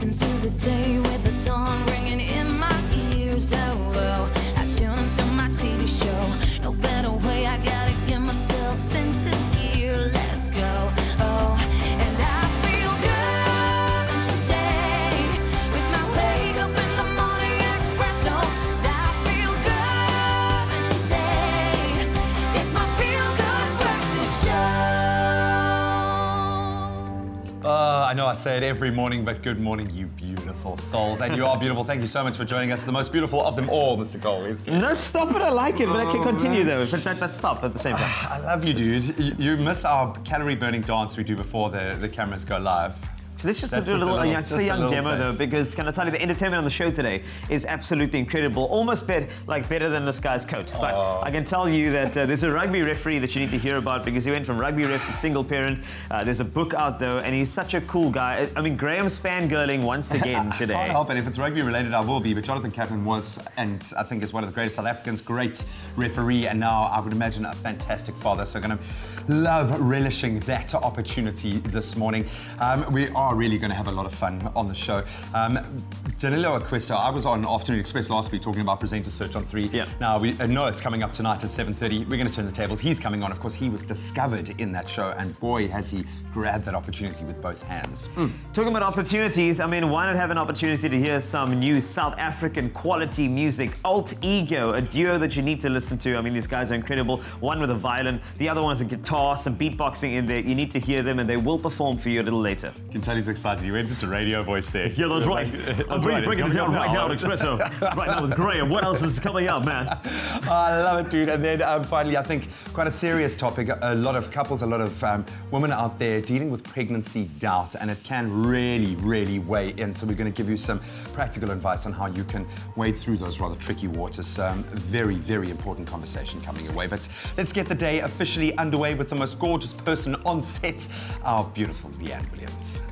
into the day with the dawn ringing in my ears. Oh, oh, I tune into my TV show. No better way, I gotta get myself into gear. Let's go. Oh, and I feel good today with my wake up in the morning espresso. I feel good today. It's my feel good breakfast show. I know I say it every morning, but good morning, you beautiful souls. And you are beautiful. Thank you so much for joining us. The most beautiful of them all, Mr. Cole. No, stop it. I like it, but I can continue though. But stop at the same time. I love you, dude. You miss our calorie-burning dance we do before the cameras go live. So let's just do a little young demo though, because can I tell you, the entertainment on the show today is absolutely incredible, almost better than this guy's coat. But I can tell you that there's a rugby referee that you need to hear about, because he went from rugby ref to single parent. There's a book out though, and he's such a cool guy. I mean, Graham's fangirling once again today. I can't help it. If it's rugby related, I will be. But Jonathan Kaplan was, and I think is one of the greatest South Africans, great referee, and now I would imagine a fantastic father. So going to love relishing that opportunity this morning. We are really going to have a lot of fun on the show. Danilo Acquisto, I was on Afternoon Express last week talking about presenter search on 3. Yeah. Now, we know it's coming up tonight at 7:30. We're going to turn the tables. He's coming on. Of course, he was discovered in that show, and boy, has he grabbed that opportunity with both hands. Talking about opportunities, I mean, why not have an opportunity to hear some new South African quality music? Alt Ego, a duo that you need to listen to. I mean, these guys are incredible. One with a violin, the other one with a guitar, some beatboxing in there. You need to hear them, and they will perform for you a little later. You can tell he's excited. He went into radio voice there. Yeah, that's right. I'm really breaking it down right now at Expresso. Right now with Graham. What else is coming up, man? I love it, dude. And then finally, I think quite a serious topic. A lot of couples, a lot of women out there dealing with pregnancy doubt, and it can really, really weigh in. So we're going to give you some practical advice on how you can wade through those rather tricky waters. Very, very important conversation coming your way. But let's get the day officially underway with the most gorgeous person on set, our beautiful Leanne Williams.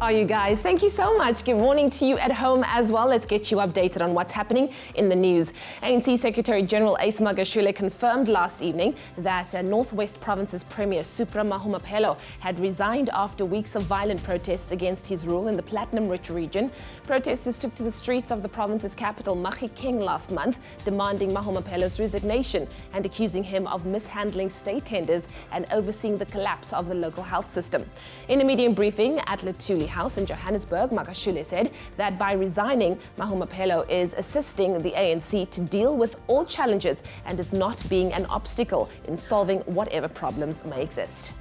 Oh, you guys, thank you so much. Good morning to you at home as well. Let's get you updated on what's happening in the news. ANC Secretary General Ace Magashule confirmed last evening that Northwest Province's Premier Supra Mahumapelo had resigned after weeks of violent protests against his rule in the platinum-rich region. Protesters took to the streets of the province's capital, Mahikeng, last month, demanding Mahumapelo's resignation and accusing him of mishandling state tenders and overseeing the collapse of the local health system. In a media briefing at Letuli House in Johannesburg, Magashule said that by resigning, Mahumapelo is assisting the ANC to deal with all challenges and is not being an obstacle in solving whatever problems may exist.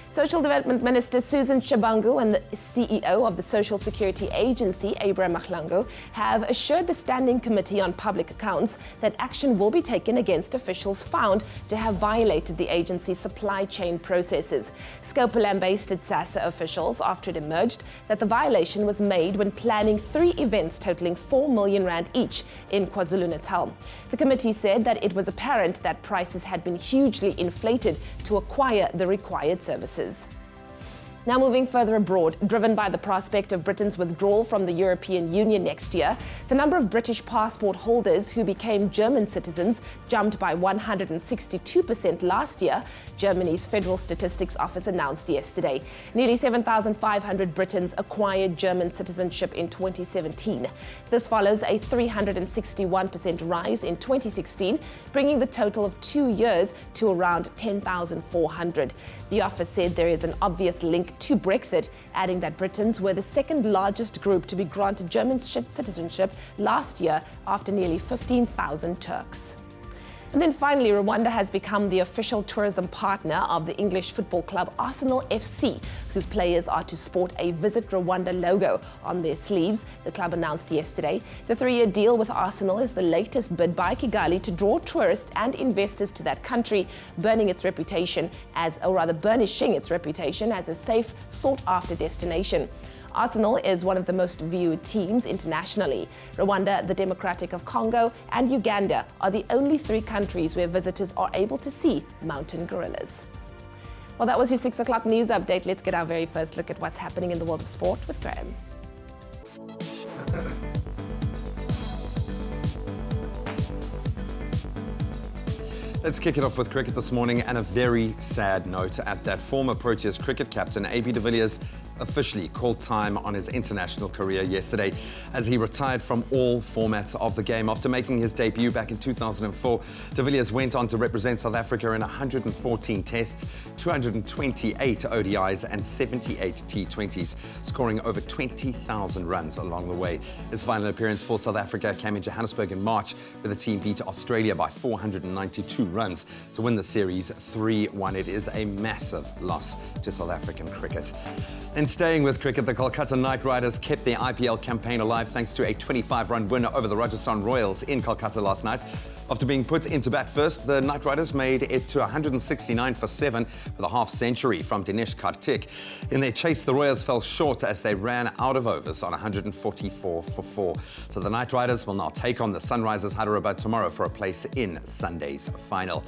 Social Development Minister Susan Shabangu and the CEO of the Social Security Agency, Abraham Mahlangu, have assured the Standing Committee on Public Accounts that action will be taken against officials found to have violated the agency's supply chain processes. Scope lambasted SASSA officials after it emerged that the violation was made when planning 3 events totaling 4 million rand each in KwaZulu-Natal. The committee said that it was apparent that prices had been hugely inflated to acquire the required services. Now moving further abroad, driven by the prospect of Britain's withdrawal from the European Union next year, the number of British passport holders who became German citizens jumped by 162% last year, Germany's Federal Statistics Office announced yesterday. Nearly 7,500 Britons acquired German citizenship in 2017. This follows a 361% rise in 2016, bringing the total of 2 years to around 10,400. The office said there is an obvious link to Brexit, adding that Britons were the second largest group to be granted German citizenship last year after nearly 15,000 Turks. And then finally, Rwanda has become the official tourism partner of the English football club Arsenal FC, whose players are to sport a Visit Rwanda logo on their sleeves, the club announced yesterday. The 3-year deal with Arsenal is the latest bid by Kigali to draw tourists and investors to that country, burnishing its reputation as a safe, sought-after destination. Arsenal is one of the most viewed teams internationally. Rwanda, the Democratic of Congo, and Uganda are the only 3 countries where visitors are able to see mountain gorillas. Well, that was your 6 o'clock news update. Let's get our very first look at what's happening in the world of sport with Graham. Let's kick it off with cricket this morning, and a very sad note at that. Former Proteas cricket captain AB de Villiers officially called time on his international career yesterday as he retired from all formats of the game. After making his debut back in 2004, de Villiers went on to represent South Africa in 114 tests, 228 ODIs and 78 T20s, scoring over 20,000 runs along the way. His final appearance for South Africa came in Johannesburg in March, where the team beat Australia by 492 runs to win the series 3-1. It is a massive loss to South African cricket. And staying with cricket, the Kolkata Knight Riders kept their IPL campaign alive thanks to a 25-run win over the Rajasthan Royals in Kolkata last night. After being put into bat first, the Knight Riders made it to 169 for 7 with a half-century from Dinesh Karthik. In their chase, the Royals fell short as they ran out of overs on 144 for 4. So the Knight Riders will now take on the Sunrisers Hyderabad tomorrow for a place in Sunday's final.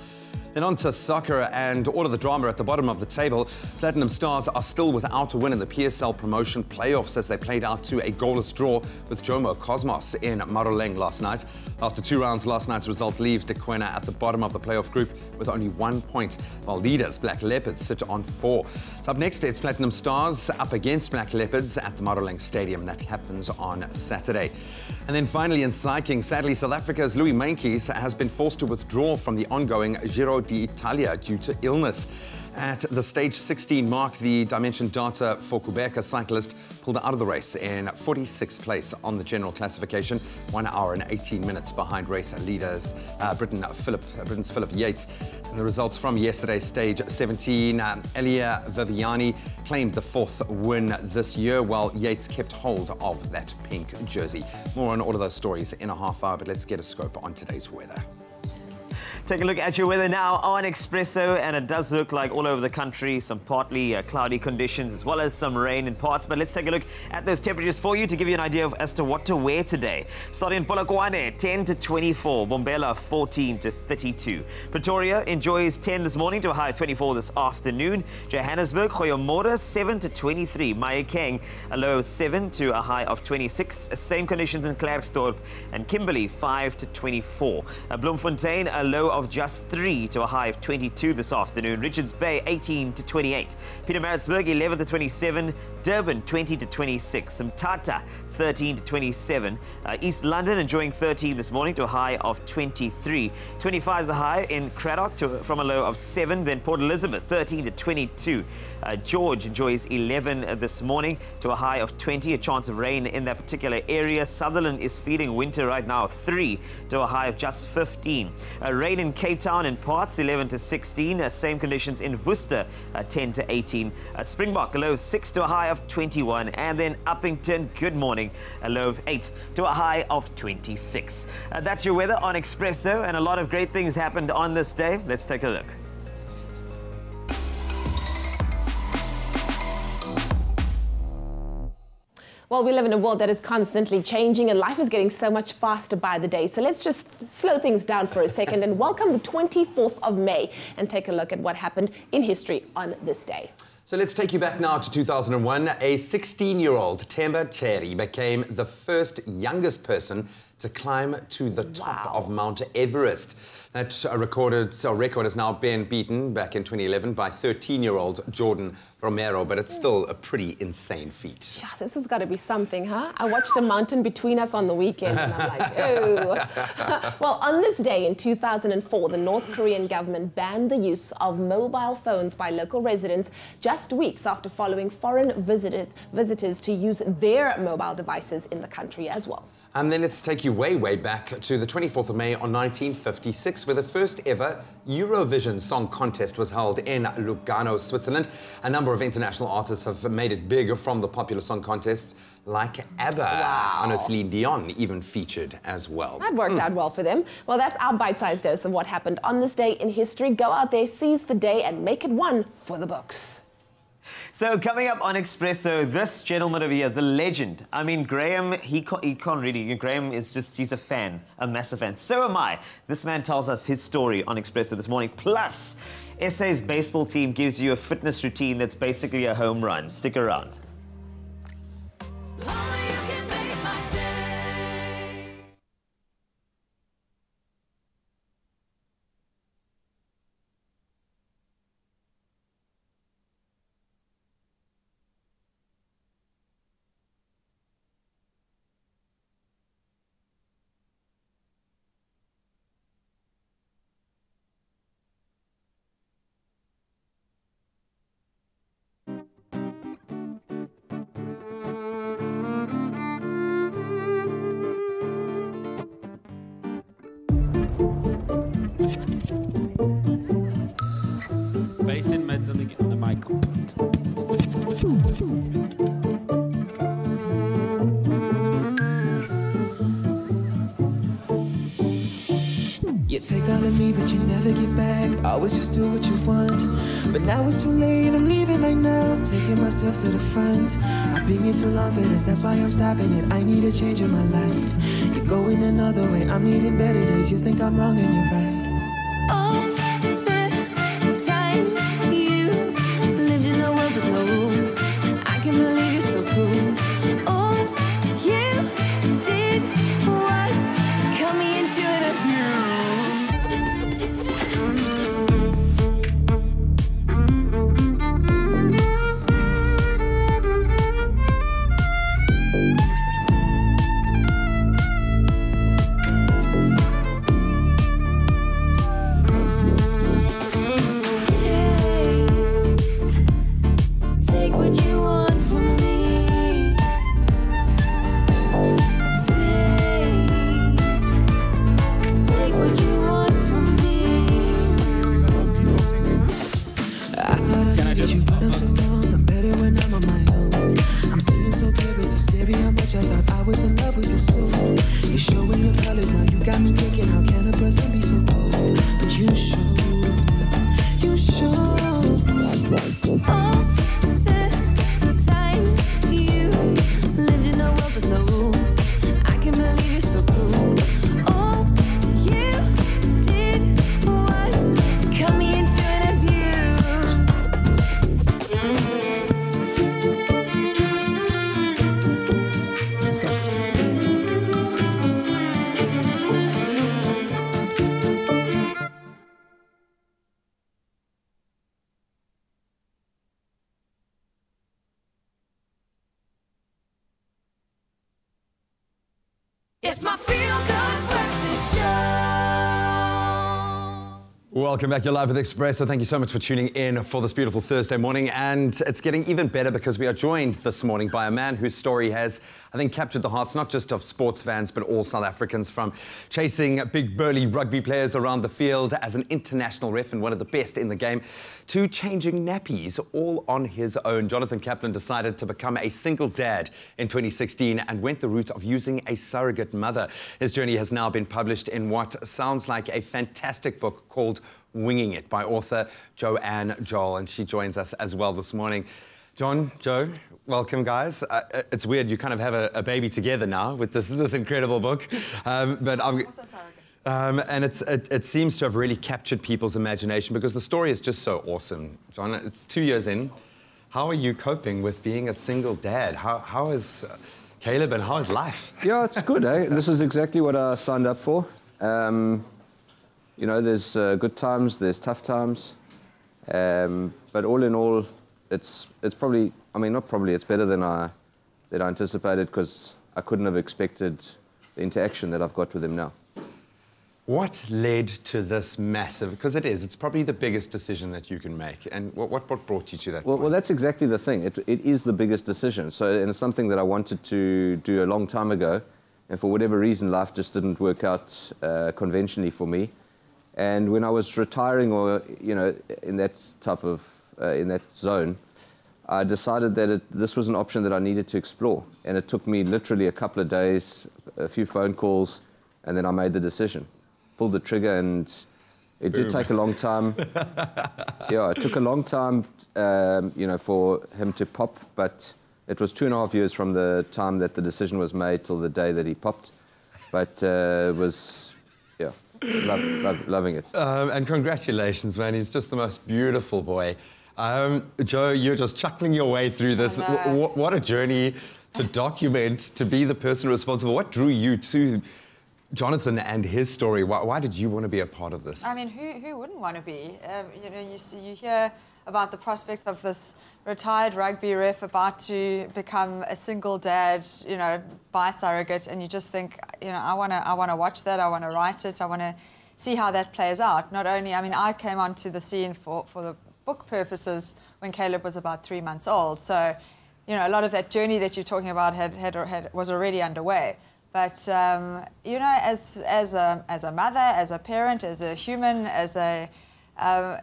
Then on to soccer and all of the drama at the bottom of the table. Platinum Stars are still without a win in the PSL promotion playoffs as they played out to a goalless draw with Jomo Cosmos in Maroleng last night. After 2 rounds, last night's result leaves De Quena at the bottom of the playoff group with only 1 point, while leaders Black Leopards sit on 4. So up next, it's Platinum Stars up against Black Leopards at the Maroleng Stadium. That happens on Saturday. And then finally in cycling, sadly, South Africa's Louis Meintjes has been forced to withdraw from the ongoing Giro d'Italia due to illness. At the stage 16 mark, the dimension data for Quebec cyclist pulled out of the race in 46th place on the general classification, 1 hour and 18 minutes behind race leaders Britain's Philip Yates. And the results from yesterday's stage 17, Elia Viviani claimed the 4th win this year, while Yates kept hold of that pink jersey. More on all of those stories in a half hour, but let's get a scope on today's weather. Take a look at your weather now on Expresso, and it does look like all over the country some partly cloudy conditions as well as some rain in parts. But let's take a look at those temperatures for you to give you an idea as to what to wear today. Starting in Polokwane, 10 to 24, Bombela 14 to 32. Pretoria enjoys 10 this morning to a high of 24 this afternoon. Johannesburg, Goeiemorgen 7 to 23. Mahikeng, a low of 7 to a high of 26. Same conditions in Klerksdorp and Kimberley 5 to 24. Bloemfontein, a low of just 3 to a high of 22 this afternoon. Richards Bay 18 to 28. Pietermaritzburg 11 to 27. Durban 20 to 26. Mthatha 13 to 27. East London enjoying 13 this morning to a high of 23. 25 is the high in Cradock from a low of 7. Then Port Elizabeth 13 to 22. George enjoys 11 this morning to a high of 20. A chance of rain in that particular area. Sutherland is feeling winter right now, 3 to a high of just 15. Rain in Cape Town in parts 11 to 16. Same conditions in Worcester 10 to 18. Springbok a low of 6 to a high of 21. And then Uppington, good morning, a low of 8 to a high of 26. That's your weather on Expresso, and a lot of great things happened on this day. Let's take a look. Well, we live in a world that is constantly changing and life is getting so much faster by the day. So let's just slow things down for a second and welcome the 24th of May and take a look at what happened in history on this day. So let's take you back now to 2001. A 16-year-old Themba Cherry became the first youngest person to climb to the top of Mount Everest. That record has now been beaten back in 2011 by 13-year-old Jordan Romero, but it's still a pretty insane feat. Yeah, this has got to be something, huh? I watched a mountain between us on the weekend and I'm like, oh. Well, on this day in 2004, the North Korean government banned the use of mobile phones by local residents just weeks after following foreign visitors to use their mobile devices in the country as well. And then let's take you way, way back to the 24th of May on 1956, where the first ever Eurovision Song Contest was held in Lugano, Switzerland. A number of international artists have made it big from the popular song contests, like ABBA. Wow. Celine Dion even featured as well. That worked out well for them. Well, that's our bite-sized dose of what happened on this day in history. Go out there, seize the day, and make it one for the books. So coming up on Expresso, this gentleman over here, the legend. I mean, Graham, he can't really, Graham is just, he's a fan, a massive fan. So am I. This man tells us his story on Expresso this morning. Plus, SA's baseball team gives you a fitness routine that's basically a home run. Stick around. hands on the mic. You take all of me, but you never give back. Always just do what you want. But now it's too late, I'm leaving right now. I'm taking myself to the front. I've been here too long for this, that's why I'm stopping it. I need a change in my life. You're going another way, I'm needing better days. You think I'm wrong and you're right. All the time you lived in a world with no rules. I can't believe you're so cool. All you did was cut me into an abuse. Take what you want from me. Take what you want from me. I thought I needed you, but I'm so wrong. I'm better when I'm on my own. I'm seeing so clear, it's so scary how much I thought I was in love with your soul. You're showing your colors now, you got me thinking, how can a person be so cold? But you show. All the time you lived in a world with no rules. I can't believe you're so cool. All you did was cut me into an It's my feel-good breakfast show. Welcome back. You're live with Expresso. Thank you so much for tuning in for this beautiful Thursday morning. And it's getting even better because we are joined this morning by a man whose story has, I think, captured the hearts not just of sports fans, but all South Africans, from chasing big burly rugby players around the field as an international ref and one of the best in the game, to changing nappies all on his own. Jonathan Kaplan decided to become a single dad in 2016 and went the route of using a surrogate mother. His journey has now been published in what sounds like a fantastic book called Winging It by author Joanne Jowell, and she joins us as well this morning. Joe, welcome, guys. It's weird, you kind of have a baby together now with this incredible book. But I'm also surrogate. And it seems to have really captured people's imagination because the story is just so awesome. John, it's 2 years in. How are you coping with being a single dad? How is Caleb and how is life? Yeah, it's good, eh? This is exactly what I signed up for. You know, there's good times, there's tough times. But all in all, it's probably, I mean, not probably, it's better than I anticipated because I couldn't have expected the interaction that I've got with him now. What led to this massive, because it's probably the biggest decision that you can make, and what brought you to that point? Well, that's exactly the thing. It is the biggest decision. So, and it's something that I wanted to do a long time ago, and for whatever reason, life just didn't work out conventionally for me. And when I was retiring, or you know, in that type of in that zone, I decided that this was an option that I needed to explore. And it took me literally a couple of days, a few phone calls, and then I made the decision. Pulled the trigger, and it did take a long time. Yeah, it took a long time, you know, for him to pop, but it was 2.5 years from the time that the decision was made till the day that he popped. But it was, yeah, loving it. And congratulations, man. He's just the most beautiful boy. Joe, you're just chuckling your way through this. What a journey to document, to be the person responsible. What drew you to Jonathan and his story? Why did you want to be a part of this? I mean, who wouldn't want to be? You know, you hear about the prospect of this retired rugby ref about to become a single dad, you know, by surrogate, and you just think, you know, I want to watch that. I want to write it. I want to see how that plays out. Not only, I mean, I came onto the scene for the book purposes when Caleb was about 3 months old. So, you know, a lot of that journey that you're talking about was already underway. But you know, as a mother, as a parent, as a human, as a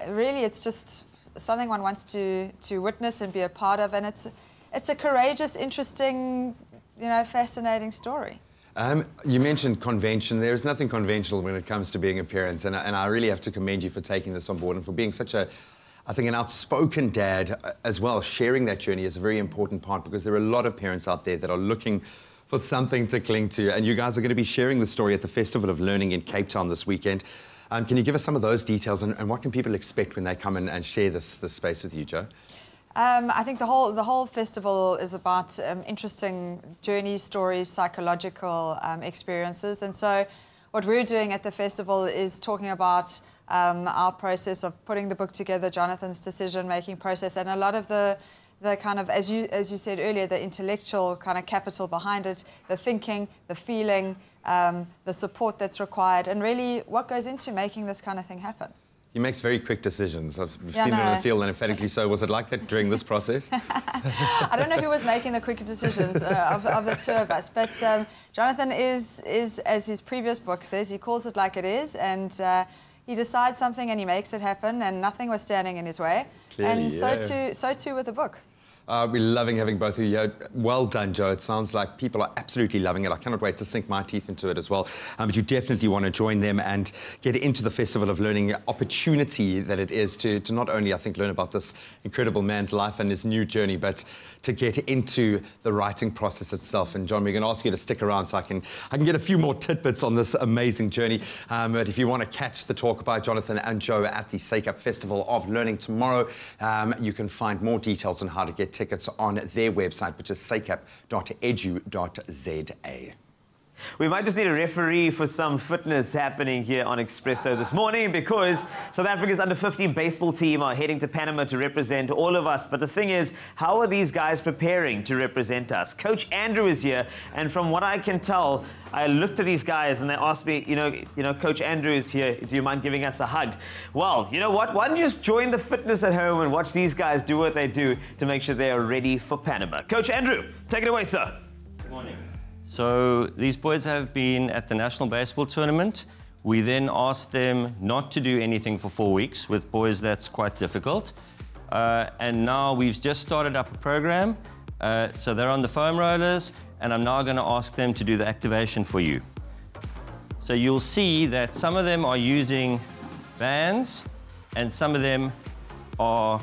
really, it's just something one wants to witness and be a part of, and it's a courageous, interesting, you know, fascinating story. You mentioned convention. There is nothing conventional when it comes to being a parent, and I really have to commend you for taking this on board and for being such a, I think, an outspoken dad as well. Sharing that journey is a very important part, because there are a lot of parents out there that are looking for something to cling to, and you guys are going to be sharing the story at the Festival of Learning in Cape Town this weekend. Can you give us some of those details, and what can people expect when they come and share this space with you, Jo? I think the whole festival is about interesting journeys, stories, psychological experiences, and so what we're doing at the festival is talking about our process of putting the book together, Jonathan's decision-making process, and a lot of the kind of, as you said earlier, the intellectual kind of capital behind it, the thinking, the feeling, the support that's required, and really what goes into making this kind of thing happen. He makes very quick decisions. I've seen him in the field, and emphatically so. Was it like that during this process? I don't know who was making the quicker decisions of the two of us, but Jonathan is, as his previous book says, he calls it like it is, and he decides something and he makes it happen, and nothing was standing in his way. Clearly, and so too with the book. We're loving having both of you. Well done, Jo. It sounds like people are absolutely loving it. I cannot wait to sink my teeth into it as well. But you definitely want to join them and get into the Festival of Learning opportunity that it is to not only, I think, learn about this incredible man's life and his new journey, but to get into the writing process itself. And John, we're going to ask you to stick around so I can get a few more tidbits on this amazing journey. But if you want to catch the talk by Jonathan and Jo at the SACEP Festival of Learning tomorrow, you can find more details on how to get tickets on their website, which is sacep.edu.za. We might just need a referee for some fitness happening here on Expresso this morning, because South Africa's under-15 baseball team are heading to Panama to represent all of us. But the thing is, how are these guys preparing to represent us? Coach Andrew is here, and from what I can tell, I looked at these guys and they asked me, you know, Coach Andrew is here, do you mind giving us a hug? Well, you know what? Why don't you just join the fitness at home and watch these guys do what they do to make sure they are ready for Panama. Coach Andrew, take it away, sir. Good morning. So these boys have been at the National Baseball Tournament. We then asked them not to do anything for 4 weeks. With boys, that's quite difficult. And now we've just started up a program. So they're on the foam rollers, and I'm now going to ask them to do the activation for you. So you'll see that some of them are using bands, and some of them are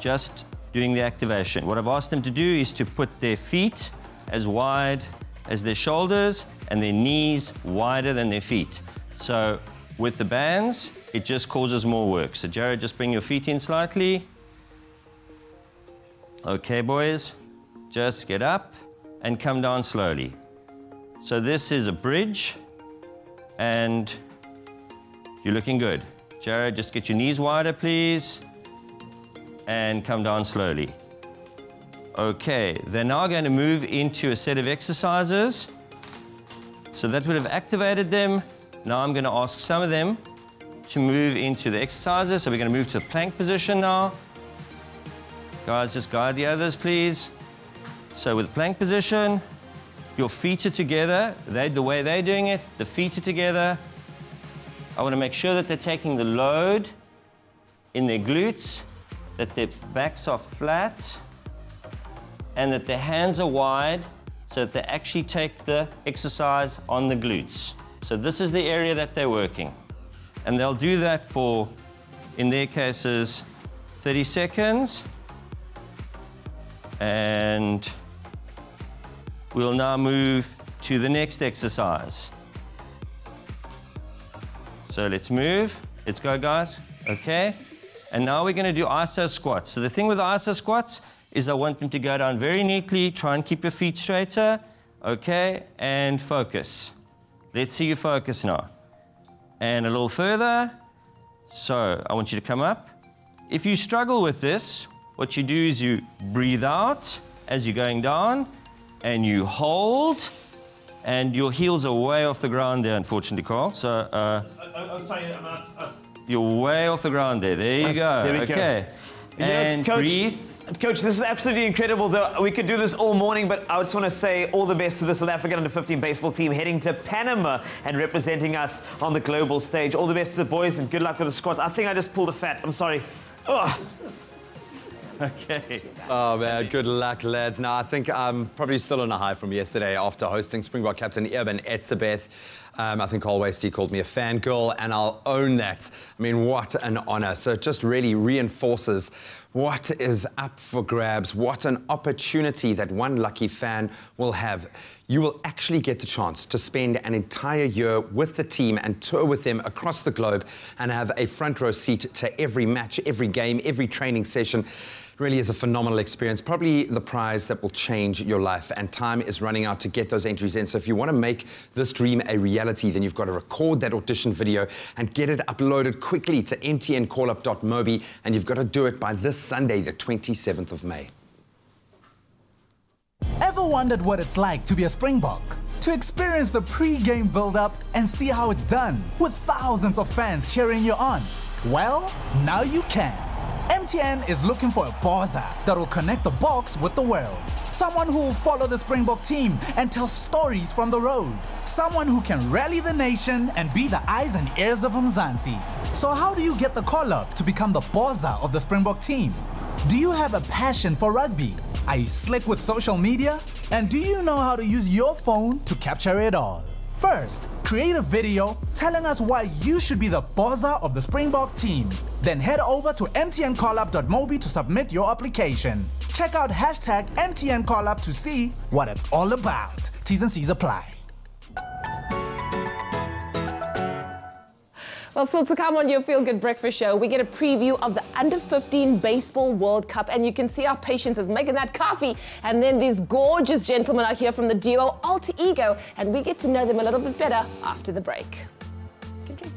just doing the activation. What I've asked them to do is to put their feet as wide as their shoulders and their knees wider than their feet. So with the bands, it just causes more work. So Jared, just bring your feet in slightly. Okay, boys, just get up and come down slowly. So this is a bridge, and you're looking good. Jared, just get your knees wider, please, and come down slowly. Okay, they're now going to move into a set of exercises. So that would have activated them. Now I'm going to ask some of them to move into the exercises. So we're going to move to the plank position now. Guys, just guide the others, please. So with the plank position, your feet are together. The way they're doing it, the feet are together. I want to make sure that they're taking the load in their glutes, that their backs are flat, and that their hands are wide, so that they actually take the exercise on the glutes. So this is the area that they're working. And they'll do that for, in their cases, 30 seconds. And we'll now move to the next exercise. So let's move. Let's go, guys. Okay. And now we're going to do iso squats. So the thing with the iso squats is I want them to go down very neatly, try and keep your feet straighter, okay, and focus. Let's see you focus now. And a little further. So I want you to come up. If you struggle with this, what you do is you breathe out as you're going down, and you hold, and your heels are way off the ground there, unfortunately, Carl. So, sorry, you're way off the ground there. There you go. There we okay. Go. And Coach, breathe. Coach, this is absolutely incredible. We could do this all morning, but I just want to say all the best to the South African under-15 baseball team heading to Panama and representing us on the global stage. All the best to the boys and good luck with the squats. I think I just pulled a fat. I'm sorry. Oh. Okay. Oh man, good luck, lads. Now I think I'm probably still on a high from yesterday after hosting Springbok captain Eben Etzebeth. I think always he called me a fangirl, and I'll own that. I mean, what an honor. So it just really reinforces what is up for grabs, what an opportunity that one lucky fan will have. You will actually get the chance to spend an entire year with the team and tour with them across the globe and have a front row seat to every match, every game, every training session. Really is a phenomenal experience, probably the prize that will change your life, and time is running out to get those entries in. So if you want to make this dream a reality, then you've got to record that audition video and get it uploaded quickly to mtncallup.mobi, and you've got to do it by this Sunday, the 27th of May. Ever wondered what it's like to be a Springbok? To experience the pre-game build-up and see how it's done, with thousands of fans cheering you on? Well, now you can. MTN is looking for a bozza that will connect the box with the world. Someone who will follow the Springbok team and tell stories from the road. Someone who can rally the nation and be the eyes and ears of Mzansi. So how do you get the call-up to become the bozza of the Springbok team? Do you have a passion for rugby? Are you slick with social media? And do you know how to use your phone to capture it all? First, create a video telling us why you should be the bozza of the Springbok team. Then head over to mtncallup.mobi to submit your application. Check out hashtag MTNCallup to see what it's all about. T's and C's apply. Well, still to come on your Feel Good Breakfast Show, we get a preview of the Under-15 Baseball World Cup, and you can see our patience is making that coffee. And then these gorgeous gentlemen are here from the duo Alter Ego, and we get to know them a little bit better after the break. Good drink.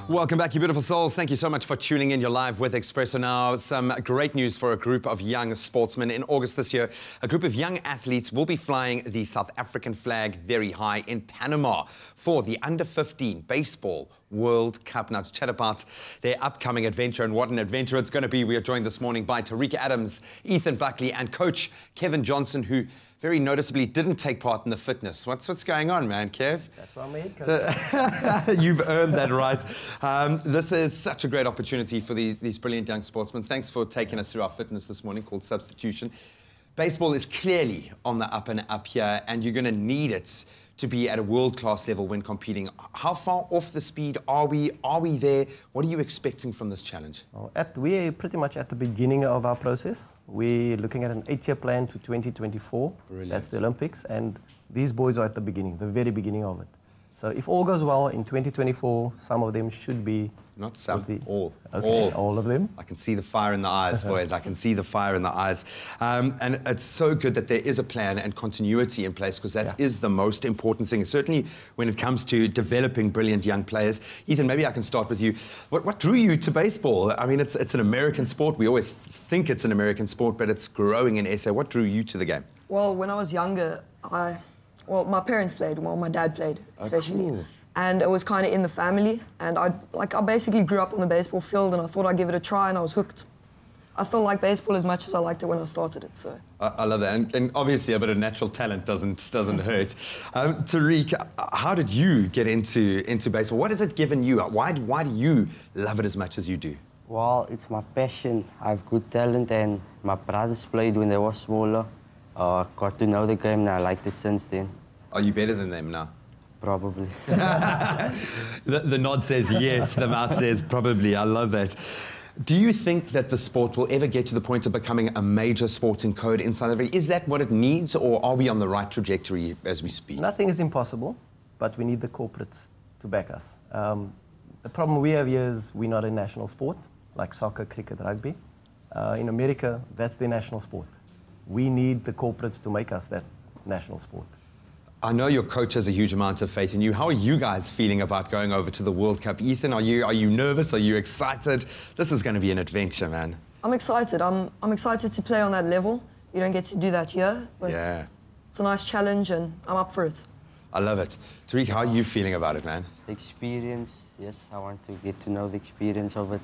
Welcome back, you beautiful souls. Thank you so much for tuning in. You're live with Expresso now. Some great news for a group of young sportsmen. In August this year, a group of young athletes will be flying the South African flag very high in Panama for the Under-15 Baseball World Cup. Now, to chat about their upcoming adventure and what an adventure it's going to be, we are joined this morning by Tariq Adams, Ethan Buckley, and coach Kevin Johnson, who very noticeably didn't take part in the fitness. What's going on, man, Kev? That's what I mean. You've earned that right. This is such a great opportunity for these brilliant young sportsmen. Thanks for taking us through our fitness this morning called Substitution. Baseball is clearly on the up and up here, and you're going to need it to be at a world-class level when competing. How far off the speed are we? Are we there? What are you expecting from this challenge? Well, we're pretty much at the beginning of our process. We're looking at an 8-year plan to 2024. Brilliant. That's the Olympics, and these boys are at the beginning, the very beginning of it. So if all goes well in 2024, some of them should be... Not some, all. Okay, all of them. I can see the fire in the eyes, boys. I can see the fire in the eyes. And it's so good that there is a plan and continuity in place, because that is the most important thing, certainly when it comes to developing brilliant young players. Ethan, maybe I can start with you. What drew you to baseball? I mean, it's an American sport. We always think it's an American sport, but it's growing in SA. What drew you to the game? Well, when I was younger, my parents played. Well, my dad played, especially. Cool. And it was kind of in the family. And I basically grew up on the baseball field, and I thought I'd give it a try, and I was hooked. I still like baseball as much as I liked it when I started it. So I love that, and obviously a bit of natural talent doesn't hurt. Tariq, how did you get into baseball? What has it given you? Why do you love it as much as you do? Well, it's my passion. I have good talent, and my brothers played when they were smaller. Got to know the game, and I liked it since then. Are you better than them now? Probably. The nod says yes, the mouth says probably. I love that. Do you think that the sport will ever get to the point of becoming a major sporting code in South Africa? Is that what it needs, or are we on the right trajectory as we speak? Nothing is impossible, but we need the corporates to back us. The problem we have here is we're not a national sport, like soccer, cricket, rugby. In America, that's their national sport. We need the corporates to make us that national sport. I know your coach has a huge amount of faith in you. How are you guys feeling about going over to the World Cup? Ethan, are you nervous? Are you excited? This is going to be an adventure, man. I'm excited. I'm excited to play on that level. You don't get to do that here, but it's a nice challenge, and I'm up for it. I love it. Tariq, how are you feeling about it, man? The experience, yes, I want to get to know the experience of it.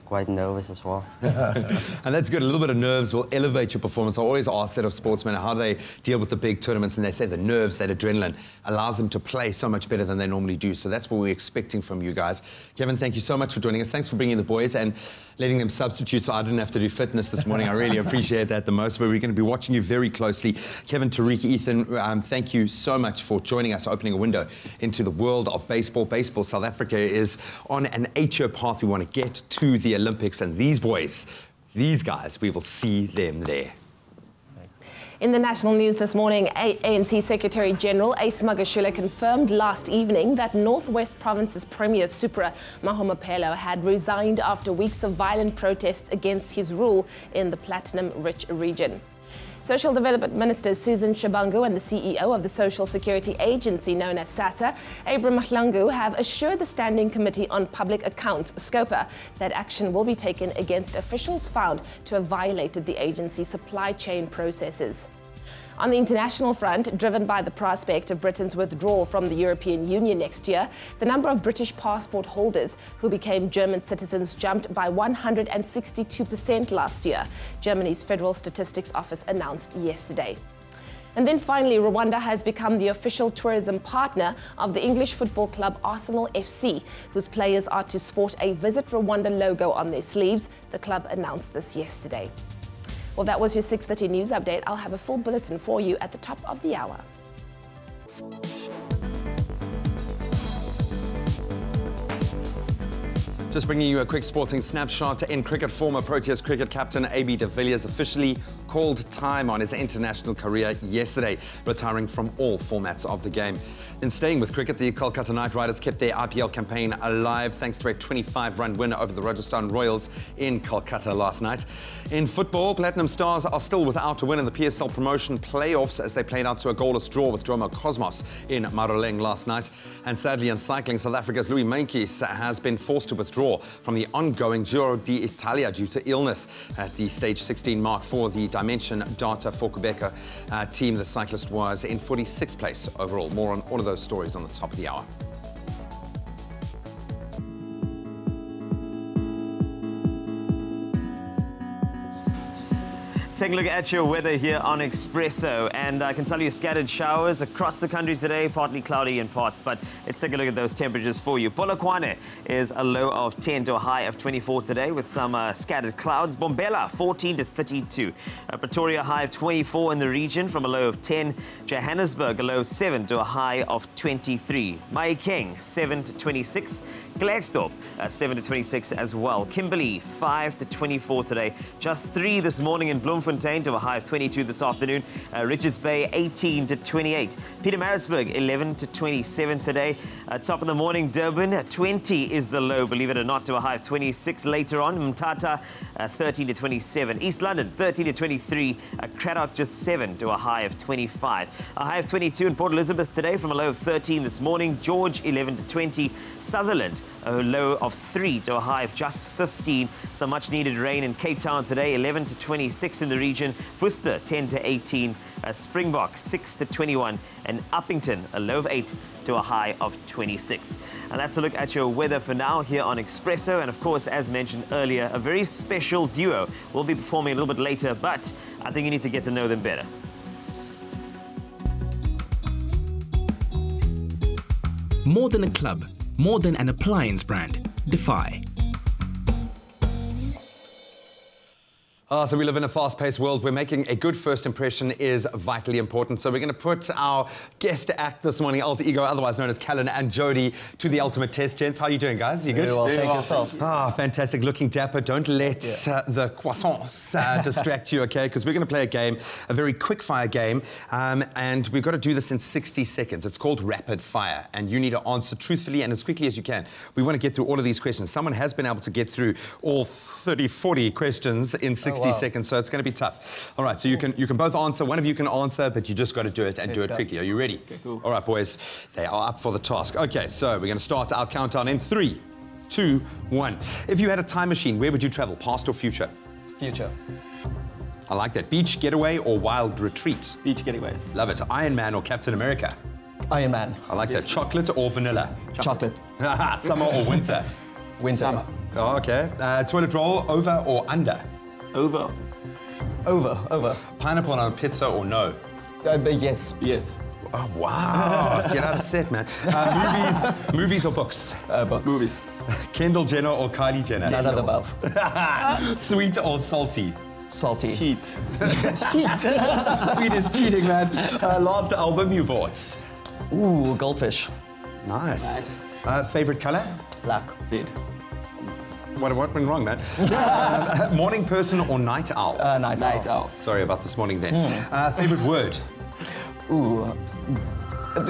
Quite nervous as well. And that's good. A little bit of nerves will elevate your performance. I always ask that of sportsmen how they deal with the big tournaments, and they say the nerves, that adrenaline, allows them to play so much better than they normally do. So that's what we're expecting from you guys. Kevin, thank you so much for joining us. Thanks for bringing the boys and letting them substitute so I didn't have to do fitness this morning. I really appreciate that the most, but we're going to be watching you very closely. Kevin, Tariq, Ethan, thank you so much for joining us, opening a window into the world of baseball. Baseball, South Africa is on an 8-year path. We want to get to the Olympics, and these boys, these guys, we will see them there. In the national news this morning, ANC Secretary-General Ace Magashule confirmed last evening that Northwest Province's Premier Supra Mahomapelo had resigned after weeks of violent protests against his rule in the platinum-rich region. Social Development Minister Susan Shabangu and the CEO of the Social Security Agency known as SASSA, Abram Mahlangu, have assured the Standing Committee on Public Accounts, SCOPA, that action will be taken against officials found to have violated the agency's supply chain processes. On the international front, driven by the prospect of Britain's withdrawal from the European Union next year, the number of British passport holders who became German citizens jumped by 162% last year, Germany's Federal Statistics Office announced yesterday. And then finally, Rwanda has become the official tourism partner of the English football club Arsenal FC, whose players are to sport a Visit Rwanda logo on their sleeves. The club announced this yesterday. Well, that was your 6:30 news update. I'll have a full bulletin for you at the top of the hour. Just bringing you a quick sporting snapshot. In cricket, former Proteas cricket captain A.B. de Villiers officially called time on his international career yesterday, retiring from all formats of the game. In staying with cricket, the Kolkata Knight Riders kept their IPL campaign alive thanks to a 25-run win over the Rajasthan Royals in Kolkata last night. In football, Platinum Stars are still without a win in the PSL promotion playoffs as they played out to a goalless draw with Droma Cosmos in Maroleng last night. And sadly, in cycling, South Africa's Louis Meintjes has been forced to withdraw from the ongoing Giro d'Italia due to illness. At the stage 16 mark for the Dimension Data for Quebec team, the cyclist was in 46th place overall. More on all of those stories on the top of the hour. Take a look at your weather here on Expresso, and I can tell you scattered showers across the country today, partly cloudy in parts, but let's take a look at those temperatures for you. Polokwane is a low of 10 to a high of 24 today with some scattered clouds. Bombela 14 to 32. Pretoria high of 24 in the region from a low of 10. Johannesburg a low of 7 to a high of 23. Mahikeng 7 to 26. Klerksdorp 7 to 26 as well. Kimberley 5 to 24 today. Just 3 this morning in Bloemfontein to a high of 22 this afternoon. Richards Bay 18 to 28. Pietermaritzburg 11 to 27 today. Top of the morning, Durban 20 is the low, believe it or not, to a high of 26 later on. Mthatha 13 to 27. East London 13 to 23. Cradock just 7 to a high of 25. A high of 22 in Port Elizabeth today from a low of 13 this morning. George 11 to 20. Sutherland a low of 3 to a high of just 15. Some much needed rain in Cape Town today, 11 to 26 in the region. Worcester 10 to 18. Springbok 6 to 21. And Uppington a low of 8 to a high of 26. And that's a look at your weather for now here on Expresso. And of course, as mentioned earlier, a very special duo will be performing a little bit later, but I think you need to get to know them better. More than a club, more than an appliance brand, Defy. So we live in a fast-paced world where making a good first impression is vitally important. So we're going to put our guest act this morning, Alter Ego, otherwise known as Katelyn and Jody, to the ultimate test. Gents, how are you doing, guys? You good? Very well, thank yourself. Fantastic. Looking dapper. Don't let the croissants distract you, okay? Because we're going to play a game, a very quick-fire game, and we've got to do this in 60 seconds. It's called Rapid Fire, and you need to answer truthfully and as quickly as you can. We want to get through all of these questions. Someone has been able to get through all 30, 40 questions in 60 seconds, so it's going to be tough. All right, so you can both answer. One of you can answer, but you just got to do it and do it quickly. Are you ready? Okay, cool. All right, boys, they are up for the task. Okay, so we're going to start our countdown in 3, 2, 1. If you had a time machine, where would you travel, past or future? Future. I like that. Beach getaway or wild retreat? Beach getaway. Love it. Iron Man or Captain America? Iron Man. I like that. Chocolate or vanilla? Chocolate. Summer or winter? Winter. Summer. Oh, okay. Toilet roll, over or under? Over. Over. Pineapple on a pizza or no? Yes. Yes. Oh, wow. Get out of set, man. Movies or books? Books. Movies. Kendall Jenner or Kylie Jenner? None of the above. Sweet or salty? Salty. Cheat. Sweet is cheating, man. Last album you bought? Ooh, Goldfish. Nice. Favorite color? Black. Red. What went wrong, man? Morning person or night owl? Night owl. Sorry about this morning then. Favorite word? Ooh. Not a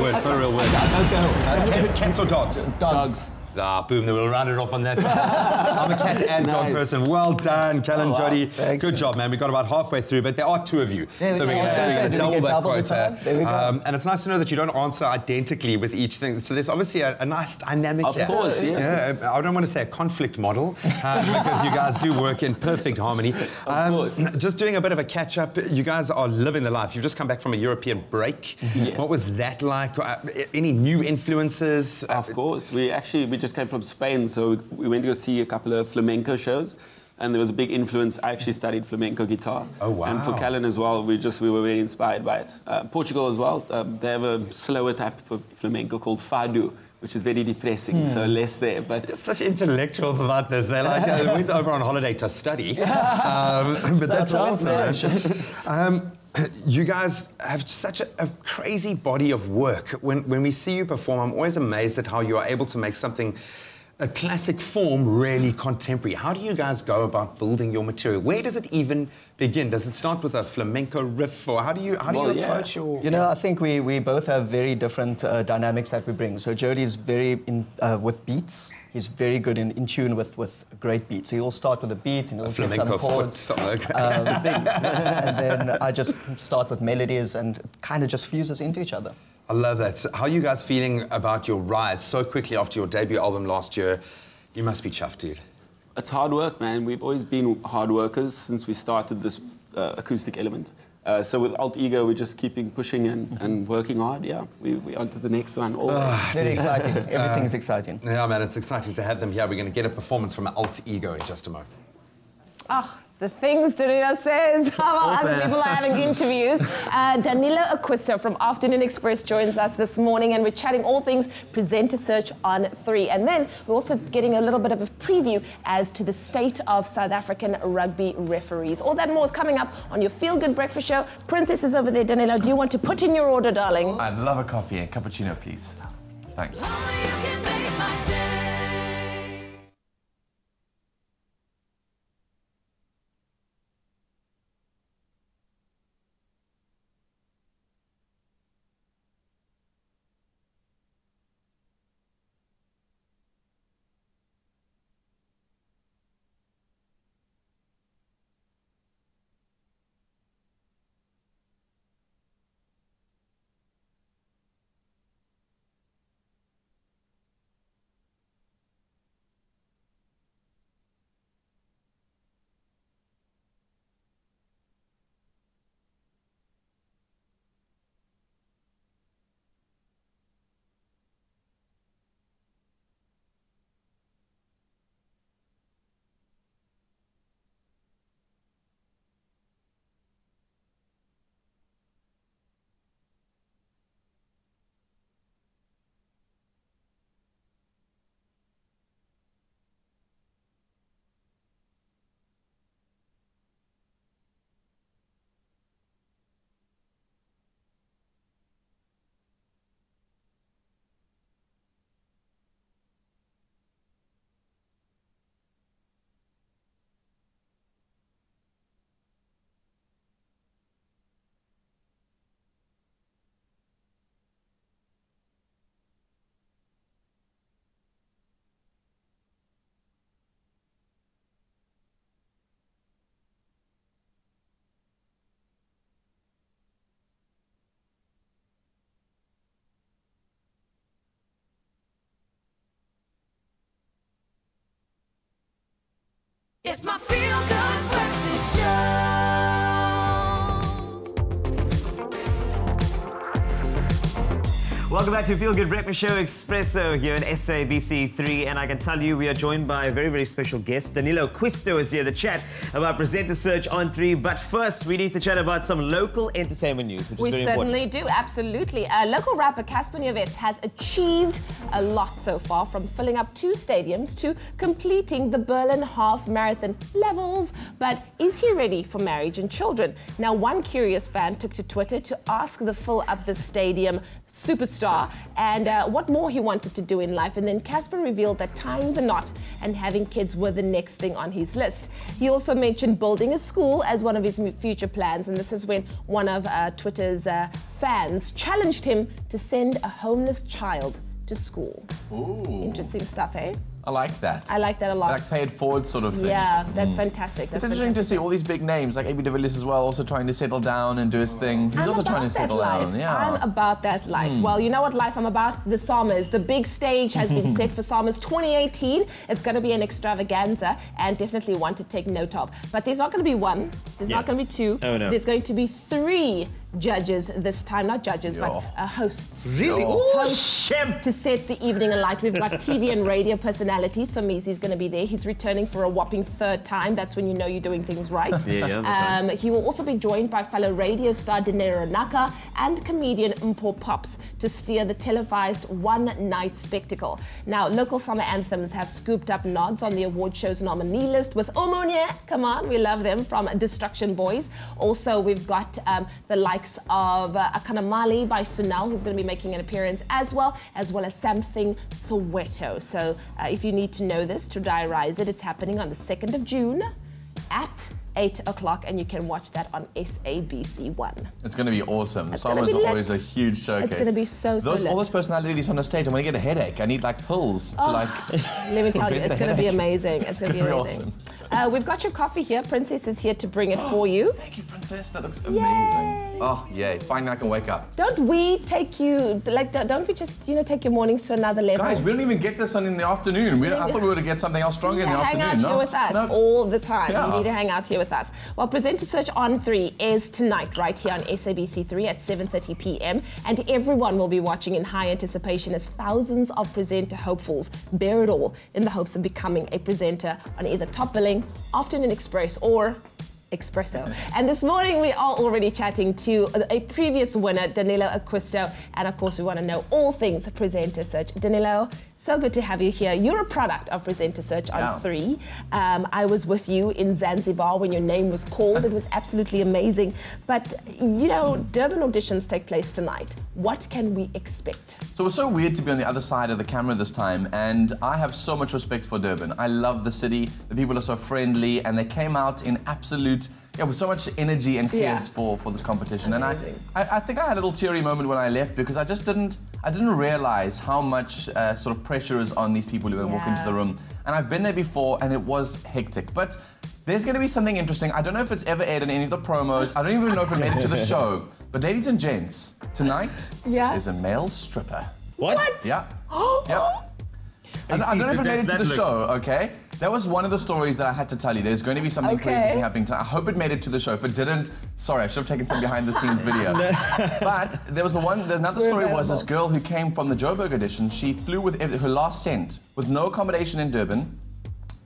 word, not a real word. Cats or dogs? Dogs. Ah, boom, then we'll round it off on that. I'm a cat and dog person. Well done, Katelyn, Jody. Good job, man. We got about halfway through, but there are 2 of you. So we're going to double that quota. There we go. And it's nice to know that you don't answer identically with each thing. So there's obviously a nice dynamic here. Of course, yes. I don't want to say a conflict model, because you guys do work in perfect harmony. Of course. Just doing a bit of a catch-up. You guys are living the life. You've just come back from a European break. Yes. What was that like? Any new influences? Of course. We just came from Spain, so we went to go see a couple of flamenco shows, and there was a big influence. I actually studied flamenco guitar. Oh, wow. And for Katelyn as well, we were very inspired by it. Portugal as well, they have a slower type of flamenco called fado, which is very depressing, so less there. But such intellectuals about this. They're like, they went over on holiday to study. But that's awesome. You guys have such a crazy body of work. When we see you perform, I'm always amazed at how you are able to make something a classic form, really contemporary. How do you guys go about building your material? Where does it even begin? Does it start with a flamenco riff, or how do you approach your... You know, I think we both have very different dynamics that we bring. So Jody's very with beats. He's very good in tune with great beats. So he'll start with a beat and he'll get some chords. And then I just start with melodies and kind of just fuses into each other. I love that. How are you guys feeling about your rise so quickly after your debut album last year? You must be chuffed, dude. It's hard work, man. We've always been hard workers since we started this acoustic element. So with Alt Ego, we're just keeping pushing and working hard. Yeah, we're on to the next one. Always. Very exciting. Everything's exciting. Yeah, man, it's exciting to have them here. We're going to get a performance from Alt Ego in just a moment. Oh, the things Danilo says while other people are having interviews. Danilo Acquisto from Afternoon Express joins us this morning, and we're chatting all things presenter search on 3. And then we're also getting a little bit of a preview as to the state of South African rugby referees. All that and more is coming up on your Feel Good Breakfast Show. Princess is over there. Danilo, do you want to put in your order, darling? I'd love a coffee and cappuccino, please. Thanks. It's my Feel Good Breakfast Show. Welcome back to Feel Good Breakfast Show Expresso here in SABC 3, and I can tell you we are joined by a very, very special guest. Danilo Acquisto is here to chat about presenter search on 3, but first we need to chat about some local entertainment news, which is very important. We certainly do, absolutely. Local rapper Casper Nyovest has achieved a lot so far, from filling up 2 stadiums to completing the Berlin half marathon levels. But is he ready for marriage and children? Now, one curious fan took to Twitter to ask the fill up the stadium superstar and what more he wanted to do in life, and then Casper revealed that tying the knot and having kids were the next thing on his list. He also mentioned building a school as one of his future plans, and this is when one of Twitter's fans challenged him to send a homeless child to school. Ooh. Interesting stuff, eh? I like that. I like that a lot. Like pay it forward sort of thing. Yeah, that's fantastic. It's interesting to see all these big names, like AB de Villiers as well, also trying to settle down and do his thing. He's also trying to settle down. Yeah. I'm about that life. Well, you know what life I'm about? The Summers. The big stage has been set for Summers 2018. It's going to be an extravaganza and definitely one to take note of. But there's not going to be one. There's not going to be 2. Oh, no. There's going to be 3 judges this time. Not judges, but hosts. Really? Hosts to set the evening alight. We've got TV and radio personalities. So Mizi's going to be there. He's returning for a whopping 3rd time. That's when you know you're doing things right. He will also be joined by fellow radio star Dinero Naka and comedian Mpo Pops to steer the televised one-night spectacle. Now, local summer anthems have scooped up nods on the award show's nominee list with Omonia. Come on, we love them, from Destruction Boys. Also, we've got the likes likes of Kannemeyer by Sunil, who's going to be making an appearance as well as Something Soweto. So if you need to know this, to diarize it, it's happening on the 2nd of June at 8 o'clock, and you can watch that on SABC1. It's going to be awesome. Summer's always a huge showcase. It's going to be so all those personalities on the stage, I'm going to get a headache. I need like pills to like. Let me tell you, it's going to be amazing. It's going to be amazing. Awesome. We've got your coffee here. Princess is here to bring it for you. Thank you, Princess. That looks amazing. Yay. Oh, yay. Finally, I can wake up. Don't we take you, like, don't we just, take your mornings to another level? Guys, we don't even get this on in the afternoon. I thought we were to get something else stronger in the afternoon. Hang out here with us all the time. Yeah. You need to hang out here with us. Well, Presenter Search on 3 is tonight, right here on SABC3 at 7:30 p.m. And everyone will be watching in high anticipation as thousands of presenter hopefuls bear it all in the hopes of becoming a presenter on either Top Billing, Afternoon Express, or Expresso. And this morning we are already chatting to a previous winner, Danilo Acquisto, and of course we want to know all things Presenter Search. Danilo, so good to have you here. You're a product of Presenter Search on 3. I was with you in Zanzibar when your name was called. It was absolutely amazing. But, Durban auditions take place tonight. What can we expect? So it was so weird to be on the other side of the camera this time, and I have so much respect for Durban. I love the city. The people are so friendly, and they came out in absolute... with so much energy and fierce for this competition. Amazing. And I think I had a little teary moment when I left because I didn't realize how much sort of pressure is on these people who walk into the room. And I've been there before and it was hectic. But there's going to be something interesting. I don't know if it's ever aired in any of the promos. I don't even know if it made it to the show. But ladies and gents, tonight is a male stripper. What? Yeah. Yep. I don't know if it made it to the show, okay? That was one of the stories that I had to tell you. There's going to be something crazy happening tonight. I hope it made it to the show. If it didn't, sorry, I should have taken some behind-the-scenes video. But another story was this girl who came from the Joburg audition. She flew with her last cent, with no accommodation in Durban,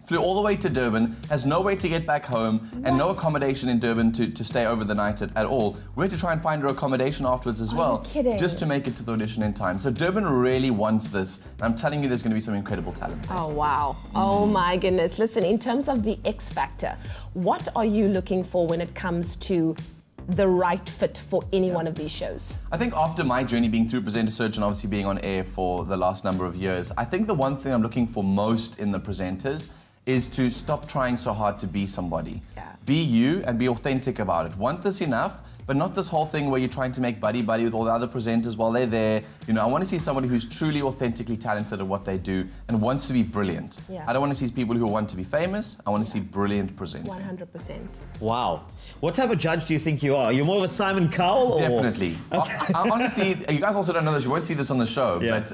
flew all the way to Durban, has no way to get back home, and no accommodation in Durban to stay over the night at all. We had to try and find her accommodation afterwards as well, just to make it to the audition in time. So Durban really wants this, and I'm telling you there's going to be some incredible talent there. Oh, wow. Oh, my goodness. Listen, in terms of the X Factor, what are you looking for when it comes to the right fit for any one of these shows? I think after my journey being through Presenter Search and obviously being on air for the last number of years, I think the one thing I'm looking for most in the presenters is to stop trying so hard to be somebody. Be you and be authentic about it. Want this enough, but not this whole thing where you're trying to make buddy-buddy with all the other presenters while they're there. I want to see somebody who's truly authentically talented at what they do and wants to be brilliant. I don't want to see people who want to be famous. I want to see brilliant presenting. 100%. Wow. What type of judge do you think you are? You're more of a Simon Cowell? Definitely. Honestly, you guys also don't know this. You won't see this on the show. But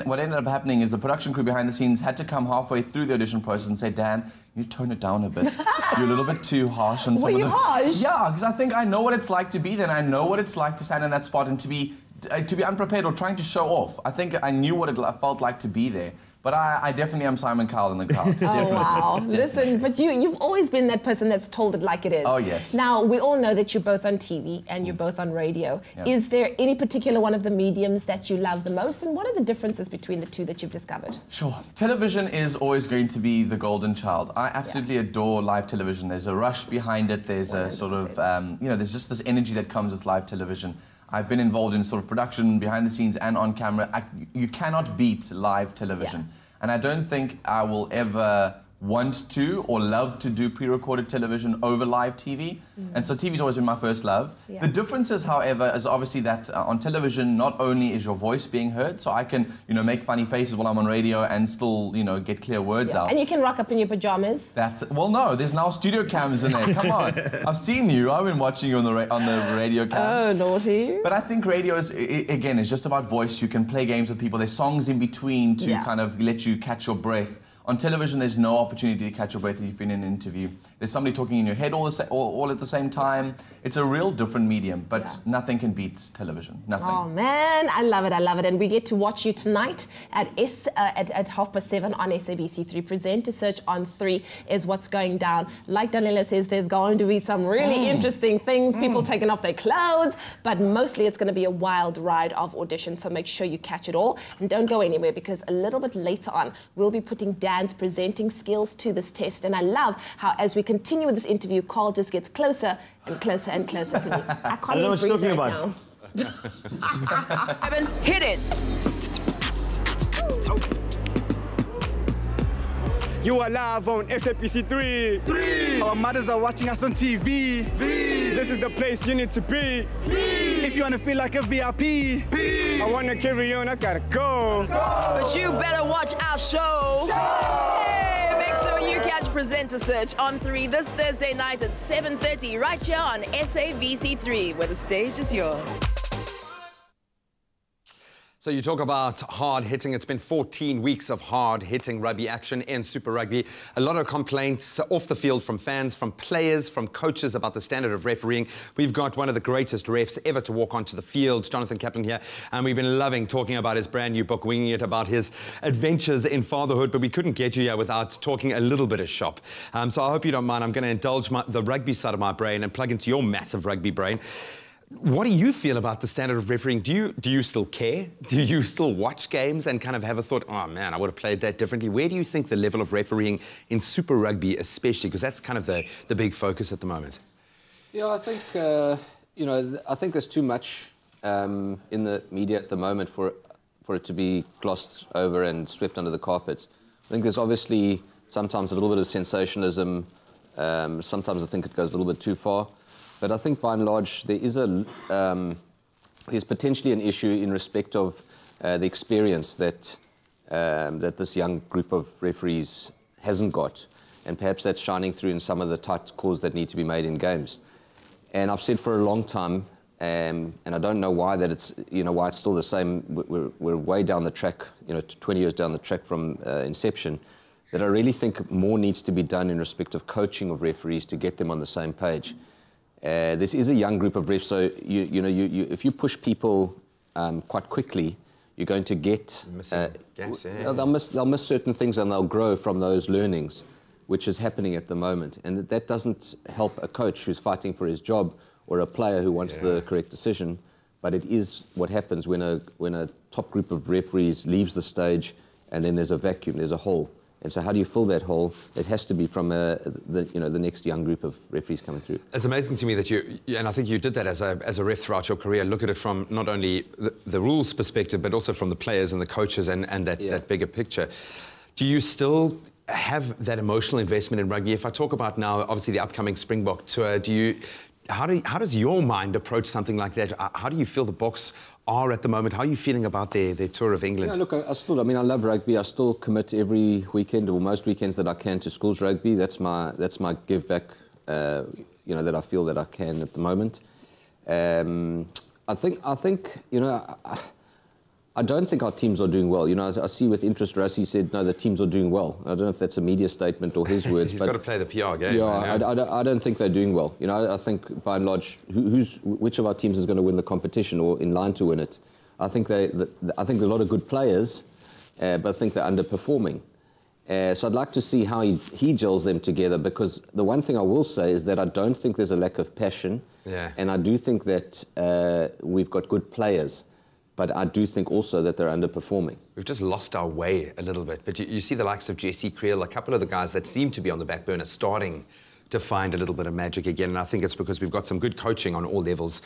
what ended up happening is the production crew behind the scenes had to come halfway through the audition process and say, Dan, you tone it down a bit. You're a little bit too harsh on some of the... Were you harsh? Yeah, because I think I know what it's like to be there, and I know what it's like to stand in that spot and to be unprepared or trying to show off. I think I knew what it felt like to be there. But I definitely am Simon Cowell in the crowd. Oh, wow. Listen, but you've always been that person that's told it like it is. Oh, yes. Now, we all know that you're both on TV and you're both on radio. Is there any particular one of the mediums that you love the most? And what are the differences between the two that you've discovered? Sure. Television is always going to be the golden child. I absolutely adore live television. There's a rush behind it. There's a sort of, there's just this energy that comes with live television. I've been involved in sort of production, behind the scenes and on camera. You cannot beat live television. And I don't think I will ever want to or love to do pre-recorded television over live TV. And so TV's always been my first love. The difference is, however, is obviously that on television, not only is your voice being heard, so I can, make funny faces while I'm on radio and still, get clear words out. And you can rock up in your pajamas. Well, no, there's now studio cams in there. Come on. I've seen you. I've been watching you on the radio cams. Oh, naughty. But I think radio is, again, is just about voice. You can play games with people. There's songs in between to kind of let you catch your breath. On television, there's no opportunity to catch your breath if you're in an interview. There's somebody talking in your head all at the same time. It's a real different medium, but nothing can beat television. Nothing. Oh, man, I love it, I love it. And we get to watch you tonight at 7:30 on SABC3. Presenter Search on 3 is what's going down. Like Danilo says, there's going to be some really interesting things, people taking off their clothes, but mostly it's going to be a wild ride of auditions, so make sure you catch it all. And don't go anywhere, because a little bit later on, we'll be putting down Lance presenting skills to this test. And I love how as we continue with this interview, Carl just gets closer and closer and closer to me. I can't know what you're talking right about. now. Evan, hit it. You are live on SAPC 3. Our mothers are watching us on TV. This is the place you need to be. If you want to feel like a VIP, I want to carry on, I gotta go. But you better watch our show. Hey, make sure you catch Presenter Search on 3 this Thursday night at 7:30 right here on SABC 3, where the stage is yours. So you talk about hard hitting. It's been 14 weeks of hard hitting rugby action in Super Rugby. A lot of complaints off the field from fans, from players, from coaches about the standard of refereeing. We've got one of the greatest refs ever to walk onto the field, Jonathan Kaplan here, and we've been loving talking about his brand new book, Winging It, about his adventures in fatherhood, but we couldn't get you here without talking a little bit of shop. So I hope you don't mind. I'm going to indulge the rugby side of my brain and plug into your massive rugby brain. What do you feel about the standard of refereeing? Do you still care? Do you still watch games and kind of have a thought, oh man, I would have played that differently? Where do you think the level of refereeing in Super Rugby especially, because that's kind of the big focus at the moment? Yeah, I think, you know, I think there's too much in the media at the moment for it to be glossed over and swept under the carpet. I think there's obviously sometimes a little bit of sensationalism. Sometimes I think it goes a little bit too far. But I think by and large there is there's potentially an issue in respect of the experience that this young group of referees hasn't got, and perhaps that's shining through in some of the tight calls that need to be made in games. And I've said for a long time, and I don't know why that it's why it's still the same. We're way down the track, 20 years down the track from inception. That I really think more needs to be done in respect of coaching of referees to get them on the same page. This is a young group of refs, so if you push people quite quickly, you're going to get they'll miss certain things and they'll grow from those learnings, which is happening at the moment. And that doesn't help a coach who's fighting for his job or a player who wants the correct decision. But it is what happens when a top group of referees leaves the stage, and then there's a vacuum, there's a hole. And so how do you fill that hole? It has to be from the next young group of referees coming through. It's amazing to me that and I think you did that as a ref throughout your career, look at it from not only the rules perspective, but also from the players and the coaches and that bigger picture. Do you still have that emotional investment in rugby? If I talk about now, obviously the upcoming Springbok tour, how does your mind approach something like that? How do you feel the Boks are at the moment? How are you feeling about their tour of England? Yeah, look, I love rugby. I still commit every weekend or most weekends that I can to schools rugby. That's my give back, that I feel that I can at the moment. I think I don't think our teams are doing well. I see with interest Rassie said, no, the teams are doing well. I don't know if that's a media statement or his words. He's but got to play the PR game. Yeah, I don't think they're doing well. I think by and large, which of our teams is going to win the competition or in line to win it? I think I think a lot of good players, but I think they're underperforming. So I'd like to see how he gels them together, because the one thing I will say is that I don't think there's a lack of passion. Yeah. And I do think that we've got good players. But I do think also that they're underperforming. We've just lost our way a little bit. But you see the likes of Jesse Creel, a couple of the guys that seem to be on the back burner starting to find a little bit of magic again. And I think it's because we've got some good coaching on all levels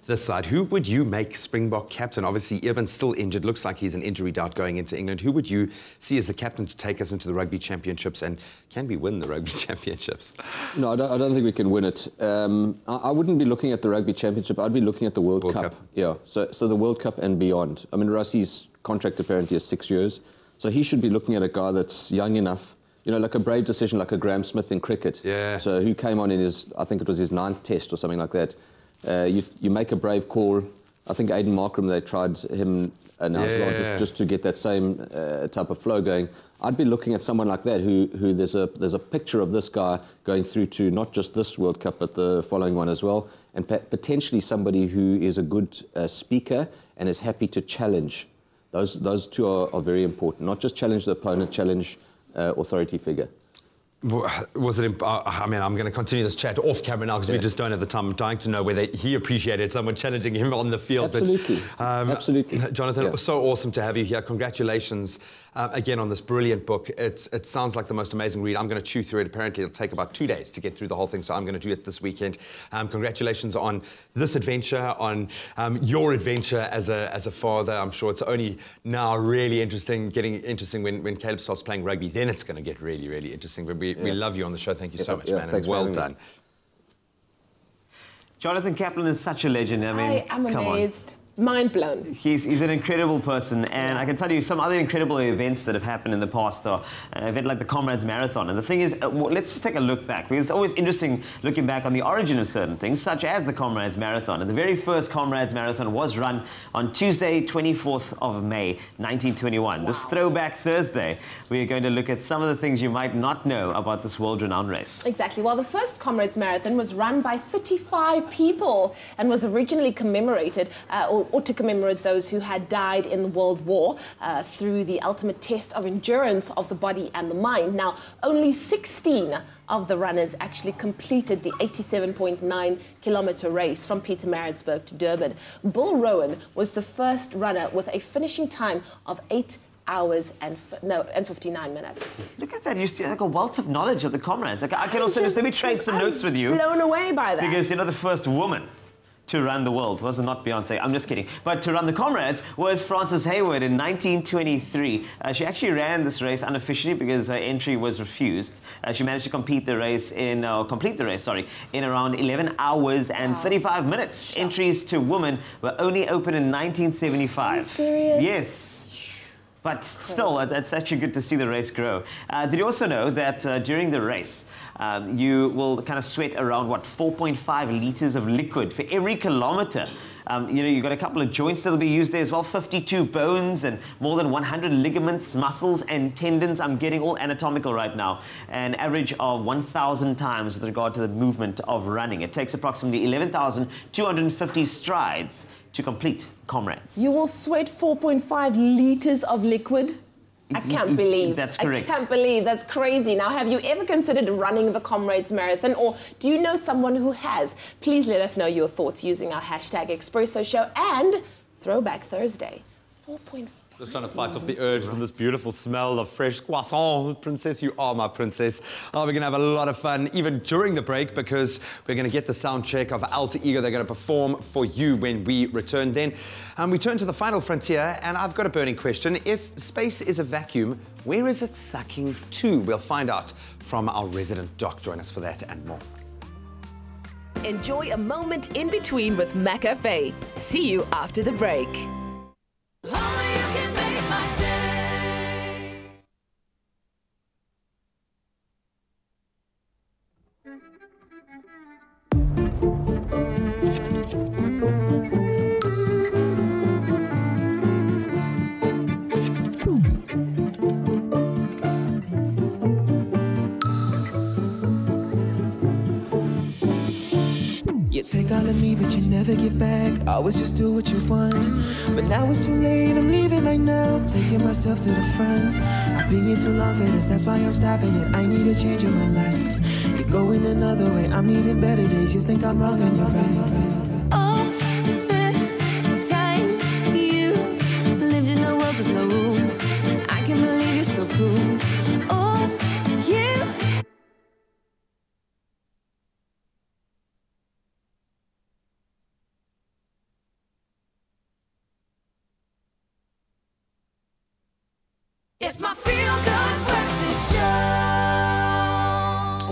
this side. Who would you make Springbok captain? Obviously, Evan's still injured. Looks like he's an injury doubt going into England. Who would you see as the captain to take us into the Rugby Championships? And can we win the Rugby Championships? No, I don't think we can win it. I wouldn't be looking at the Rugby Championship. I'd be looking at the World Cup. Yeah, so the World Cup and beyond. I mean, Rassie's contract apparently is 6 years. So he should be looking at a guy that's young enough. Like a brave decision, like a Graham Smith in cricket. Yeah. So who came on in I think it was his 9th test or something like that. You make a brave call. I think Aiden Markram, they tried him now as well, just to get that same type of flow going. I'd be looking at someone like that who there's a picture of this guy going through to not just this World Cup, but the following one as well. And potentially somebody who is a good speaker and is happy to challenge. Those two are very important. Not just challenge the opponent, challenge authority figure. Was it? I mean, I'm going to continue this chat off camera now because we just don't have the time. I'm dying to know whether he appreciated someone challenging him on the field. Absolutely. But, absolutely. Jonathan, it was so awesome to have you here. Congratulations again on this brilliant book. It sounds like the most amazing read. I'm going to chew through it. Apparently it'll take about 2 days to get through the whole thing, so I'm going to do it this weekend. Congratulations on this adventure, on your adventure as a father. I'm sure it's only now really getting interesting when Caleb starts playing rugby. Then it's going to get really, really interesting. But we love you on the show. Thank you so much, man. And well done. Jonathan Kaplan is such a legend. I mean, I'm amazed. Mind blown. He's an incredible person, and I can tell you some other incredible events that have happened in the past are an event like the Comrades Marathon. And the thing is, let's just take a look back, because it's always interesting looking back on the origin of certain things, such as the Comrades Marathon. And the very first Comrades Marathon was run on Tuesday, 24th of May, 1921. Wow. This Throwback Thursday, we are going to look at some of the things you might not know about this world-renowned race. Exactly. Well, the first Comrades Marathon was run by 35 people and was originally commemorated, or to commemorate those who had died in the World War through the ultimate test of endurance of the body and the mind. Now, only 16 of the runners actually completed the 87.9-kilometer race from Pietermaritzburg to Durban. Bill Rowan was the first runner with a finishing time of 8 hours and 59 minutes. Look at that, you still like a wealth of knowledge of the Comrades. Like, I can also just let me trade some notes with you. Blown away by that. Because, you know, the first woman to run the world was not Beyonce, I'm just kidding, but to run the Comrades was Frances Hayward in 1923. She actually ran this race unofficially because her entry was refused. She managed to complete the race in around 11 hours and 35 minutes. Entries to women were only open in 1975. Are you serious? Yes. But still, it's actually good to see the race grow. Did you also know that during the race, you will kind of sweat around, 4.5 liters of liquid for every kilometer? You know, you've got a couple of joints that'll be used there as well, 52 bones and more than 100 ligaments, muscles and tendons. I'm getting all anatomical right now. An average of 1,000 times with regard to the movement of running. It takes approximately 11,250 strides to complete Comrades. You will sweat 4.5 liters of liquid? I can't believe. That's correct. I can't believe. That's crazy. Now, have you ever considered running the Comrades Marathon, or do you know someone who has? Please let us know your thoughts using our hashtag Expresso Show and Throwback Thursday. 4.5. Just trying to fight off the urge from this beautiful smell of fresh croissant. Princess, you are my princess. Oh, we're going to have a lot of fun, even during the break, because we're going to get the sound check of Alter Ego. They're going to perform for you when we return then. We turn to the final frontier, and I've got a burning question. If space is a vacuum, where is it sucking to? We'll find out from our resident doc. Join us for that and more. Enjoy a moment in between with McAfee. See you after the break. You take all of me, but you never give back. Always just do what you want. But now it's too late, I'm leaving right now. Taking myself to the front. I've been here too long for this, that's why I'm stopping it. I need a change in my life. You're going another way, I'm needing better days. You think I'm wrong and you're right. All the time you lived in a world with no rules. I can't believe you're so cool. Oh, you. It's my feel-good breakfast show.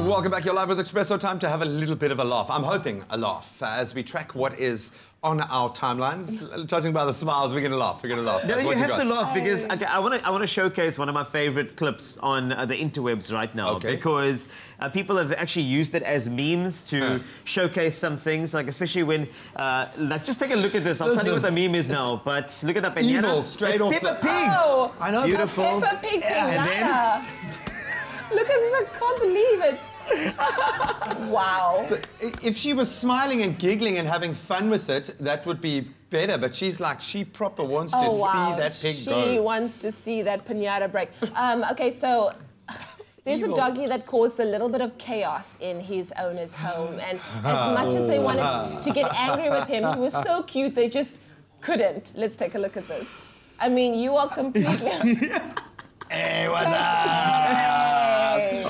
Welcome back. You're live with Expresso. Time to have a little bit of a laugh. I'm hoping a laugh as we track what is on our timelines. Judging by the smiles, we're going to laugh. We're going to laugh. No, you have to laugh because I want to showcase one of my favorite clips on the interwebs right now. Okay. Because people have actually used it as memes to showcase some things, like especially when, like, just take a look at this. I'll tell you what the meme is now, but look at that. Evil, straight off Peppa the... Pig. Oh, I know. Beautiful. Peppa Pig and then... Look at this, I can't believe it. Wow. But if she was smiling and giggling and having fun with it, that would be better. But she's like, she proper wants to see that pig go. She wants to see that pinata break. Okay, so there's a doggy that caused a little bit of chaos in his owner's home. And as much as they wanted to get angry with him, he was so cute, they just couldn't. Let's take a look at this. I mean, you are completely... Hey, what's up?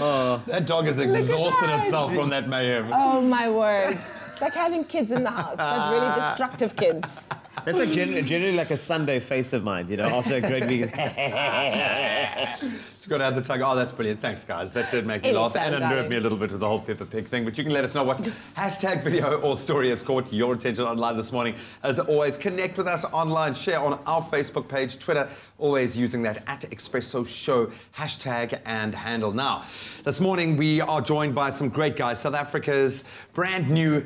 Oh, that dog has exhausted itself from that mayhem. Oh, my word. It's like having kids in the house, but really destructive kids. That's like generally like a Sunday face of mine, you know, after a great week. It's got to have the tongue. Oh, that's brilliant. Thanks, guys. That did make me laugh and unnerve me a little bit with the whole Peppa Pig thing. But you can let us know what hashtag video or story has caught your attention online this morning. As always, connect with us online. Share on our Facebook page, Twitter, always using that @Expresso Show hashtag and handle. Now, this morning we are joined by some great guys. South Africa's brand new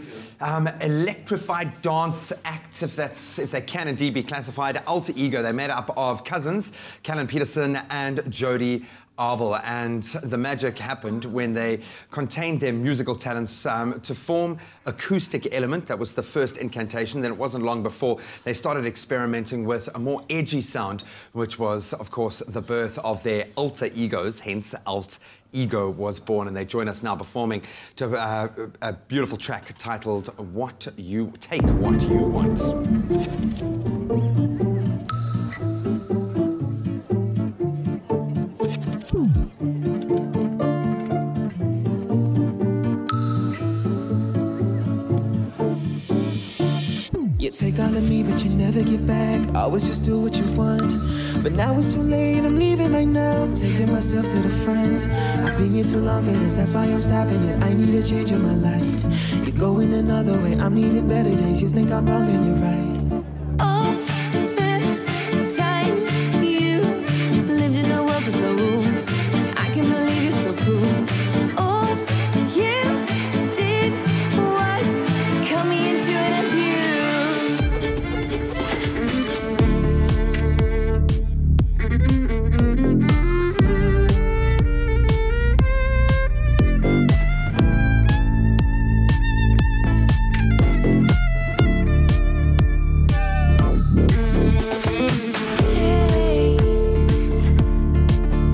electrified dance act, if they can indeed be classified, Alter Ego. They're made up of cousins, Callan Peterson and Jody Arbel, and the magic happened when they contained their musical talents to form acoustic element. That was the first incantation. Then it wasn't long before they started experimenting with a more edgy sound, which was, of course, the birth of their alter egos, hence Alt Ego was born, and they join us now performing to a beautiful track titled What You Take What You Want. You take all of me, but you never give back. Always just do what you want. But now it's too late, I'm leaving right now. Taking myself to the front. I've been here too long for this, that's why I'm stopping it. I need a change in my life. You're going another way, I'm needing better days. You think I'm wrong and you're right. All the time you lived in a world with no rules. I can't believe you're so cool. All you did was cut me into an abuse.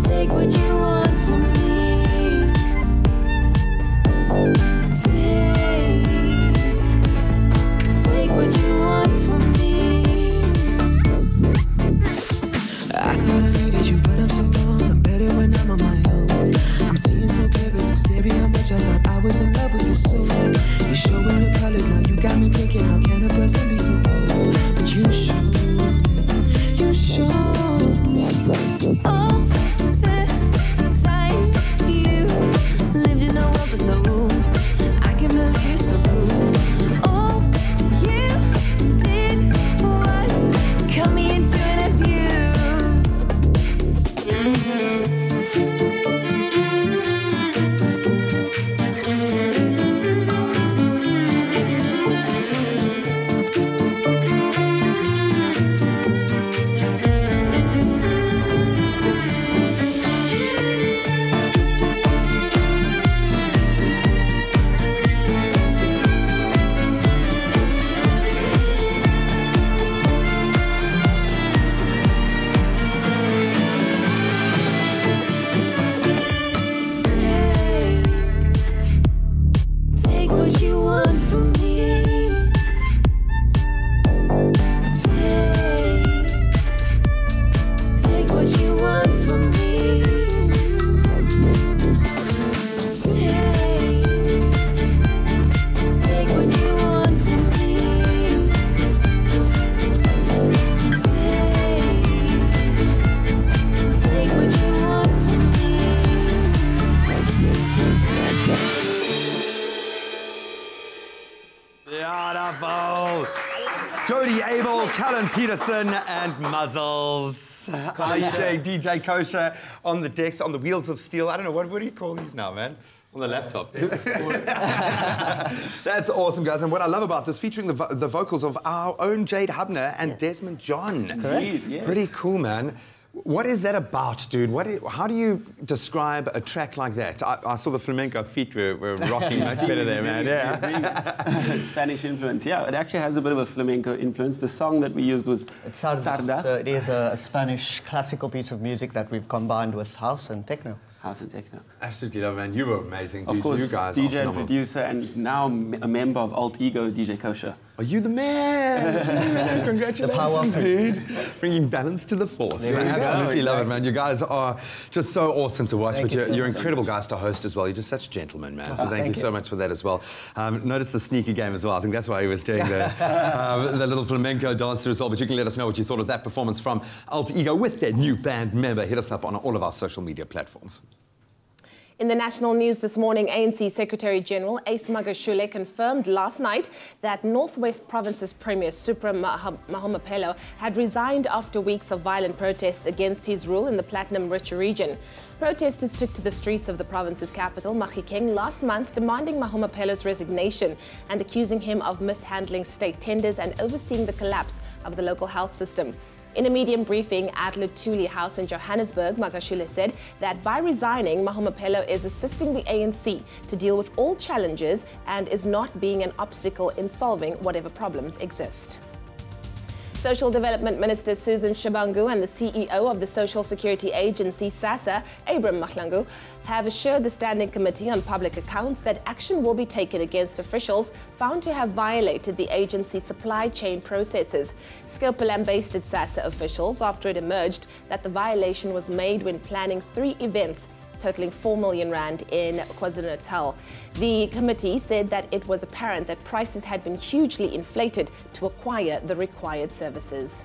Take what you want from me. Take what you want from me. I thought I needed you, but I'm so wrong. I'm better when I'm on my own. I'm seeing so clear, it's so scary how much I thought I was in love with your soul. You're showing your colors now, you got me thinking, how can a person be so bold? But you showed me, you showed me. All the time you lived in a world with no rules. I can't believe you're so cool. All you did was cut me into an abuse. Take what you want from me. Take what you want from me. Take what you want from me. Take what you want from me. Beautiful. Jody Abel, Callan Peterson, and Muzzles. DJ Kosher on the decks, on the wheels of steel. I don't know, what do you call these now, man? On the laptop. That's awesome, guys. And what I love about this, featuring the vocals of our own Jade Hubner and Desmond John. Correct. Yes. Pretty cool, man. What is that about, dude? How do you describe a track like that? I saw the flamenco feet were rocking much better there, man. Yeah. Spanish influence. Yeah, it actually has a bit of a flamenco influence. The song that we used was Sarda. So it is a Spanish classical piece of music that we've combined with house and techno. house and techno. Absolutely love it, man. You were amazing, dude. Of course, you guys DJ are and phenomenal. producer, and now a member of Alt Ego, DJ Kosher. Are you the man? Congratulations, dude. Bringing balance to the force. I absolutely love it, man. You guys are just so awesome to watch, but you're incredible guys to host as well. You're just such gentlemen, man. So thank you so much for that as well. Notice the sneaker game as well. I think that's why he was doing the little flamenco dancer as well. But you can let us know what you thought of that performance from Alt Ego with their new band member. Hit us up on all of our social media platforms. In the national news this morning, ANC Secretary-General Ace Magashule confirmed last night that Northwest Province's Premier Supra Mahumapelo had resigned after weeks of violent protests against his rule in the platinum-rich region. Protesters took to the streets of the province's capital, Mahikeng, last month demanding Mahumapelo's resignation and accusing him of mishandling state tenders and overseeing the collapse of the local health system. In a medium briefing at Luthuli House in Johannesburg, Magashule said that by resigning, Mahumapelo is assisting the ANC to deal with all challenges and is not being an obstacle in solving whatever problems exist. Social Development Minister Susan Shabangu and the CEO of the Social Security Agency, SASSA, Abram Mahlangu, have assured the Standing Committee on Public Accounts that action will be taken against officials found to have violated the agency's supply chain processes. Scopa lambasted SASSA officials after it emerged that the violation was made when planning 3 events totaling 4 million rand in KwaZulu-Natal. The committee said that it was apparent that prices had been hugely inflated to acquire the required services.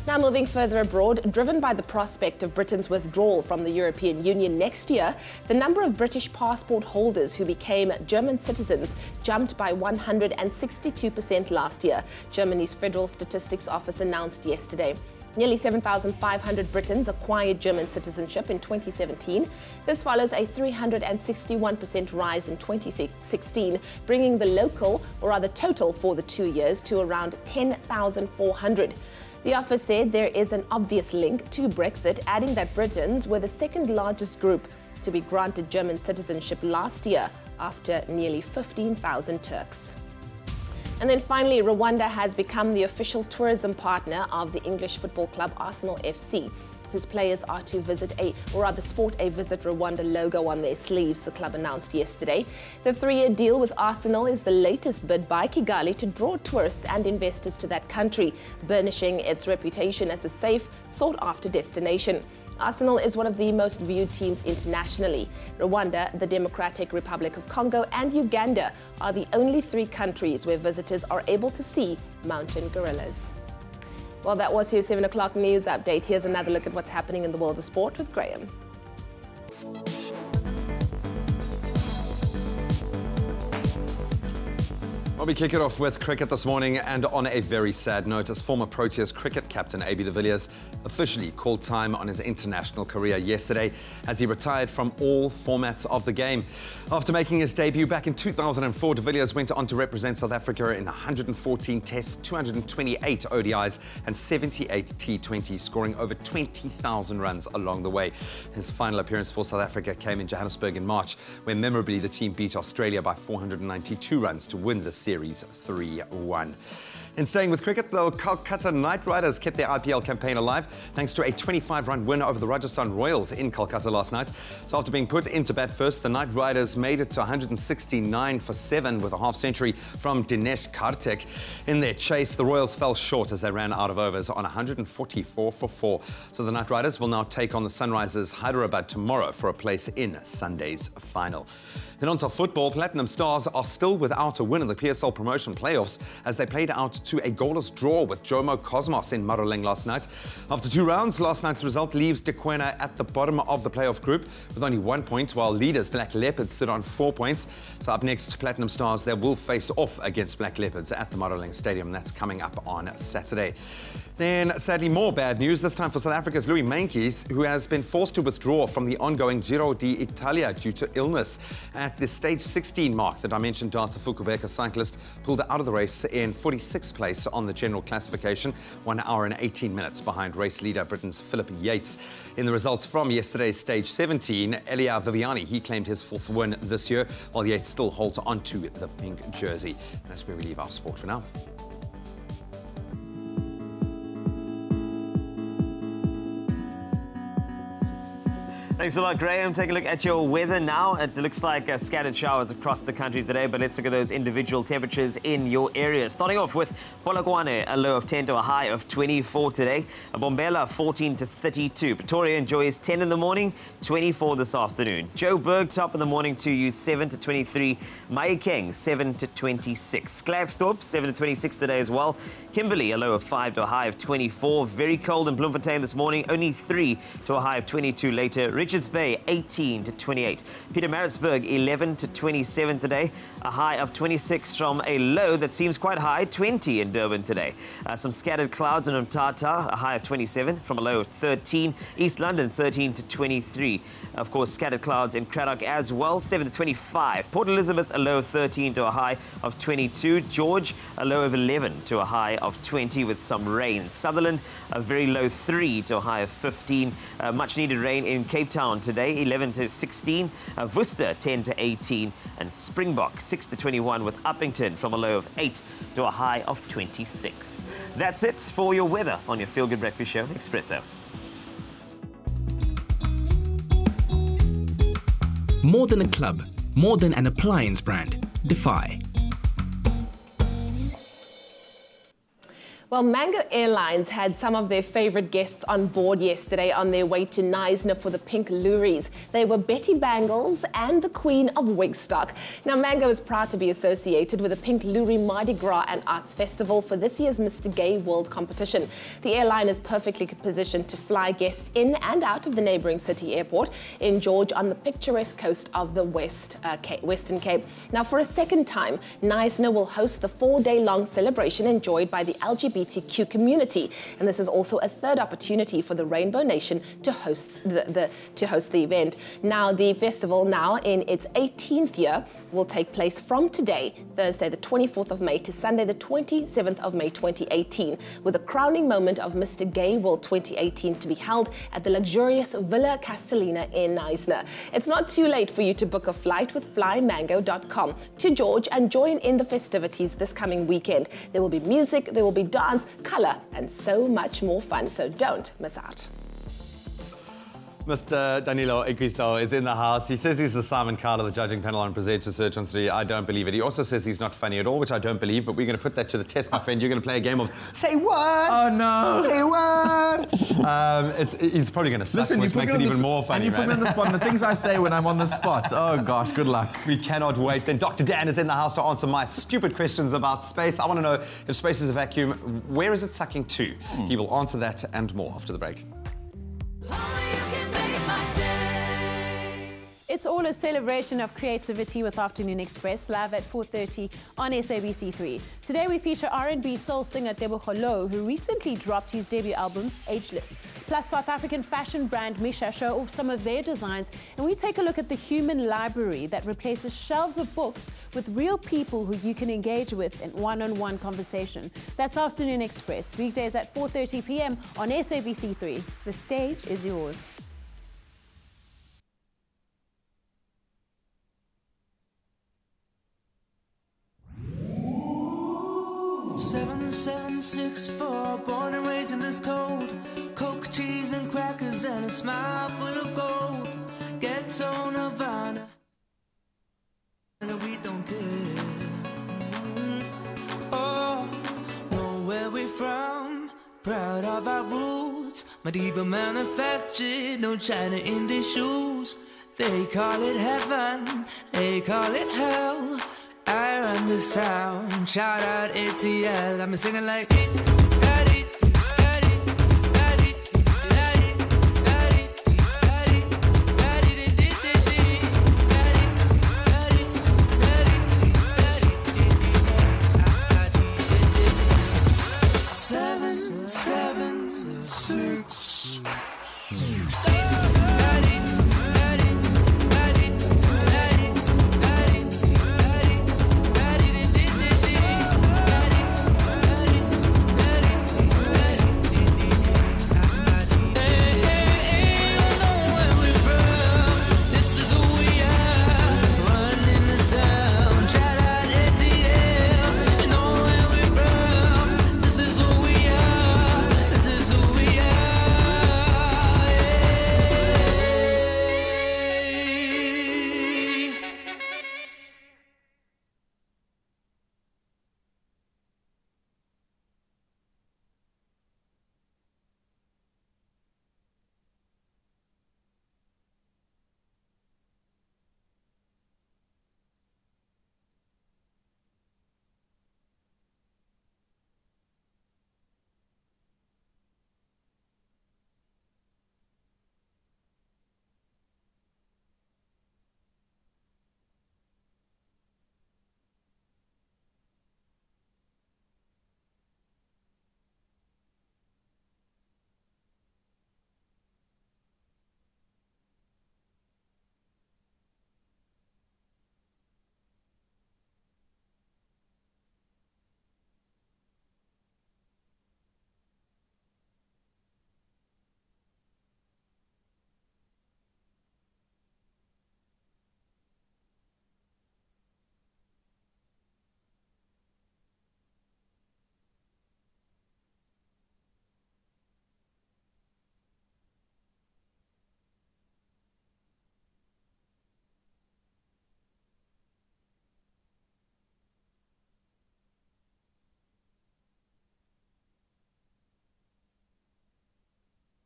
Now moving further abroad, driven by the prospect of Britain's withdrawal from the European Union next year, the number of British passport holders who became German citizens jumped by 162% last year, Germany's Federal Statistics Office announced yesterday. Nearly 7,500 Britons acquired German citizenship in 2017. This follows a 361% rise in 2016, bringing the total for the 2 years to around 10,400. The office said there is an obvious link to Brexit, adding that Britons were the second largest group to be granted German citizenship last year, after nearly 15,000 Turks. And then finally, Rwanda has become the official tourism partner of the English football club Arsenal FC, whose players are to sport a Visit Rwanda logo on their sleeves, the club announced yesterday. The 3-year deal with Arsenal is the latest bid by Kigali to draw tourists and investors to that country, burnishing its reputation as a safe, sought-after destination. Arsenal is one of the most viewed teams internationally. Rwanda, the Democratic Republic of Congo, and Uganda are the only 3 countries where visitors are able to see mountain gorillas. Well, that was your 7 o'clock news update. Here's another look at what's happening in the world of sport with Graham. Well, we kick it off with cricket this morning, and on a very sad note, as former Proteas cricket captain AB de Villiers officially called time on his international career yesterday as he retired from all formats of the game. After making his debut back in 2004, de Villiers went on to represent South Africa in 114 tests, 228 ODIs and 78 T20s, scoring over 20,000 runs along the way. His final appearance for South Africa came in Johannesburg in March, where memorably the team beat Australia by 492 runs to win the series 3-1. In staying with cricket, the Calcutta Knight Riders kept their IPL campaign alive thanks to a 25-run win over the Rajasthan Royals in Calcutta last night. So after being put into bat first, the Knight Riders made it to 169 for 7 with a half-century from Dinesh Karthik. In their chase, the Royals fell short as they ran out of overs on 144 for 4. So the Knight Riders will now take on the Sunrisers Hyderabad tomorrow for a place in Sunday's final. Then on to football, Platinum Stars are still without a win in the PSL promotion playoffs as they played out to a goalless draw with Jomo Cosmos in Maroleng last night. After 2 rounds, last night's result leaves De Quena at the bottom of the playoff group with only 1 point, while leaders Black Leopards sit on 4 points. So up next, Platinum Stars, they will face off against Black Leopards at the Maroleng Stadium. That's coming up on Saturday. Then, sadly, more bad news, this time for South Africa's Louis Mentjes, who has been forced to withdraw from the ongoing Giro d'Italia due to illness. At the stage 16 mark, the Dimension Data Fukubeka cyclist pulled out of the race in 46th place on the general classification, 1 hour and 18 minutes behind race leader Britain's Philip Yates. In the results from yesterday's stage 17, Elia Viviani, he claimed his 4th win this year, while Yates still holds onto the pink jersey. And that's where we leave our sport for now. Thanks a lot, Graham. Take a look at your weather now. It looks like scattered showers across the country today, but let's look at those individual temperatures in your area. Starting off with Polokwane, a low of 10 to a high of 24 today. Bombela, 14 to 32. Pretoria enjoys 10 in the morning, 24 this afternoon. Joburg, top in the morning to you, 7 to 23. Mahikeng, 7 to 26. Klerksdorp, 7 to 26 today as well. Kimberley, a low of 5 to a high of 24. Very cold in Bloemfontein this morning, only 3 to a high of 22 later. Richards Bay, 18 to 28. Pietermaritzburg, 11 to 27 today. A high of 26 from a low that seems quite high, 20 in Durban today. Some scattered clouds in Umtata, a high of 27 from a low of 13. East London, 13 to 23. Of course, scattered clouds in Cradock as well, 7 to 25. Port Elizabeth, a low of 13 to a high of 22. George, a low of 11 to a high of 20 with some rain. Sutherland, a very low 3 to a high of 15. Much needed rain in Cape Town today, 11 to 16. Worcester, 10 to 18. And Springbok, 6 to 21 with Uppington from a low of 8 to a high of 26. That's it for your weather on your Feel Good Breakfast Show, Expresso. More than a club, more than an appliance brand. Defy. Well, Mango Airlines had some of their favorite guests on board yesterday on their way to Knysna for the Pink Loeries. They were Betty Bangles and the Queen of Wigstock. Now, Mango is proud to be associated with the Pink Loerie Mardi Gras and Arts Festival for this year's Mr. Gay World competition. The airline is perfectly positioned to fly guests in and out of the neighbouring city airport in George on the picturesque coast of the Western Cape. Now, for a second time, Knysna will host the 4-day-long celebration enjoyed by the LGBTQ community, and this is also a third opportunity for the Rainbow Nation to host the event. Now, the festival, now in its 18th year, will take place from today, Thursday the 24th of May, to Sunday the 27th of May 2018, with the crowning moment of Mr. Gay World 2018 to be held at the luxurious Villa Castellina in Knysna. It's not too late for you to book a flight with flymango.com to George and join in the festivities this coming weekend. There will be music, there will be dance, colour and so much more fun, so don't miss out. Mr. Danilo Acquisto is in the house. He says he's the Simon Cowell of the judging panel on Presenter Search on 3. I don't believe it. He also says he's not funny at all, which I don't believe, but we're going to put that to the test, my friend. You're going to play a game of Say What? Oh, no. Say What? He's probably going to suck, which makes it even more funny, and you put me on the spot, and the things I say when I'm on the spot. Oh, gosh, good luck. We cannot wait. Then Dr. Dan is in the house to answer my stupid questions about space. I want to know, if space is a vacuum, where is it sucking to? He will answer that and more after the break. It's all a celebration of creativity with Afternoon Express, live at 4:30 on SABC3. Today we feature R&B soul singer Tebogo Lo, who recently dropped his debut album, Ageless. Plus, South African fashion brand Misha show off some of their designs, and we take a look at the human library that replaces shelves of books with real people who you can engage with in one-on-one conversation. That's Afternoon Express, weekdays at 4:30 p.m. on SABC3. The stage is yours. 7764, born and raised in this cold. Coke, cheese and crackers and a smile full of gold. Ghetto Nirvana, and we don't care. Oh, know where we're from, proud of our roots. Madiba manufactured, no China in their shoes. They call it heaven, they call it hell. I run this town, shout out ATL. I'm singing like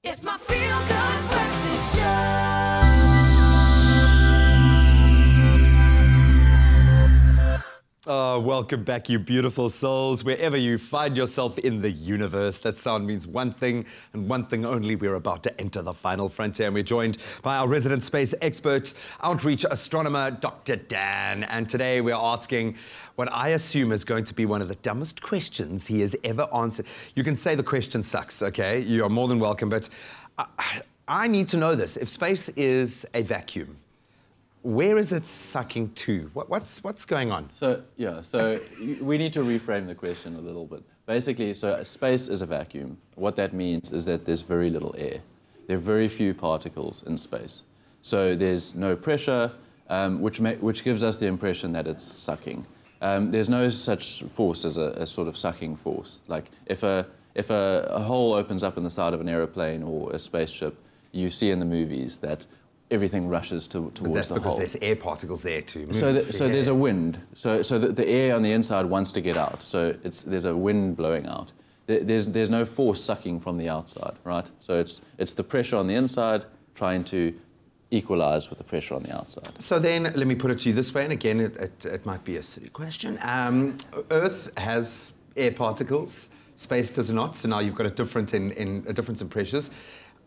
It's my feel-good breakfast show. Oh, welcome back, you beautiful souls. Wherever you find yourself in the universe, that sound means one thing and one thing only. We're about to enter the final frontier, and we're joined by our resident space expert, outreach astronomer, Dr. Dan. And today we're asking what I assume is going to be one of the dumbest questions he has ever answered. You can say the question sucks, okay? You are more than welcome, but I need to know this. If space is a vacuum, where is it sucking to? What's going on? So we need to reframe the question a little bit. Basically, so space is a vacuum. What that means is that there's very little air. There are very few particles in space. So there's no pressure, which gives us the impression that it's sucking. There's no such force as a sort of sucking force. Like if a hole opens up in the side of an airplane or a spaceship, you see in the movies that everything rushes towards the hole. That's because there's air particles there too. So there's a wind. So the air on the inside wants to get out. So there's a wind blowing out. There's no force sucking from the outside, right? So it's the pressure on the inside trying to equalize with the pressure on the outside. So then, let me put it to you this way, and again, it might be a silly question. Earth has air particles, space does not. So now you've got a difference in pressures.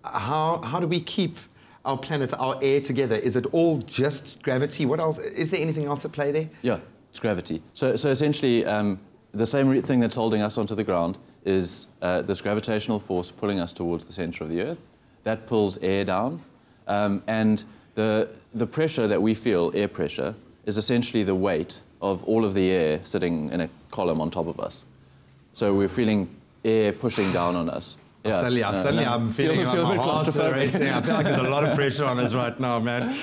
How do we keep our planet, our air together? Is it all just gravity? What else? Is there anything else at play there? Yeah, it's gravity. So essentially, the same thing that's holding us onto the ground is this gravitational force pulling us towards the center of the Earth. That pulls air down, and the pressure that we feel, air pressure, is essentially the weight of all of the air sitting in a column on top of us. So we're feeling air pushing down on us. Yeah, suddenly I'm feeling like my heart's racing. I feel like there's a lot of pressure on us right now, man.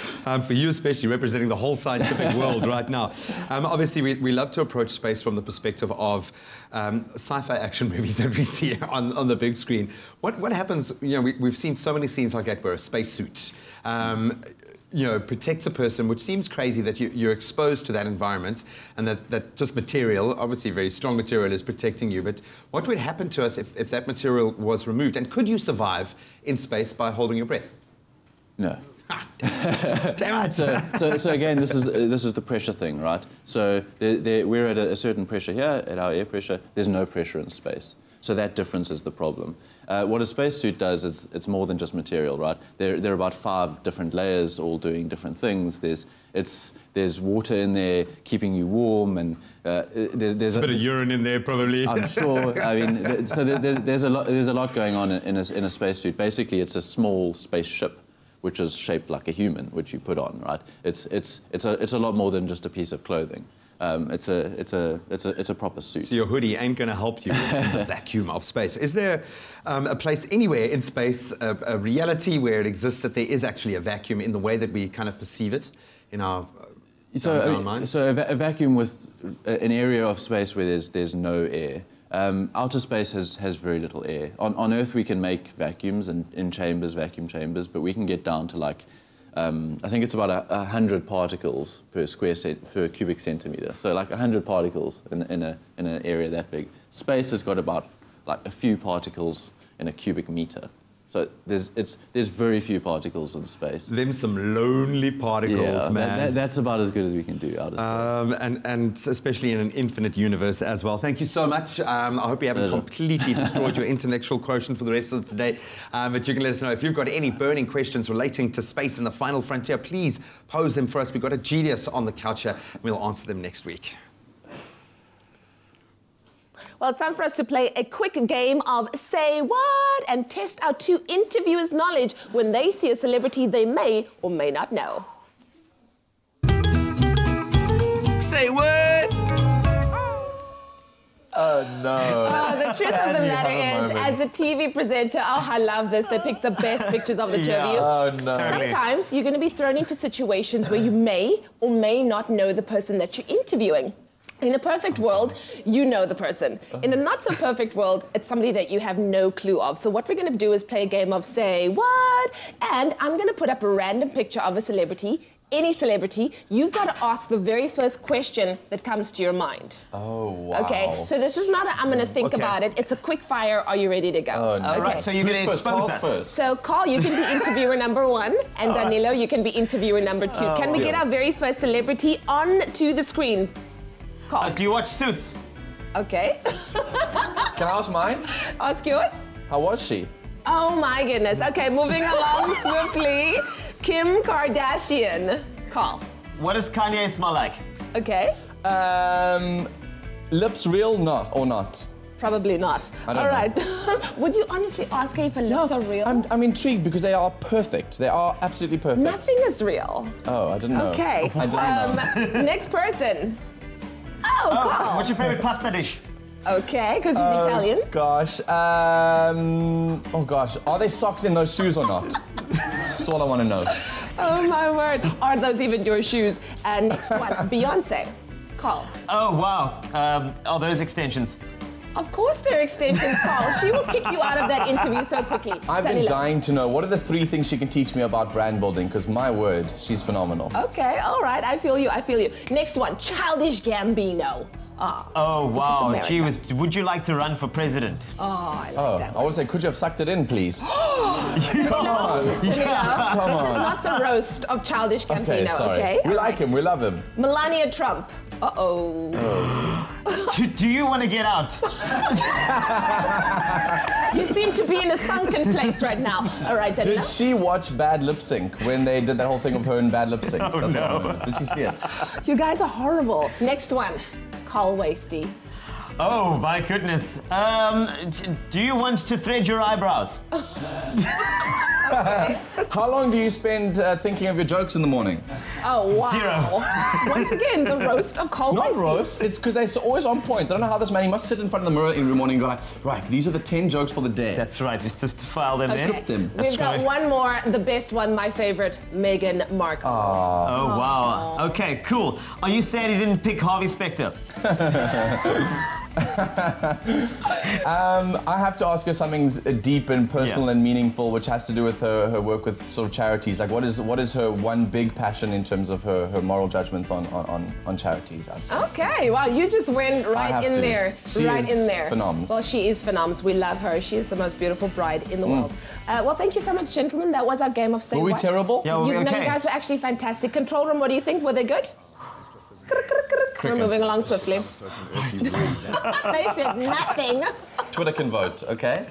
For you especially, representing the whole scientific world right now. Obviously, we love to approach space from the perspective of sci-fi action movies that we see on the big screen. What happens, you know, we've seen so many scenes like that where a spacesuit protects a person, which seems crazy that you're exposed to that environment and that just material, obviously very strong material, is protecting you. But what would happen to us if that material was removed? And could you survive in space by holding your breath? No. Damn it. So again, this is the pressure thing, right? So we're at a certain pressure here, at our air pressure. There's no pressure in space. So that difference is the problem. What a spacesuit does is it's more than just material, right? There are about 5 different layers, all doing different things. There's water in there keeping you warm, and there's a bit of urine in there, probably. I'm sure. I mean, so there's a lot going on in a spacesuit. Basically, it's a small spaceship, which is shaped like a human, which you put on, right? It's a lot more than just a piece of clothing. It's a proper suit. So your hoodie ain't going to help you in the vacuum of space. Is there a place anywhere in space, a reality where it exists that there is actually a vacuum in the way that we kind of perceive it in our mind? So a vacuum with an area of space where there's no air. Outer space has very little air. On Earth we can make vacuums in chambers, vacuum chambers, but we can get down to like I think it's about 100 particles per cubic centimeter. So like 100 particles in an area that big. Space has got about like a few particles in a cubic meter. So there's very few particles in space. Them some lonely particles, man. That's about as good as we can do out of space. And especially in an infinite universe as well. Thank you so much. I hope you haven't completely destroyed your intellectual quotient for the rest of today. But you can let us know if you've got any burning questions relating to space and the final frontier. Please pose them for us. We've got a genius on the couch here. We'll answer them next week. Well, it's time for us to play a quick game of Say What and test our 2 interviewers' knowledge when they see a celebrity they may or may not know. Say what? Oh, no. Oh, the truth of the matter is, as a TV presenter, I love this. They pick the best pictures of the 2 of you. Oh, no. Sometimes you're going to be thrown into situations where you may or may not know the person that you're interviewing. In a perfect world, you know the person. In a not-so-perfect world, it's somebody that you have no clue of. So what we're going to do is play a game of Say What? And I'm going to put up a random picture of a celebrity any celebrity, you've got to ask the very first question that comes to your mind. Oh, wow. Okay, so this is not a I'm going to think about it. It's a quick fire. Are you ready to go? Oh, no. Okay. Right, so you're going to expose us. So, Carl, you can be interviewer number 1, and Danilo, you can be interviewer number 2. Can we get our very first celebrity onto the screen? Carl. Do you watch Suits? Okay. Can I ask mine? Ask yours. How was she? Oh my goodness. Okay, moving along swiftly. Kim Kardashian. Carl. What does Kanye smell like? Okay. Lips real or not? Probably not. I don't All right. Would you honestly ask her if her lips are real? I'm intrigued because they are perfect. They are absolutely perfect. Nothing is real. Oh, I didn't know. Okay. I didn't know. Next person. Oh, Carl. What's your favorite pasta dish? Okay, because he's Italian. Gosh. Oh gosh. Are there socks in those shoes or not? That's all I want to know. Oh my word. Are those even your shoes? And next one, Beyonce. Carl. Oh wow. Are those extensions? Of course they're extensions, Carl. She will kick you out of that interview so quickly. I've been dying to know, what are the 3 things she can teach me about brand building? Because my word, she's phenomenal. Okay, all right. I feel you. Next one, Childish Gambino. Oh, wow. Gee, would you like to run for president? Oh, I like that I would say, could you have sucked it in, please? Come on. Come on. This is not the roast of Childish Gambino, okay? We like him. We love him. Melania Trump. Uh-oh. Do you want to get out? You seem to be in a sunken place right now. All right, Danilo. Did she watch Bad Lip Sync when they did that whole thing of her and Bad Lip Sync? Oh, no. Did she see it? You guys are horrible. Next one, Carl Wasty. Oh, my goodness. Do you want to thread your eyebrows? Okay. How long do you spend thinking of your jokes in the morning? Oh, wow. 0. Once again, the roast of Carl Not Wasty. roast, it's because they're always on point. I don't know how this man, he must sit in front of the mirror every morning and go like, right, these are the 10 jokes for the day. That's right, just to file them in. Script them. We've got one more, the best one, my favorite, Meghan Markle. Oh, wow. Okay, cool. Are you sad you didn't pick Harvey Specter? I have to ask her something deep and personal and meaningful, which has to do with her work with sort of charities. Like, what is her one big passion in terms of her moral judgments on charities, I'd say. Okay, wow, you just went right in there. She right is in there. phenoms. Well, she is phenoms. We love her. She is the most beautiful bride in the world. Well, thank you so much, gentlemen. That was our game of Say Were we What. terrible? Yeah, No, you okay. guys were actually fantastic. Control room, what do you think? Were they good? We're moving along swiftly. They said nothing. Twitter can vote, okay?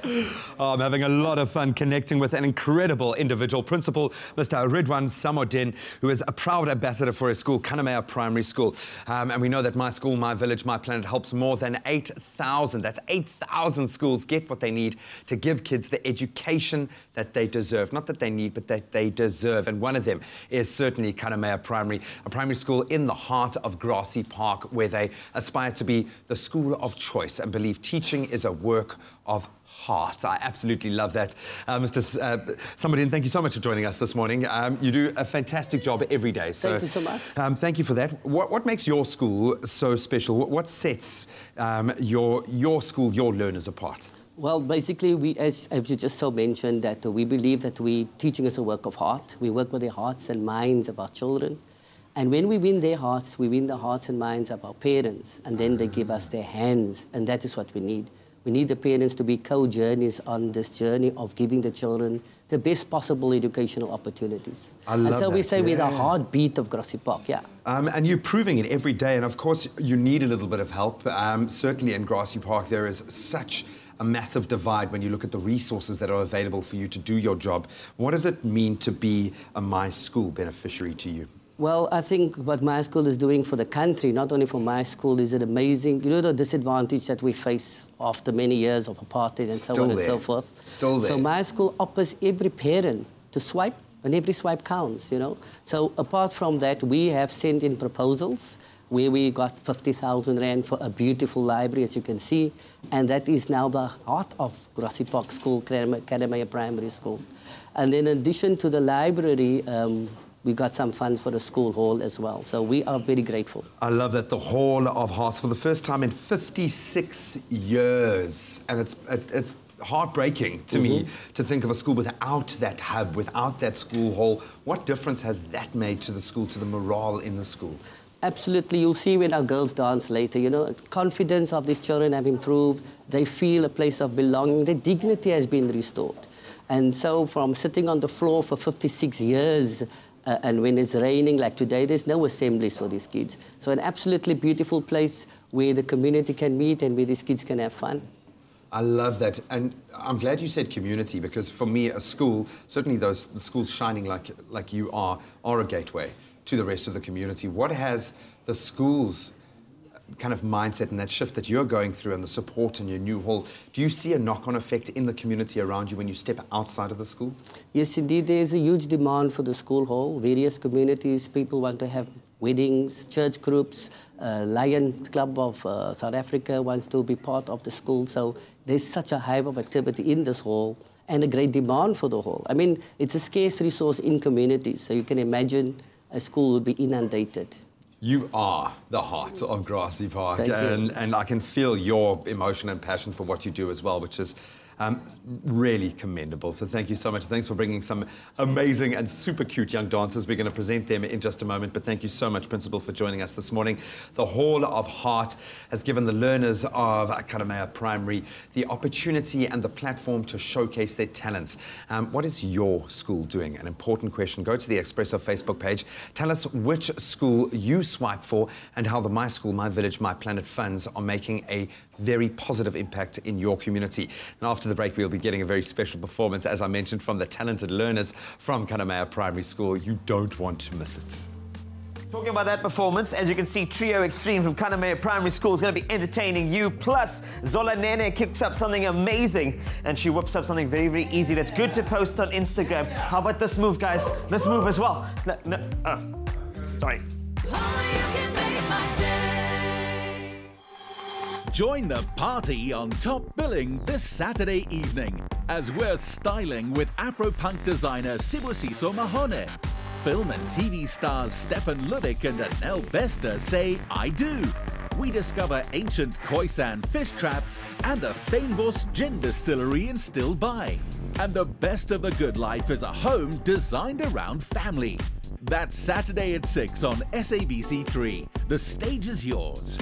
Oh, I'm having a lot of fun connecting with an incredible individual, Principal Mr. Ridwan Samodin, who is a proud ambassador for his school, Kannemeyer Primary School. And we know that My School, My Village, My Planet helps more than 8,000. That's 8,000 schools get what they need to give kids the education that they deserve. Not that they need, but that they deserve. And one of them is certainly Kannemeyer Primary, a primary school in the heart of Grassy Park, where they aspire to be the school of choice and believe teaching is a work of heart. I absolutely love that. Mr. Samodin, thank you so much for joining us this morning. You do a fantastic job every day. So, thank you so much. Thank you for that. What makes your school so special? What sets your school, your learners apart? Well, basically, we, as you just so mentioned, that we believe that teaching is a work of heart. We work with the hearts and minds of our children. And when we win their hearts, we win the hearts and minds of our parents, and then they give us their hands, and that is what we need. We need the parents to be co-journeys on this journey of giving the children the best possible educational opportunities. I love and so that, we say we're the heartbeat of Grassy Park, yeah. And you're proving it every day, and of course you need a little bit of help. Certainly in Grassy Park there is such a massive divide when you look at the resources that are available for you to do your job. What does it mean to be a My School beneficiary to you? Well, I think what MySchool is doing for the country, not only for MySchool, is an amazing, you know, the disadvantage that we face after many years of apartheid and so on and so forth. Still there. So MySchool offers every parent to swipe, and every swipe counts, you know. So apart from that, we have sent in proposals where we got 50,000 Rand for a beautiful library, as you can see, and that is now the heart of Grassy Park School, Kannemeyer Primary School. And in addition to the library, we got some funds for the school hall as well. So we are very grateful. I love that, the Hall of Hearts, for the first time in 56 years. And it's heartbreaking to me to think of a school without that hub, without that school hall. What difference has that made to the school, to the morale in the school? Absolutely. You'll see when our girls dance later, you know, confidence of these children have improved. They feel a place of belonging. Their dignity has been restored. And so from sitting on the floor for 56 years, and when it's raining like today, there's no assemblies for these kids. So an absolutely beautiful place where the community can meet and where these kids can have fun. I love that, and I'm glad you said community, because for me, a school, certainly the schools shining like you are a gateway to the rest of the community. What has the school's kind of mindset and that shift that you're going through and the support in your new hall, do you see a knock-on effect in the community around you when you step outside of the school? Yes, indeed, there's a huge demand for the school hall. Various communities, people want to have weddings, church groups, Lions Club of South Africa wants to be part of the school. So there's such a hive of activity in this hall and a great demand for the hall. I mean, it's a scarce resource in communities, so you can imagine a school would be inundated. You are the heart of Grassy Park, and I can feel your emotion and passion for what you do as well, which is really commendable. So thank you so much. Thanks for bringing some amazing and super cute young dancers. We're going to present them in just a moment, but thank you so much, Principal, for joining us this morning. The Hall of Heart has given the learners of Kannemeyer Primary the opportunity and the platform to showcase their talents. What is your school doing? An important question. Go to the Expresso Facebook page. Tell us which school you swipe for and how the MySchool, My Village, My Planet funds are making a very positive impact in your community. And after the break, we'll be getting a very special performance, as I mentioned, from the talented learners from Kannemeyer Primary School. You don't want to miss it. Talking about that performance, as you can see, Trio Extreme from Kannemeyer Primary School is going to be entertaining you. Plus, Zola Nene kicks up something amazing, and she whips up something very, very easy that's good to post on Instagram. How about this move, guys? This move as well. Sorry. Join the party on Top Billing this Saturday evening as we're styling with Afro-punk designer Sibusiso Mahone. Film and TV stars Stefan Ludick and Anel Bester say I do. We discover ancient Khoisan fish traps and a famous gin distillery in Stilbaai. And the best of the good life is a home designed around family. That's Saturday at 6 on SABC3. The stage is yours.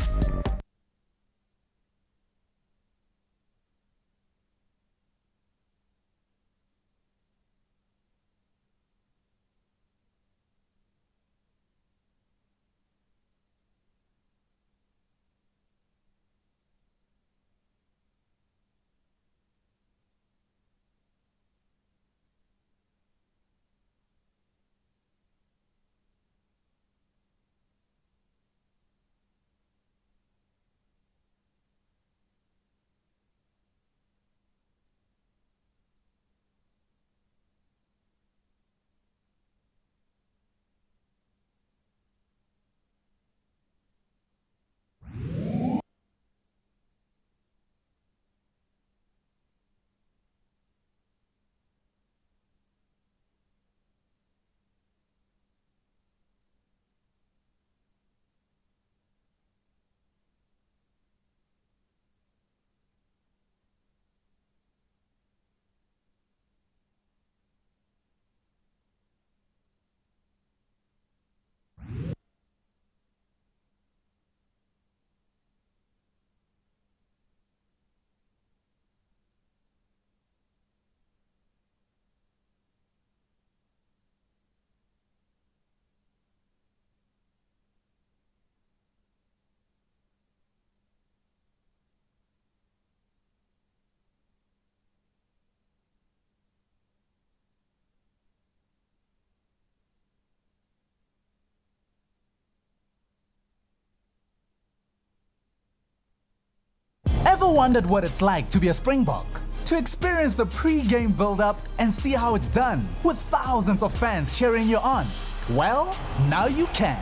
Ever wondered what it's like to be a Springbok? To experience the pre-game build-up and see how it's done with thousands of fans cheering you on? Well, now you can.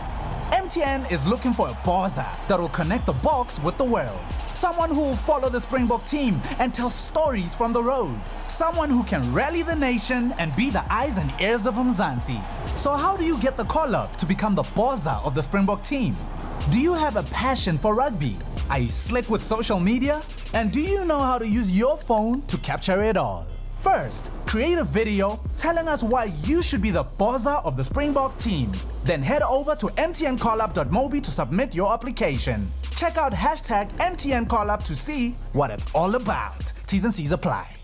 MTN is looking for a bozza that will connect the box with the world. Someone who will follow the Springbok team and tell stories from the road. Someone who can rally the nation and be the eyes and ears of Mzansi. So how do you get the call-up to become the bozza of the Springbok team? Do you have a passion for rugby? Are you slick with social media? And do you know how to use your phone to capture it all? First, create a video telling us why you should be the bozza of the Springbok team. Then head over to mtncallup.mobi to submit your application. Check out hashtag MTNCallup to see what it's all about. T's and C's apply.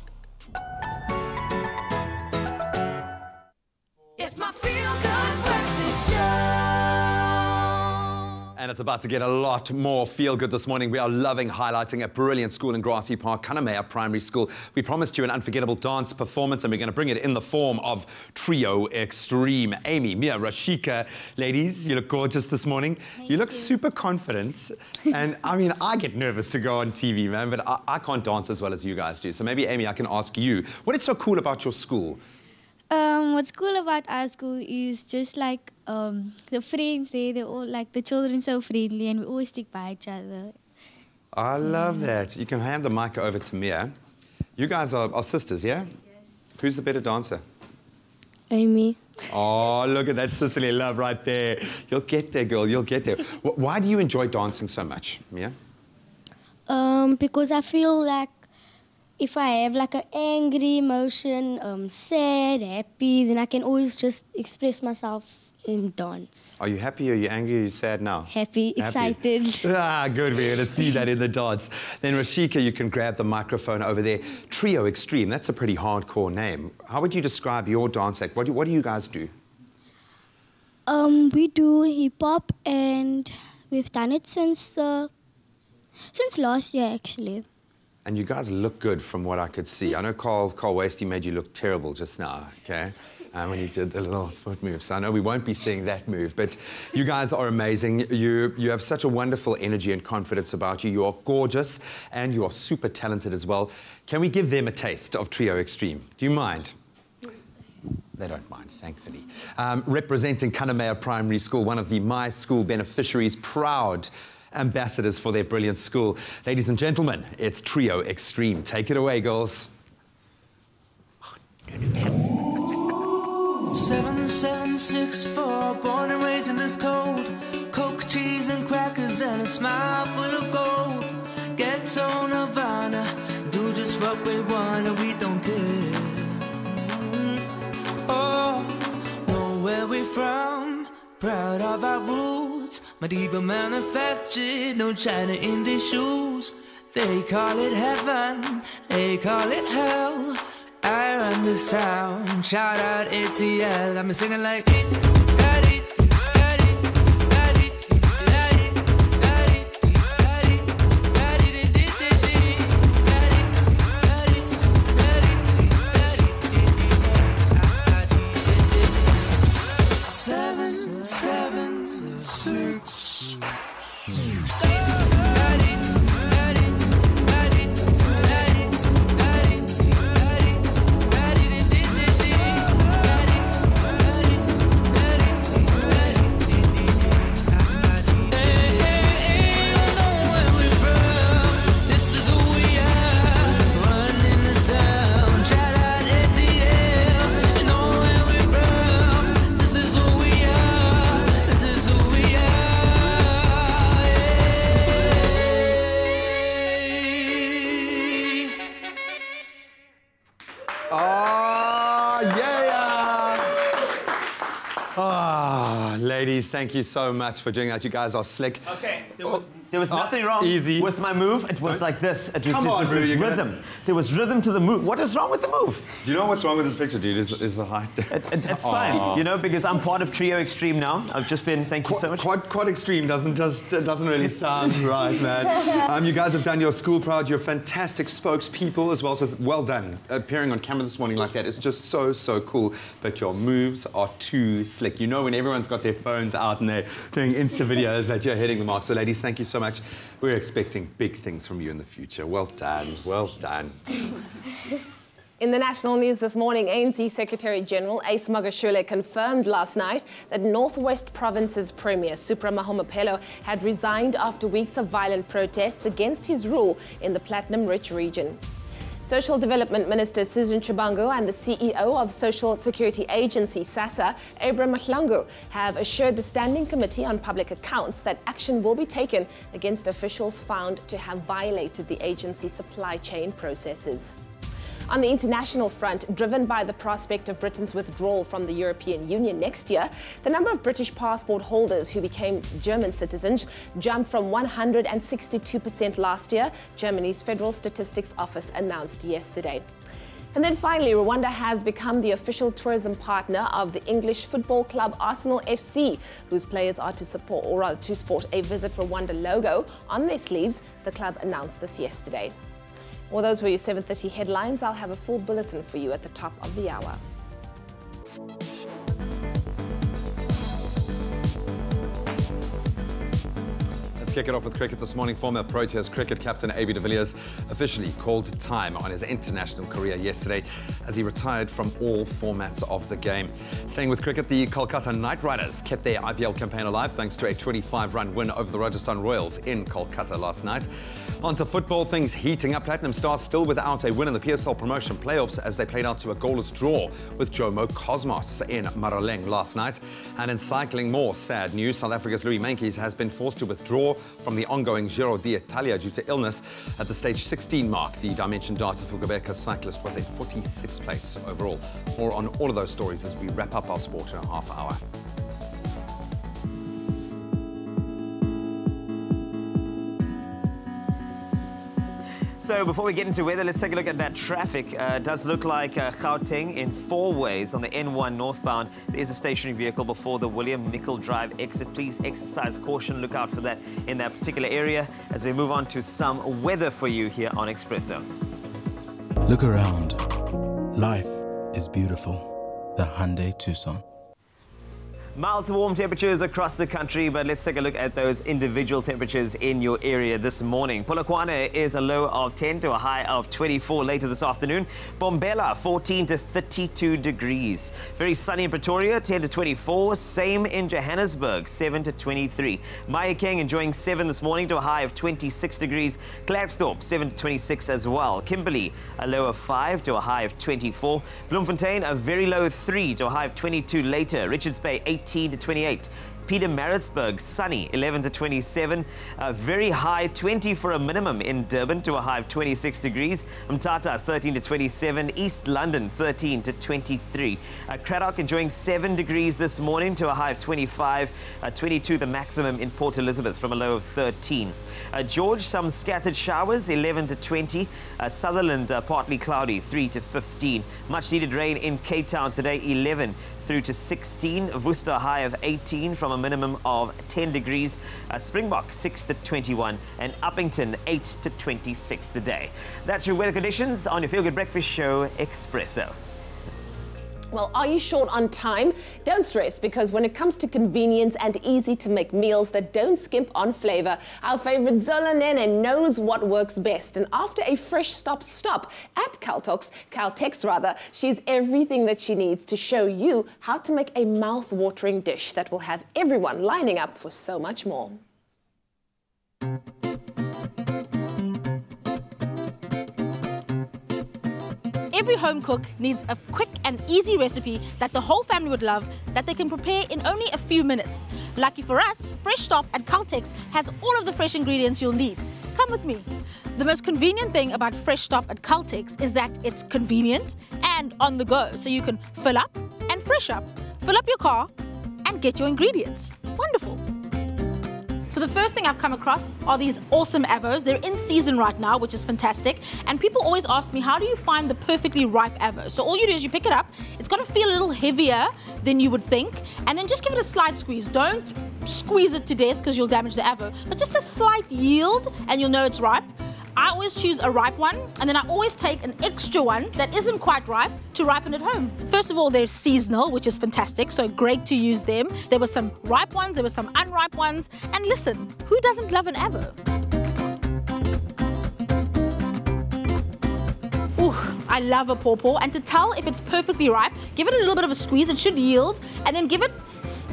It's my feel-good breakfast show. And it's about to get a lot more feel-good this morning. We are loving highlighting a brilliant school in Grassy Park, Kannemeyer Primary School. We promised you an unforgettable dance performance, and we're going to bring it in the form of Trio Extreme. Amy, Mia, Rashika, ladies, you look gorgeous this morning. You look super confident. And I mean, I get nervous to go on TV, man, but I can't dance as well as you guys do. So maybe, Amy, I can ask you, what is so cool about your school? What's cool about our school is just like the friends there, they're all like the children so friendly and we always stick by each other. I love that. You can hand the mic over to Mia. You guys are sisters, yeah? Yes. Who's the better dancer? Amy. Oh, look at that sisterly love right there. You'll get there, girl, you'll get there. Why do you enjoy dancing so much, Mia? Because I feel like if I have like an angry emotion, sad, happy, then I can always just express myself in dance. Are you happy? Are you angry? Are you sad now? Happy, excited. Ah, good. We're going to see that in the dance. Then Rashika, you can grab the microphone over there. Trio Extreme, that's a pretty hardcore name. How would you describe your dance act? What do you guys do? We do hip-hop and we've done it since last year, actually. And you guys look good from what I could see. I know Carl Wasty made you look terrible just now, okay? When you did the little foot move. So I know we won't be seeing that move, but you guys are amazing. You have such a wonderful energy and confidence about you. You are gorgeous and you are super talented as well. Can we give them a taste of Trio Extreme? Do you mind? They don't mind, thankfully. Representing Kannemeyer Primary School, one of the MySchool beneficiaries, proud ambassadors for their brilliant school. Ladies and gentlemen, it's Trio Extreme. Take it away, girls. 7764, born and raised in this cold. Coke, cheese and crackers and a smile full of gold. Ghetto Nirvana, do just what we want and we don't care. Oh, know where we're from, proud of our roots. Madiba manufactured, no China in their shoes. They call it heaven, they call it hell. I run this town, shout out ATL. Got me singing like Ladies, thank you so much for doing that. You guys are slick. Okay, there was nothing wrong with my move. It was like this. It was, Come on, it was rhythm. There was rhythm to the move. What is wrong with the move? Do you know what's wrong with this picture, dude? Is the height. It's fine, you know, because I'm part of Trio Extreme now. I've just been, thank you so much. Quad Extreme doesn't really sound right, man. You guys have done your school proud. You're fantastic spokespeople as well, so well done. Appearing on camera this morning like that is just so cool. But your moves are too slick. You know when everyone's got their phones out and they're doing Insta videos that you're hitting the mark. So ladies, thank you so much. We're expecting big things from you in the future. Well done, well done. In the national news this morning, ANC Secretary-General Ace Magashule confirmed last night that Northwest Province's Premier, Supra Mahomapelo, had resigned after weeks of violent protests against his rule in the platinum-rich region. Social Development Minister Susan Chibangu and the CEO of Social Security Agency, SASSA, Abram Mahlangu, have assured the Standing Committee on Public Accounts that action will be taken against officials found to have violated the agency's supply chain processes. On the international front, driven by the prospect of Britain's withdrawal from the European Union next year, the number of British passport holders who became German citizens jumped from 162% last year, Germany's Federal Statistics Office announced yesterday. And then finally, Rwanda has become the official tourism partner of the English football club Arsenal FC, whose players are to support, or rather to sport, a Visit Rwanda logo on their sleeves. The club announced this yesterday. Well, those were your 7:30 headlines. I'll have a full bulletin for you at the top of the hour. Kick it off with cricket this morning. Former Proteas cricket captain A.B. de Villiers officially called time on his international career yesterday as he retired from all formats of the game. Staying with cricket, the Kolkata Knight Riders kept their IPL campaign alive thanks to a 25-run win over the Rajasthan Royals in Kolkata last night. On to football, things heating up. Platinum Stars still without a win in the PSL promotion playoffs as they played out to a goalless draw with Jomo Cosmos in Maraleng last night. And in cycling, more sad news. South Africa's Louis Meintjes has been forced to withdraw from the ongoing Giro d'Italia due to illness. At the stage 16 mark, the dimension data for Quebec's cyclist was in 46th place overall. More on all of those stories as we wrap up our sport in a half hour. So before we get into weather, let's take a look at that traffic. It does look like Gauteng in 4 ways on the N1 northbound. There is a stationary vehicle before the William Nicol Drive exit. Please exercise caution. Look out for that in that particular area as we move on to some weather for you here on Expresso. Look around. Life is beautiful. The Hyundai Tucson. Mild to warm temperatures across the country, but let's take a look at those individual temperatures in your area this morning. Polokwane is a low of 10 to a high of 24 later this afternoon. Bombela, 14 to 32 degrees. Very sunny in Pretoria, 10 to 24. Same in Johannesburg, 7 to 23. Mahikeng enjoying 7 this morning to a high of 26 degrees. Klerksdorp, 7 to 26 as well. Kimberley, a low of 5 to a high of 24. Bloemfontein, a very low 3 to a high of 22 later. Richards Bay, 18 to 28. Pietermaritzburg, sunny, 11 to 27. Very high, 20 for a minimum in Durban to a high of 26 degrees. Mthatha, 13 to 27. East London, 13 to 23. Cradock enjoying 7 degrees this morning to a high of 25. 22 the maximum in Port Elizabeth from a low of 13. George, some scattered showers, 11 to 20. Sutherland, partly cloudy, 3 to 15. Much needed rain in Cape Town today, 11 through to 16. Worcester, high of 18 from a minimum of 10 degrees. Springbok, 6 to 21. And Uppington, 8 to 26 today. That's your weather conditions on your Feel Good Breakfast Show, Expresso. Well, are you short on time? Don't stress, because when it comes to convenience and easy to make meals that don't skimp on flavor, our favorite Zola Nene knows what works best. And after a fresh stop at Caltex, she's everything that she needs to show you how to make a mouth-watering dish that will have everyone lining up for so much more. Every home cook needs a quick and easy recipe that the whole family would love, that they can prepare in only a few minutes. Lucky for us, Fresh Stop at Caltex has all of the fresh ingredients you'll need. Come with me. The most convenient thing about Fresh Stop at Caltex is that it's convenient and on the go, so you can fill up and fresh up, fill up your car and get your ingredients. Wonderful. So the first thing I've come across are these awesome avos. They're in season right now, which is fantastic. And people always ask me, how do you find the perfectly ripe avo? So all you do is you pick it up. It's got to feel a little heavier than you would think. And then just give it a slight squeeze. Don't squeeze it to death because you'll damage the avo. But just a slight yield and you'll know it's ripe. I always choose a ripe one, and then I always take an extra one that isn't quite ripe to ripen at home. First of all, they're seasonal, which is fantastic, so great to use them. There were some ripe ones, there were some unripe ones, and listen, who doesn't love an avo? Ooh, I love a pawpaw, and to tell if it's perfectly ripe, give it a little bit of a squeeze, it should yield, and then give it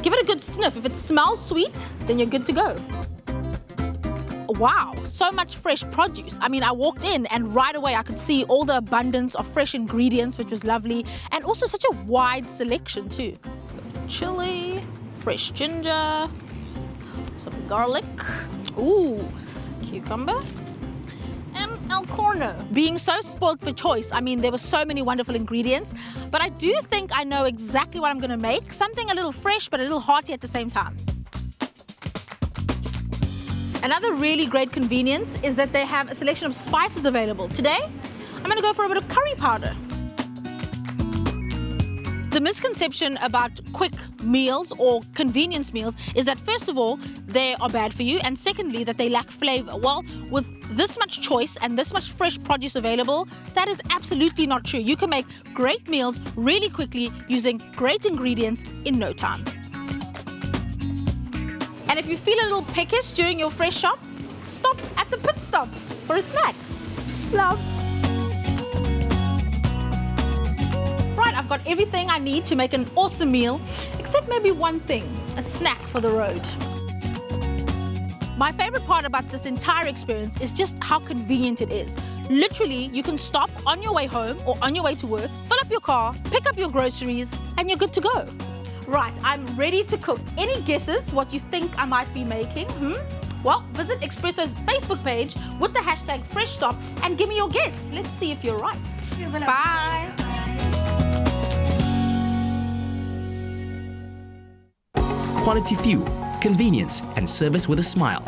a good sniff. If it smells sweet, then you're good to go. wow, so much fresh produce. I mean, I walked in and right away I could see all the abundance of fresh ingredients, which was lovely, and also such a wide selection too. Chili, fresh ginger, some garlic, ooh, cucumber, and El Corno. Being so spoiled for choice, I mean, there were so many wonderful ingredients, but I do think I know exactly what I'm gonna make, something a little fresh but a little hearty at the same time. Another really great convenience is that they have a selection of spices available. Today, I'm gonna go for a bit of curry powder. The misconception about quick meals or convenience meals is that first of all, they are bad for you, and secondly, that they lack flavor. Well, with this much choice and this much fresh produce available, that is absolutely not true. You can make great meals really quickly using great ingredients in no time. And if you feel a little peckish during your fresh shop, stop at the pit stop for a snack. Love. Right, I've got everything I need to make an awesome meal, except maybe one thing, a snack for the road. My favorite part about this entire experience is just how convenient it is. Literally, you can stop on your way home or on your way to work, fill up your car, pick up your groceries, and you're good to go. Right, I'm ready to cook. Any guesses what you think I might be making? Well, visit Expresso's Facebook page with the hashtag FreshStop and give me your guess. Let's see if you're right. Bye. Quality fuel, convenience, and service with a smile.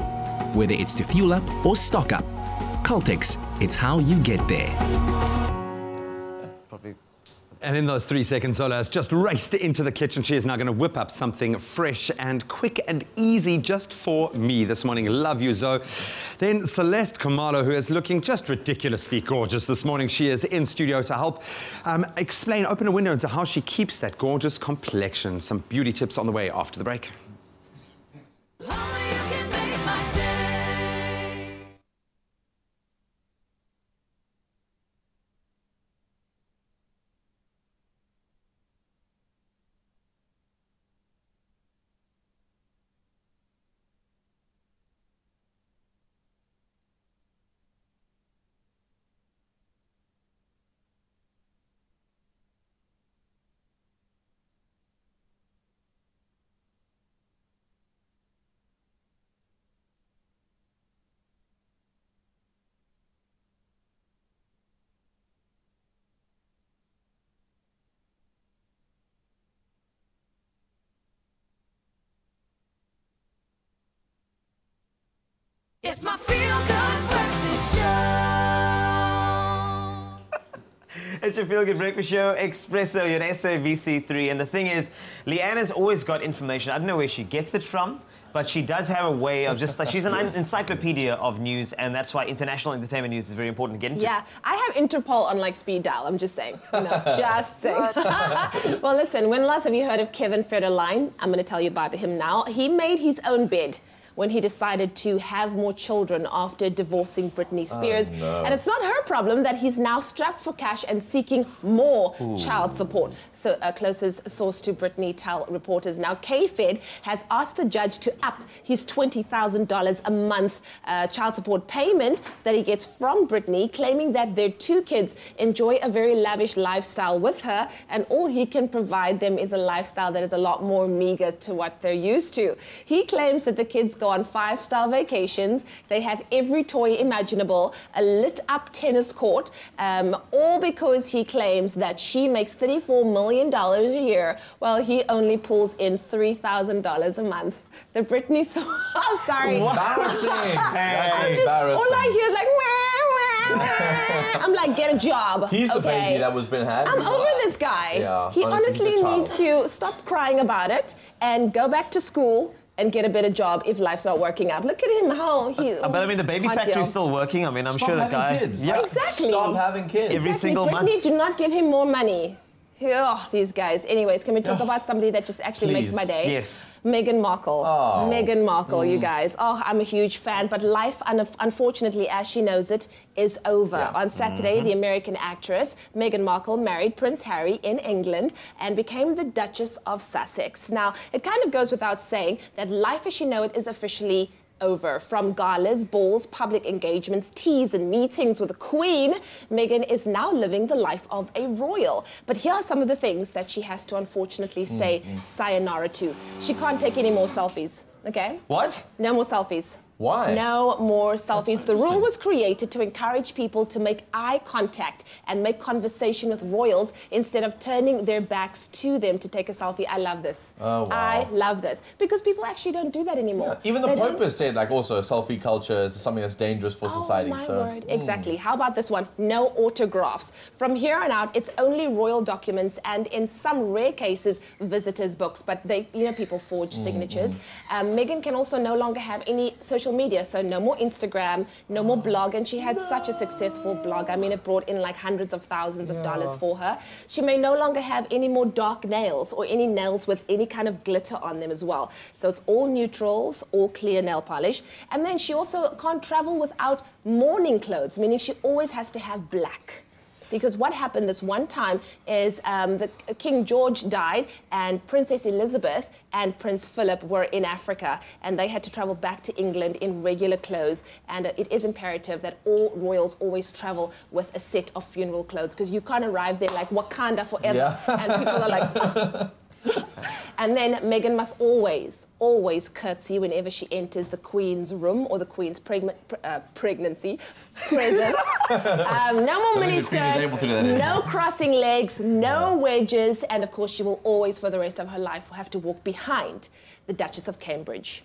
Whether it's to fuel up or stock up, Caltex, it's how you get there. And in those 3 seconds, Zola has just raced into the kitchen. She is now going to whip up something fresh and quick and easy just for me this morning. Love you, Zoe. Then Celeste Khumalo, who is looking just ridiculously gorgeous this morning. She is in studio to help open a window into how she keeps that gorgeous complexion. Some beauty tips on the way after the break. It's my feel-good breakfast show. It's your feel-good breakfast show, Expresso, you're at SABC3. And the thing is, Leanna's always got information. I don't know where she gets it from, but she does have a way of just like, she's an encyclopedia of news, and that's why international entertainment news is very important to get into. Yeah, I have Interpol on like speed dial, I'm just saying. No, just saying. Well, listen, when last have you heard of Kevin Federline? I'm going to tell you about him now. He made his own bed when he decided to have more children after divorcing Britney Spears. Oh, no. And it's not her problem that he's now strapped for cash and seeking more child support. So a closest source to Britney tell reporters. Now, K-Fed has asked the judge to up his $20,000 a month child support payment that he gets from Britney, claiming that their 2 kids enjoy a very lavish lifestyle with her, and all he can provide them is a lifestyle that is a lot more meager to what they're used to. He claims that the kids go on 5-star vacations. They have every toy imaginable, a lit-up tennis court, all because he claims that she makes $34 million a year, while he only pulls in $3,000 a month. The Britney song. I'm sorry. Embarrassing. That's embarrassing. All I hear is like, wah, wah, wah. I'm like, get a job. He's the baby that was been had. I'm over this guy. Yeah, he honestly needs to stop crying about it and go back to school and get a better job if life's not working out. Look at him, how he... But I mean, the baby factory is still working. I mean, I'm sure the guy... Kids. Yeah. Exactly. Stop having kids. Every single Britney, month. do not give him more money. Oh, these guys. Anyways, can we talk about somebody that just actually makes my day? Yes. Meghan Markle. Oh. Meghan Markle, you guys. Oh, I'm a huge fan, but life, unfortunately, as she knows it, is over. Yeah. On Saturday, the American actress Meghan Markle married Prince Harry in England and became the Duchess of Sussex. Now, it kind of goes without saying that life as you know it is officially over. From galas, balls, public engagements, teas and meetings with the Queen, Meghan is now living the life of a royal. But here are some of the things that she has to unfortunately say sayonara to. She can't take any more selfies, okay? What? No more selfies. Why? No more selfies. The rule was created to encourage people to make eye contact and make conversation with royals instead of turning their backs to them to take a selfie. I love this. Oh, wow. I love this. Because people actually don't do that anymore. Yeah. Even the Pope has said, like, also selfie culture is something that's dangerous for society. Oh, my word. Exactly. How about this one? No autographs. From here on out, it's only royal documents and, in some rare cases, visitors' books. But they, you know, people forge signatures. Meghan can also no longer have any social media, so no more Instagram, no more blog, and she had such a successful blog. I mean, it brought in like hundreds of thousands of dollars for her. She may no longer have any more dark nails or any nails with any kind of glitter on them as well. So it's all neutrals, all clear nail polish. And then she also can't travel without mourning clothes, meaning she always has to have black. Because what happened this one time is King George died and Princess Elizabeth and Prince Philip were in Africa and they had to travel back to England in regular clothes. And it is imperative that all royals always travel with a set of funeral clothes because you can't arrive there like Wakanda forever. Yeah. And people are like... And then Meghan must always curtsy whenever she enters the Queen's room or the Queen's pregnancy present. No more miniskirts, no crossing legs, no wedges, and of course she will always, for the rest of her life, have to walk behind the Duchess of Cambridge.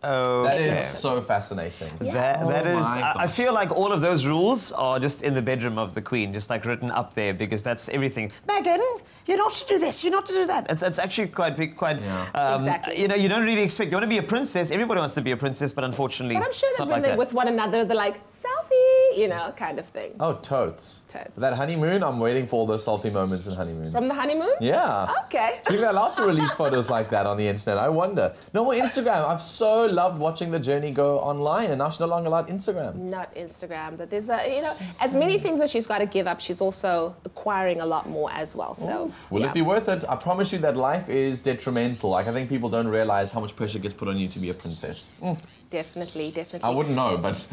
Oh, that is so fascinating. Yeah. That is. I feel like all of those rules are just in the bedroom of the Queen, just like written up there, because that's everything. Meghan, you're not to do this, you're not to do that. It's actually quite big, exactly. You know, you don't really expect. You want to be a princess. Everybody wants to be a princess, but unfortunately, but I'm sure that when like they're with one another, they're like selfie, you know, kind of thing. Oh, totes. That honeymoon, I'm waiting for all the selfie moments in honeymoon. From the honeymoon? Yeah. Okay. Do you think they're allowed to release photos like that on the internet? I wonder. No more Instagram. I've so loved watching the journey go online, and now she's no longer allowed Instagram. Not Instagram, but there's a, you know, as many things that she's got to give up, she's also acquiring a lot more as well. So, will it be worth it? I promise you that life is detrimental. Like, I think people don't realize how much pressure gets put on you to be a princess. Definitely, definitely. I wouldn't know, but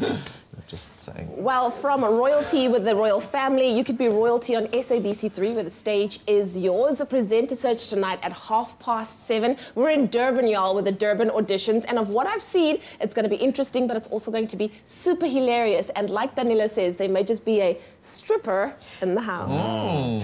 just saying. Well, from royalty with the royal family, you could be royalty on SABC3, where the stage is yours. A presenter search tonight at 7:30. We're in Durban, y'all, with the Durban auditions. And of what I've seen, it's going to be interesting, but it's also going to be super hilarious. And like Danilo says, there may just be a stripper in the house.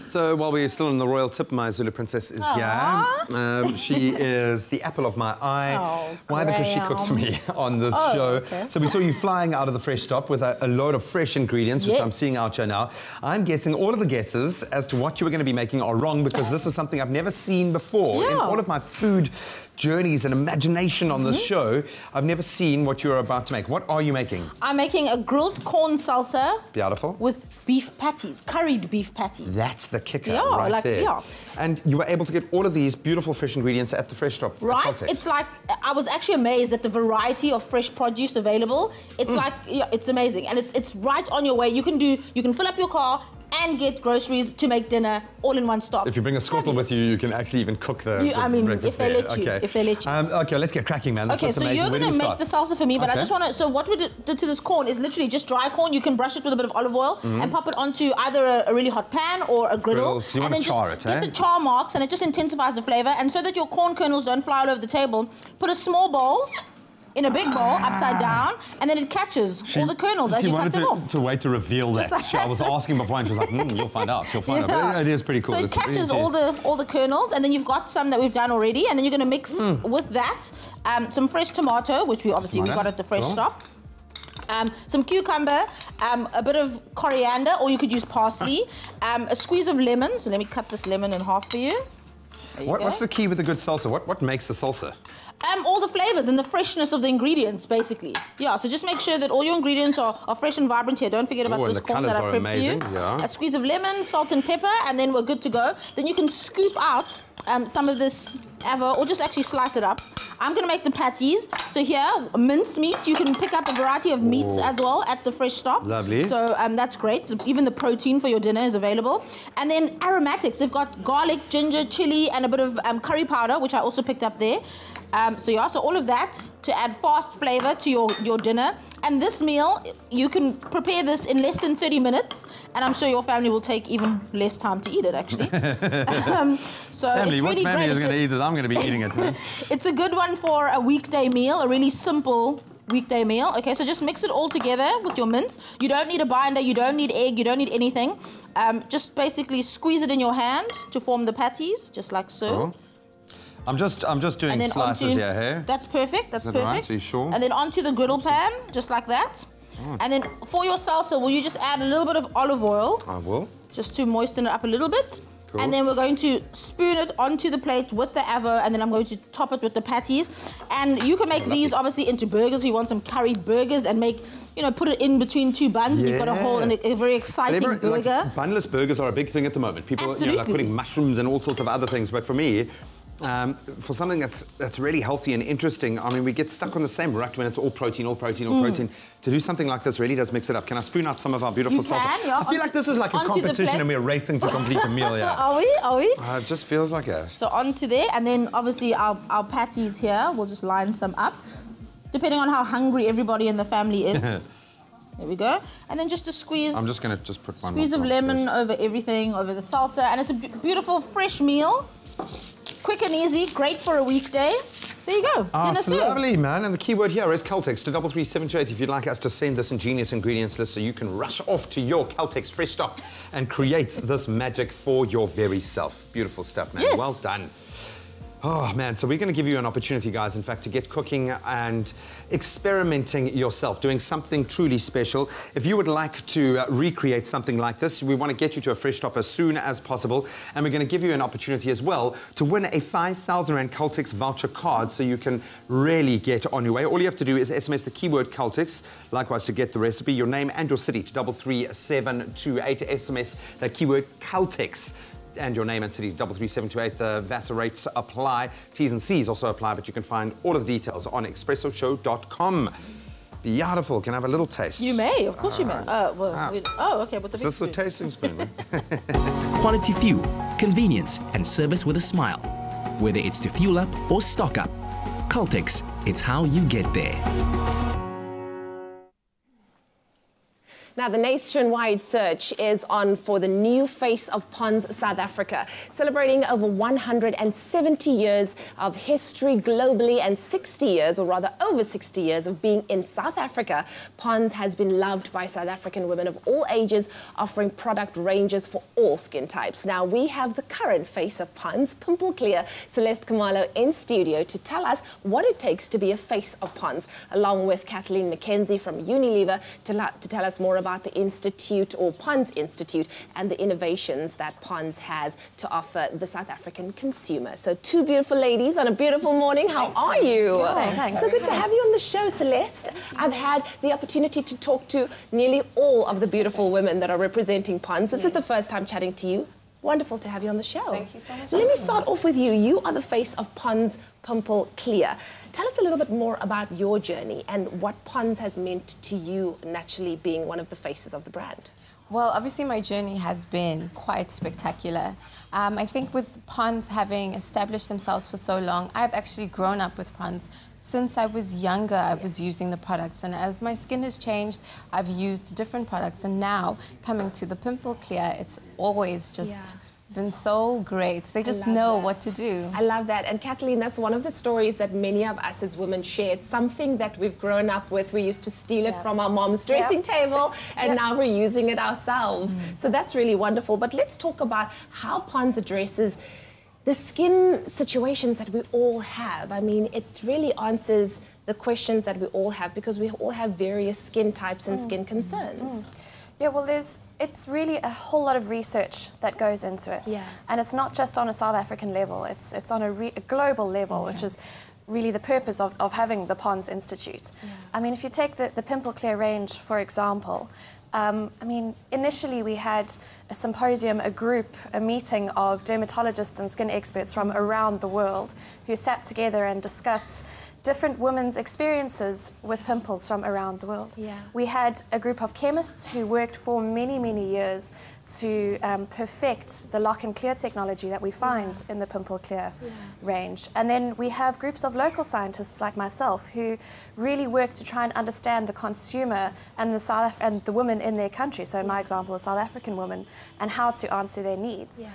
So while we're still in the royal tip, my Zulu princess is here. She is the apple of my eye. Why? Because she cooks for me on this show. Okay. So we saw you flying out of the Fresh Stop with a load of fresh ingredients, which I'm seeing out here now. I'm guessing all of the guesses as to what you were going to be making are wrong because this is something I've never seen before. In all of my food journeys and imagination on this show, I've never seen what you're about to make. What are you making? I'm making a grilled corn salsa. Beautiful. With beef patties, curried beef patties. That's the kicker right there. Yeah. And you were able to get all of these beautiful fresh ingredients at the Fresh Stop. Right. It's like, I was actually amazed at the variety of fresh produce available. It's like, it's amazing. And it's right on your way. You can fill up your car and get groceries to make dinner all in one stop. If you bring a skottel with you, you can actually even cook the breakfast if they let you. If they let you. Okay, let's get cracking, man. Okay, so you're going to make the salsa for me, but I just want to... So what we did to this corn is literally just dry corn. You can brush it with a bit of olive oil and pop it onto either a really hot pan or a griddle. You and then just get the char marks, and it just intensifies the flavor. And so that your corn kernels don't fly all over the table, put a small bowl in a big bowl, upside down, and then it catches all the kernels as you cut them off. To wait to reveal that. I was asking before, and she was like, you'll find out, you'll find out. But it is pretty cool. So it catches all the kernels, and then you've got some that we've done already, and then you're going to mix with that some fresh tomato, which we got at the Fresh Stop. Some cucumber, a bit of coriander, or you could use parsley, a squeeze of lemon. So let me cut this lemon in half for you. What's the key with a good salsa? What makes the salsa? All the flavors and the freshness of the ingredients, basically. Yeah, so just make sure that all your ingredients are fresh and vibrant here. Don't forget about this corn that I prepped for you. Yeah. A squeeze of lemon, salt and pepper, and then we're good to go. Then you can scoop out some of this avo, or just actually slice it up. I'm going to make the patties. So here, minced meat. You can pick up a variety of meats as well at the Fresh Stop. Lovely. So that's great. So even the protein for your dinner is available. And then aromatics. They've got garlic, ginger, chili, and a bit of curry powder, which I also picked up there. So all of that to add fast flavor to your dinner. And this meal, you can prepare this in less than 30 minutes, and I'm sure your family will take even less time to eat it, actually. So family, it's really what family great. is going to eat this? I'm going to be eating it. It's a good one for a weekday meal, a really simple weekday meal. Okay, so just mix it all together with your mince. You don't need a binder, you don't need egg, you don't need anything. Just basically squeeze it in your hand to form the patties, just like so. Oh. I'm just doing slices here, hey? That's perfect, that's perfect. Right? Are you sure? And then onto the griddle pan, just like that. Oh. And then for your salsa, will you just add a little bit of olive oil? I will. Just to moisten it up a little bit. Cool. And then we're going to spoon it onto the plate with the avo, and then I'm going to top it with the patties. And you can make these obviously into burgers if you want some curried burgers, and make, put it in between two buns, and you've got a whole and a very exciting burger. Like, bunless burgers are a big thing at the moment. People like putting mushrooms and all sorts of other things, but for me, for something that's really healthy and interesting, I mean, we get stuck on the same rut when it's all protein, all protein, all protein. To do something like this really does mix it up. Can I spoon out some of our beautiful salsa? Yeah. I feel like this is like a competition and we're racing to complete a meal, yeah. Are we? It just feels like a... So onto there, and then obviously our patties here, we'll just line some up, depending on how hungry everybody in the family is. There we go. And then just a squeeze. I'm just going to put one squeeze of lemon over everything, over the salsa, and it's a beautiful fresh meal. Quick and easy, great for a weekday. There you go, dinner served. Lovely, man. And the key word here is Caltex to 33728 if you'd like us to send this ingenious ingredients list so you can rush off to your Caltex Fresh Stop and create this magic for your very self. Beautiful stuff, man. Yes. Well done. Oh, man, so we're going to give you an opportunity, guys, in fact, to get cooking and experimenting yourself, doing something truly special. If you would like to recreate something like this, we want to get you to a Fresh Stop as soon as possible, and we're going to give you an opportunity as well to win a 5,000 Rand Caltex voucher card so you can really get on your way. All you have to do is SMS the keyword Caltex, likewise to get the recipe, your name and your city to 33728. SMS that keyword Caltex and your name and city, 33728. The VASA rates apply. T's and C's also apply, but you can find all of the details on expressoshow.com. Beautiful. Can I have a little taste? You may, of course you may. Okay, with the big Is this the tasting spoon? Quality fuel, convenience, and service with a smile. Whether it's to fuel up or stock up, Caltex, it's how you get there. Now, the nationwide search is on for the new face of Ponds South Africa, celebrating over 170 years of history globally and 60 years, or rather over 60 years of being in South Africa. Ponds has been loved by South African women of all ages, offering product ranges for all skin types. Now, we have the current face of Ponds, Pimple Clear, Celeste Khumalo, in studio to tell us what it takes to be a face of Ponds, along with Kathleen McKenzie from Unilever to tell us more about the Institute, or Ponds Institute, and the innovations that Ponds has to offer the South African consumer. So two beautiful ladies on a beautiful morning. How are you? Thanks. So good to have you on the show, Celeste. I've had the opportunity to talk to nearly all of the beautiful women that are representing Ponds. This is the first time chatting to you. Wonderful to have you on the show. Thank you so much. Let me start off with you. You are the face of Ponds Pimple Clear. Tell us a little bit more about your journey and what Ponds has meant to you, naturally being one of the faces of the brand. Well, obviously my journey has been quite spectacular. I think with Ponds having established themselves for so long, I've actually grown up with Ponds. Since I was younger, I was using the products, and as my skin has changed, I've used different products, and now coming to the Pimple Clear, it's always just been so great. They just know what to do. I love that. And Kathleen, that's one of the stories that many of us as women share. It's something that we've grown up with. We used to steal it from our mom's dressing table, and now we're using it ourselves. So that's really wonderful. But let's talk about how Ponds addresses the skin situations that we all have. I mean, it really answers the questions that we all have, because we all have various skin types and skin concerns. Yeah, well, it's really a whole lot of research that goes into it. Yeah. And it's not just on a South African level, it's on a global level, which is really the purpose of having the Ponds Institute. Yeah. I mean, if you take the Pimple Clear range, for example, I mean, initially we had symposium, a group, a meeting of dermatologists and skin experts from around the world who sat together and discussed different women's experiences with pimples from around the world. Yeah. We had a group of chemists who worked for many, many years to perfect the lock and clear technology that we find in the Pimple Clear range. And then we have groups of local scientists like myself who really work to try and understand the consumer and the women in their country. So in my example, a South African woman, and how to answer their needs. Yeah.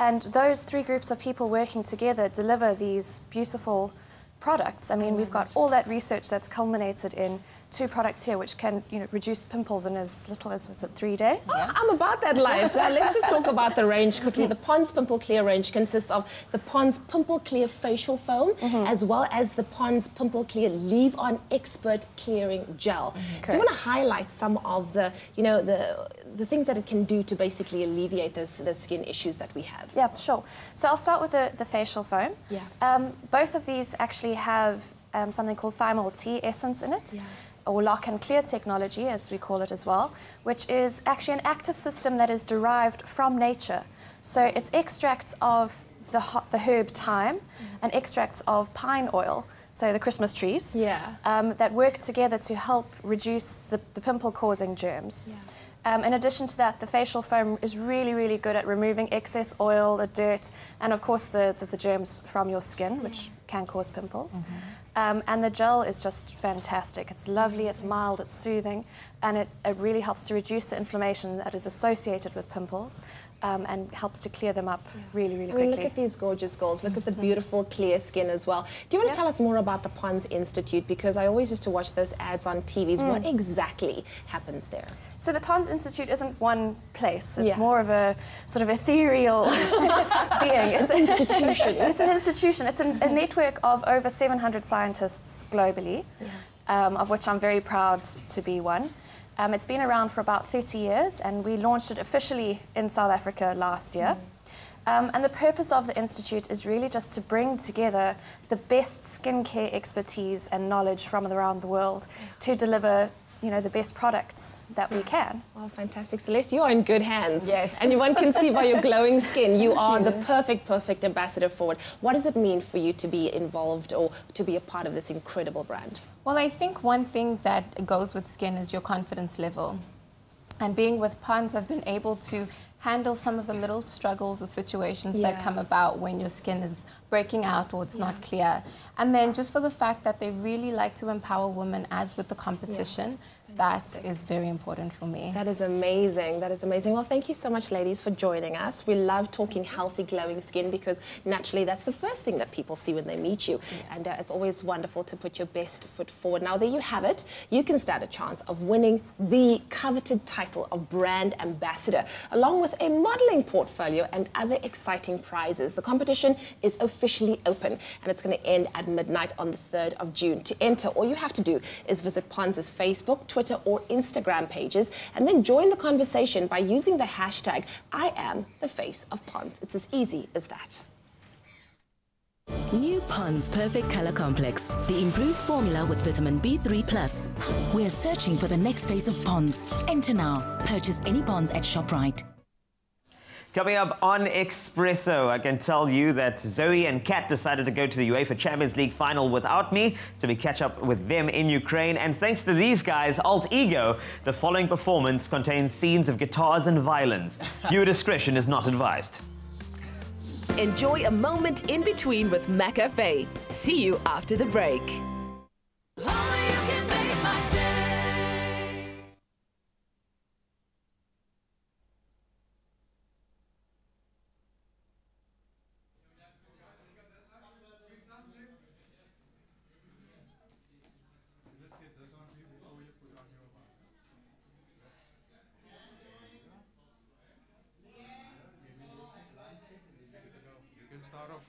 And those three groups of people working together deliver these beautiful products. I mean, we've got all that research that's culminated in 2 products here, which can, reduce pimples in as little as, was it 3 days? Yeah. I'm about that life. Now, let's just talk about the range quickly. The Pond's Pimple Clear range consists of the Pond's Pimple Clear Facial Foam, as well as the Pond's Pimple Clear Leave-On Expert Clearing Gel. Do you want to highlight some of the, the things that it can do to basically alleviate those skin issues that we have? Yeah, sure. So I'll start with the facial foam. Yeah. Both of these actually have something called thymol T essence in it. Or lock and clear technology, as we call it as well, which is actually an active system that is derived from nature. So it's extracts of the herb thyme and extracts of pine oil, so the Christmas trees, that work together to help reduce the pimple-causing germs. In addition to that, the facial foam is really, really good at removing excess oil, the dirt, and of course the germs from your skin, which can cause pimples. And the gel is just fantastic. It's lovely, it's mild, it's soothing, and it really helps to reduce the inflammation that is associated with pimples and helps to clear them up really, really quickly. Look at these gorgeous girls. Look at the beautiful clear skin as well. Do you want to tell us more about the Pond's Institute? Because I always used to watch those ads on TV. What exactly happens there? So the Pond's Institute isn't one place. It's more of a sort of ethereal being. It's an institution. It's an institution. It's a network of over 700 scientists globally, of which I'm very proud to be one. It's been around for about 30 years, and we launched it officially in South Africa last year. And the purpose of the Institute is really just to bring together the best skincare expertise and knowledge from around the world to deliver the best products that we can. Oh, fantastic. Celeste, you are in good hands. Yes. And one can see by your glowing skin, you are the perfect ambassador for it. What does it mean for you to be involved or to be a part of this incredible brand? Well, I think one thing that goes with skin is your confidence level. And being with Ponds, I've been able to handle some of the little struggles or situations that come about when your skin is breaking out or it's not clear. And then just for the fact that they really like to empower women, as with the competition, that is very important for me. That is amazing. That is amazing. Well, thank you so much, ladies, for joining us. We love talking healthy, glowing skin because naturally that's the first thing that people see when they meet you. And it's always wonderful to put your best foot forward. Now, there you have it. You can stand a chance of winning the coveted title of Brand Ambassador, along with a modeling portfolio and other exciting prizes. The competition is officially open, and it's going to end at midnight on the 3rd of June. To enter, all you have to do is visit Ponds' Facebook, Twitter, or Instagram pages, and then join the conversation by using the hashtag #IamTheFaceOfPonds. It's as easy as that. New Pond's Perfect Color Complex, the improved formula with vitamin B3+. We're searching for the next face of Ponds. Enter now. Purchase any Ponds at ShopRite. Coming up on Expresso, I can tell you that Zoe and Kat decided to go to the UEFA Champions League final without me, so we catch up with them in Ukraine. And thanks to these guys, Alt Ego, the following performance contains scenes of guitars and violins. Viewer discretion is not advised. Enjoy a moment in between with McAfee. See you after the break. Start off.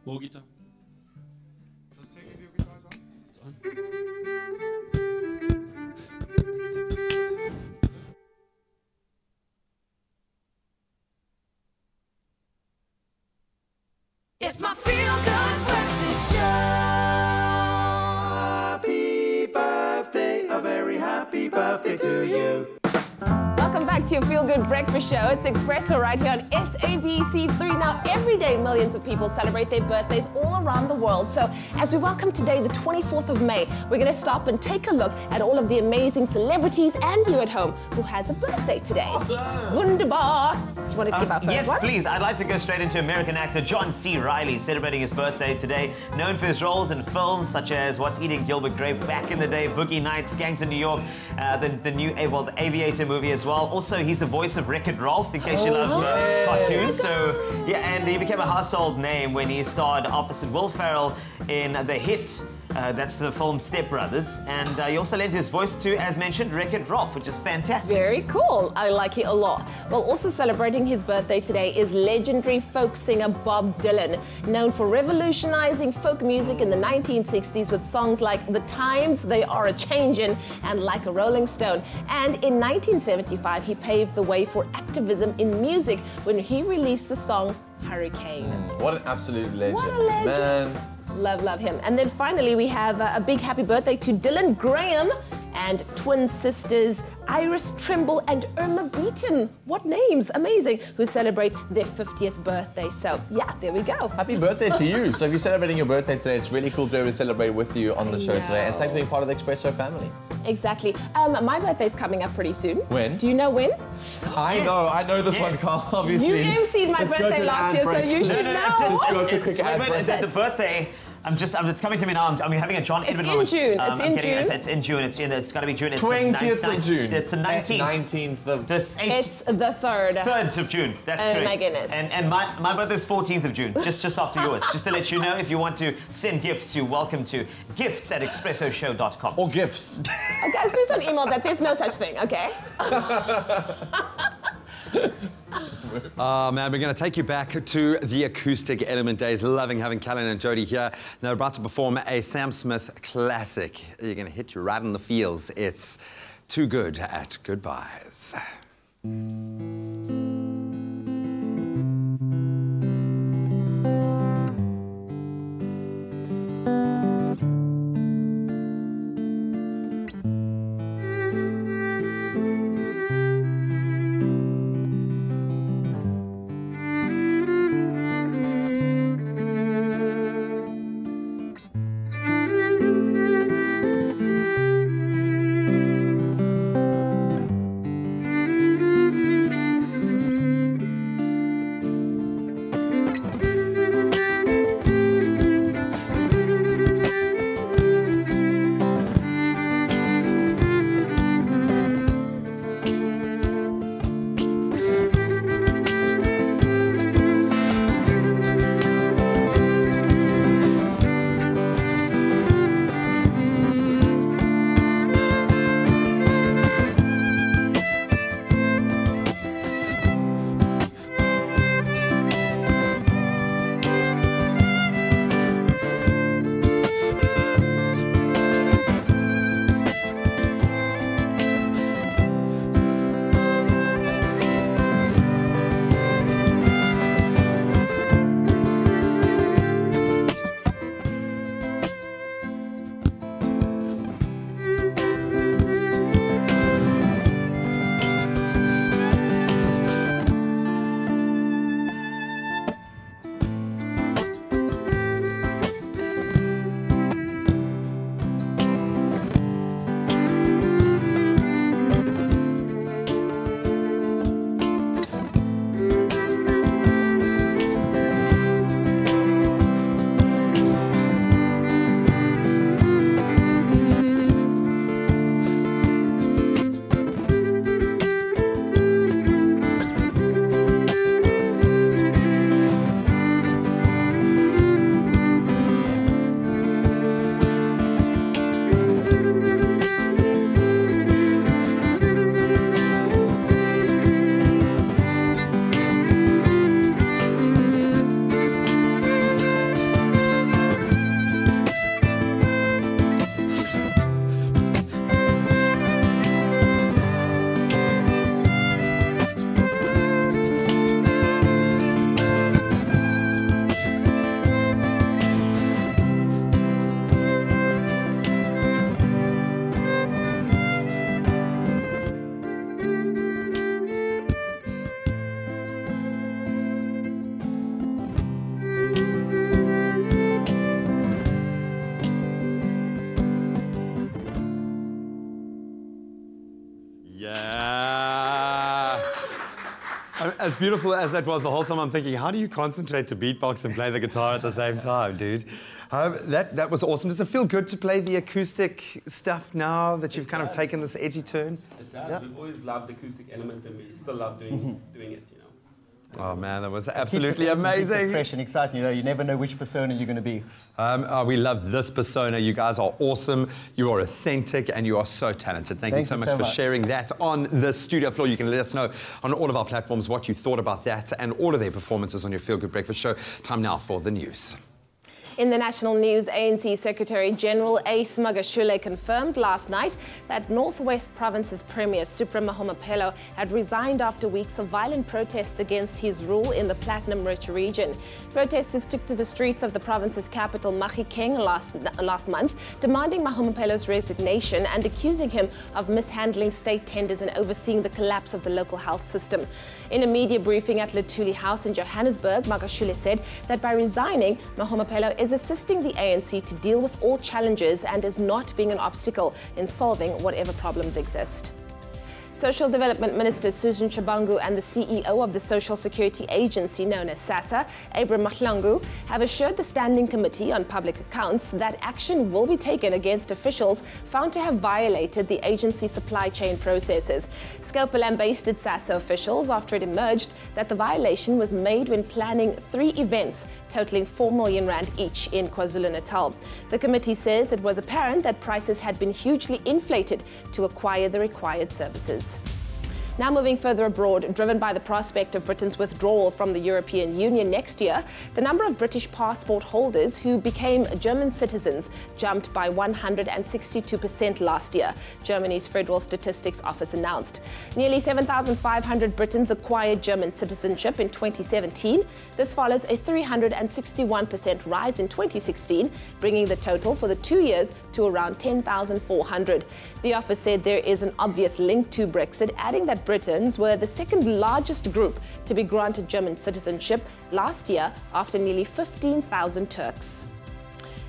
More guitar. It's my feel-good breakfast show. Happy birthday, a very happy birthday to you. Welcome back to your Feel Good Breakfast Show. It's Expresso right here on SABC3. Now, every day, millions of people celebrate their birthdays all around the world. So, as we welcome today, the 24th of May, we're going to stop and take a look at all of the amazing celebrities and you at home who has a birthday today. Awesome. Wunderbar. Do you want to give our first yes, one? please. I'd like to go straight into American actor John C. Reilly, celebrating his birthday today. Known for his roles in films such as What's Eating Gilbert Grape back in the day, Boogie Nights, Gangs in New York, the new the Aviator movie as well. Also, he's the voice of Wreck-It Ralph, in case you love cartoons. So, yeah, and he became a household name when he starred opposite Will Ferrell in the hit, that's the film Step Brothers. And he also lent his voice to, as mentioned, Wreck-It Ralph, which is fantastic. Very cool. I like it a lot. Well, also celebrating his birthday today is legendary folk singer Bob Dylan, known for revolutionizing folk music in the 1960s with songs like The Times They Are A-Changin' and Like a Rolling Stone. And in 1975, he paved the way for activism in music when he released the song Hurricane. What an absolute legend. What a legend. Man. Love, love him. And then finally, we have a big happy birthday to Dylan Graham and twin sisters Iris Trimble and Irma Beaton. What names, amazing, who celebrate their 50th birthday. So yeah, there we go. Happy birthday to you. So if you're celebrating your birthday today, it's really cool to be able to celebrate with you on the show today. And thanks for being part of the Expresso family. Exactly. My birthday's coming up pretty soon. When? Do you know when? I know this one, Carl, obviously. You emceed my birthday last year, so you should know. Let's go to a quick ad break. The birthday. It's coming to me now. I'm having a John Edwin moment. It's in June. It's in June. It's got to be June. It's 20th of June. It's the 19th. 19th of... It's the 3rd. 3rd of June. That's correct. Oh my goodness. And my birthday's 14th of June, just after yours. Just to let you know, if you want to send gifts, you're welcome to gifts@expressoshow.com. Or gifts. Oh, guys, please don't email that. There's no such thing, okay? Oh man, we're going to take you back to the acoustic element days. Loving having Katelyn and Jody here. They're about to perform a Sam Smith classic. You're going to hit you right in the feels. It's Too Good at Goodbyes. As beautiful as that was, the whole time I'm thinking, how do you concentrate to beatbox and play the guitar at the same time, dude? That was awesome. Does it feel good to play the acoustic stuff now that you've kind of taken this edgy turn? It does. Yeah. We've always loved the acoustic element, and we still love doing it, you know. Oh man, that was absolutely amazing. Keeps it fresh and exciting. You know, you never know which persona you're going to be. We love this persona. You guys are awesome. You are authentic, and you are so talented. Thank you so much for sharing that on the studio floor. You can let us know on all of our platforms what you thought about that and all of their performances on your Feel Good Breakfast show. Time now for the news. In the national news, ANC Secretary-General Ace Magashule confirmed last night that Northwest Province's Premier Supra Mahumapelo had resigned after weeks of violent protests against his rule in the platinum-rich region. Protesters took to the streets of the province's capital, Mahikeng, last month, demanding Mahumapelo's resignation and accusing him of mishandling state tenders and overseeing the collapse of the local health system. In a media briefing at Luthuli House in Johannesburg, Magashule said that by resigning, Mahumapelo is assisting the ANC to deal with all challenges and is not being an obstacle in solving whatever problems exist. Social Development Minister Susan Chabangu and the CEO of the Social Security Agency known as SASSA, Abram Mahlangu, have assured the Standing Committee on Public Accounts that action will be taken against officials found to have violated the agency supply chain processes. Scope lambasted SASSA officials after it emerged that the violation was made when planning 3 events totaling R4 million each in KwaZulu-Natal. The committee says it was apparent that prices had been hugely inflated to acquire the required services. Now moving further abroad, driven by the prospect of Britain's withdrawal from the European Union next year, the number of British passport holders who became German citizens jumped by 162% last year, Germany's Federal Statistics Office announced. Nearly 7,500 Britons acquired German citizenship in 2017. This follows a 361% rise in 2016, bringing the total for the 2 years to around 10,400. The office said there is an obvious link to Brexit, adding that Britons were the second largest group to be granted German citizenship last year after nearly 15,000 Turks.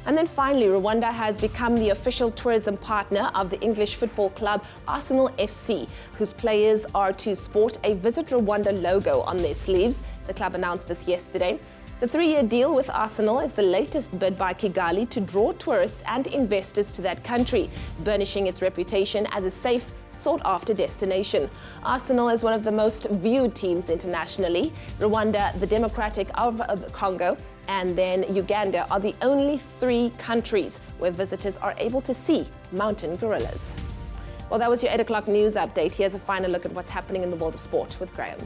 And then finally, Rwanda has become the official tourism partner of the English football club Arsenal FC, whose players are to sport a Visit Rwanda logo on their sleeves. The club announced this yesterday. The 3-year deal with Arsenal is the latest bid by Kigali to draw tourists and investors to that country, burnishing its reputation as a safe, sought-after destination. Arsenal is one of the most viewed teams internationally. Rwanda, the Democratic of the Congo, and then Uganda are the only 3 countries where visitors are able to see mountain gorillas. Well, that was your 8 o'clock news update. Here's a final look at what's happening in the world of sport with Graham.